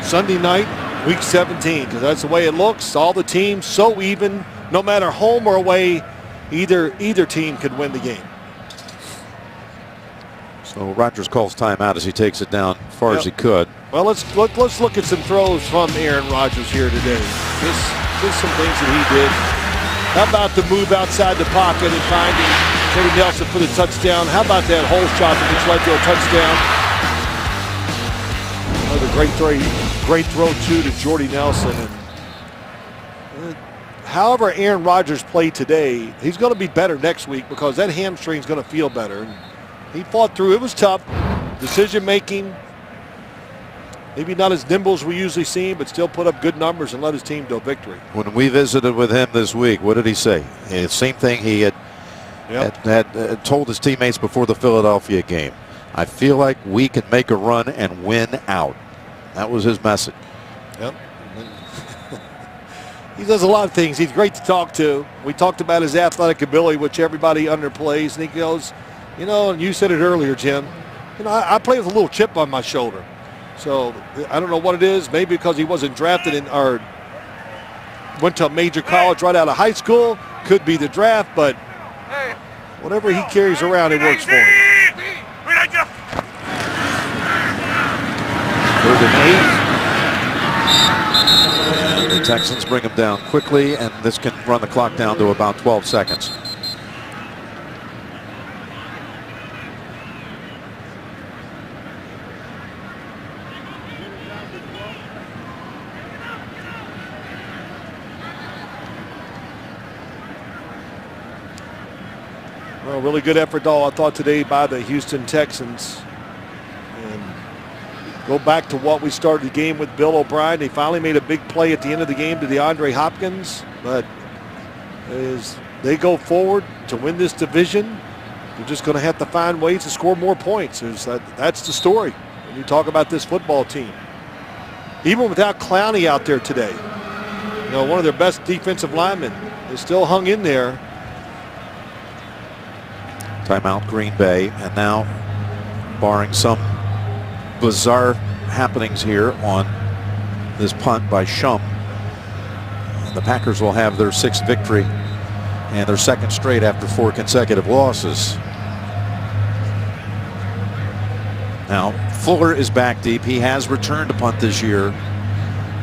Sunday night, Week 17, because that's the way it looks. All the teams so even, no matter home or away, either team could win the game. So Rodgers calls timeout as he takes it down as far as he could. Well, let's look at some throws from Aaron Rodgers here today. Just some things that he did. How about the move outside the pocket and finding Jordy Nelson for the touchdown? How about that hole shot that just led to a touchdown? Another great throw too to Jordy Nelson. And however Aaron Rodgers played today, he's going to be better next week because that hamstring's going to feel better. And he fought through. It was tough. Decision making. Maybe not as nimble as we usually see him, but still put up good numbers and led his team to a victory. When we visited with him this week, what did he say? Same thing he had told his teammates before the Philadelphia game. I feel like we can make a run and win out. That was his message. Yep. He does a lot of things. He's great to talk to. We talked about his athletic ability, which everybody underplays. And he goes, and you said it earlier, Jim, I play with a little chip on my shoulder. So I don't know what it is. Maybe because he wasn't drafted or went to a major college right out of high school. Could be the draft, but whatever he carries around, it works for him. 3rd and 8. And the Texans bring him down quickly, and this can run the clock down to about 12 seconds. Well, really good effort, I thought, today by the Houston Texans. And go back to what we started the game with Bill O'Brien. They finally made a big play at the end of the game to DeAndre Hopkins. But as they go forward to win this division, they're just going to have to find ways to score more points. That's the story when you talk about this football team. Even without Clowney out there today, one of their best defensive linemen is still hung in there. Timeout Green Bay, and now barring some bizarre happenings here on this punt by Shum, the Packers will have their 6th victory and their 2nd straight after 4 consecutive losses. Now Fuller is back deep. He has returned to punt this year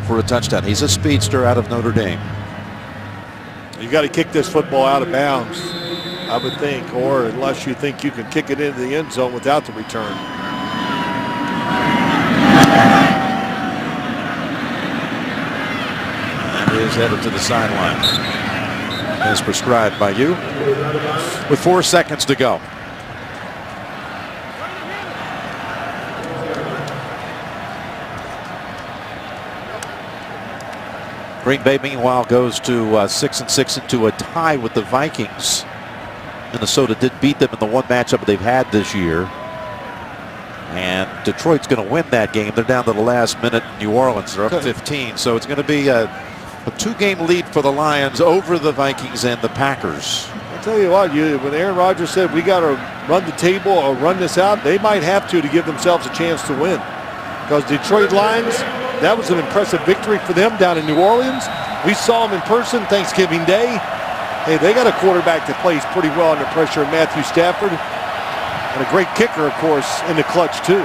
for a touchdown. He's a speedster out of Notre Dame. You got to kick this football out of bounds, I would think, or unless you think you can kick it into the end zone without the return. And he is headed to the sideline, as prescribed by you, with 4 seconds to go. Green Bay, meanwhile, goes to 6-6 into a tie with the Vikings. Minnesota did beat them in the one matchup they've had this year. And Detroit's going to win that game. They're down to the last minute in New Orleans. They're up 15. So it's going to be a 2-game lead for the Lions over the Vikings and the Packers. I'll tell you what, when Aaron Rodgers said we got to run the table or run this out, they might have to give themselves a chance to win. Because Detroit Lions, that was an impressive victory for them down in New Orleans. We saw them in person Thanksgiving Day. Hey, they got a quarterback that plays pretty well under pressure, Matthew Stafford. And a great kicker, of course, in the clutch, too.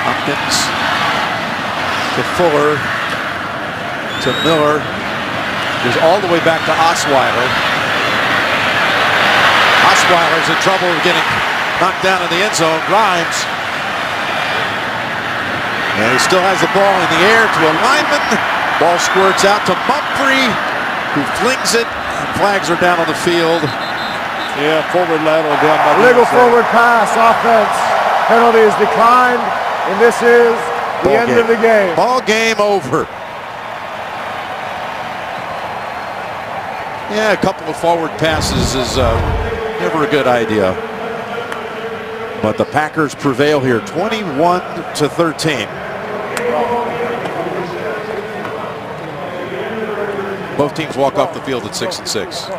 Hopkins to Fuller to Miller. Goes all the way back to Osweiler. Osweiler's in trouble getting knocked down in the end zone. Grimes. And he still has the ball in the air to a lineman. Ball squirts out to Mumphrey, who flings it. Flags are down on the field. Yeah, forward lateral down by the Illegal inside. forward pass, offense. Penalty is declined, and this is the end of the game. Ball game over. Yeah, a couple of forward passes is never a good idea. But the Packers prevail here, 21-13. Both teams walk off the field at 6-6.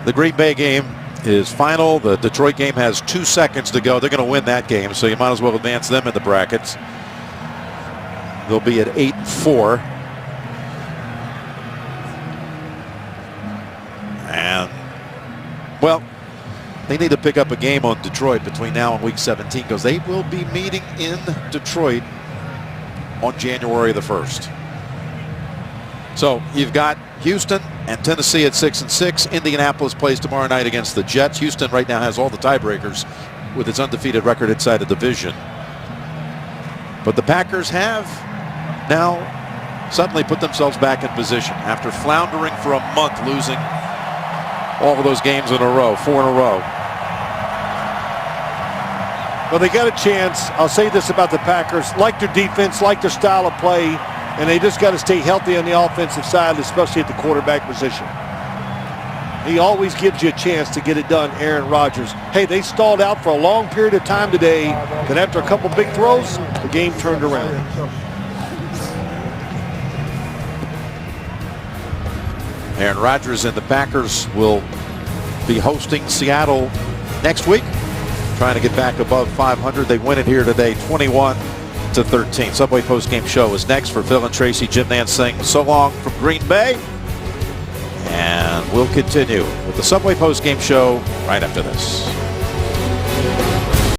The Green Bay game is final. The Detroit game has 2 seconds to go. They're going to win that game, so you might as well advance them in the brackets. They'll be at 8-4. And, well, they need to pick up a game on Detroit between now and week 17 because they will be meeting in Detroit on January the 1st. So you've got Houston and Tennessee at 6-6. Indianapolis plays tomorrow night against the Jets. Houston right now has all the tiebreakers with its undefeated record inside the division. But the Packers have now suddenly put themselves back in position after floundering for a month, losing all of those games in a row, 4 in a row. Well, they got a chance. I'll say this about the Packers. Like their defense, like their style of play, and they just got to stay healthy on the offensive side, especially at the quarterback position. He always gives you a chance to get it done, Aaron Rodgers. Hey, they stalled out for a long period of time today, but after a couple big throws, the game turned around. Aaron Rodgers and the Packers will be hosting Seattle next week, trying to get back above 500. They win it here today, 21-13. Subway postgame show is next for Phil and Tracy. Jim Nance saying so long from Green Bay. And we'll continue with the Subway postgame show right after this.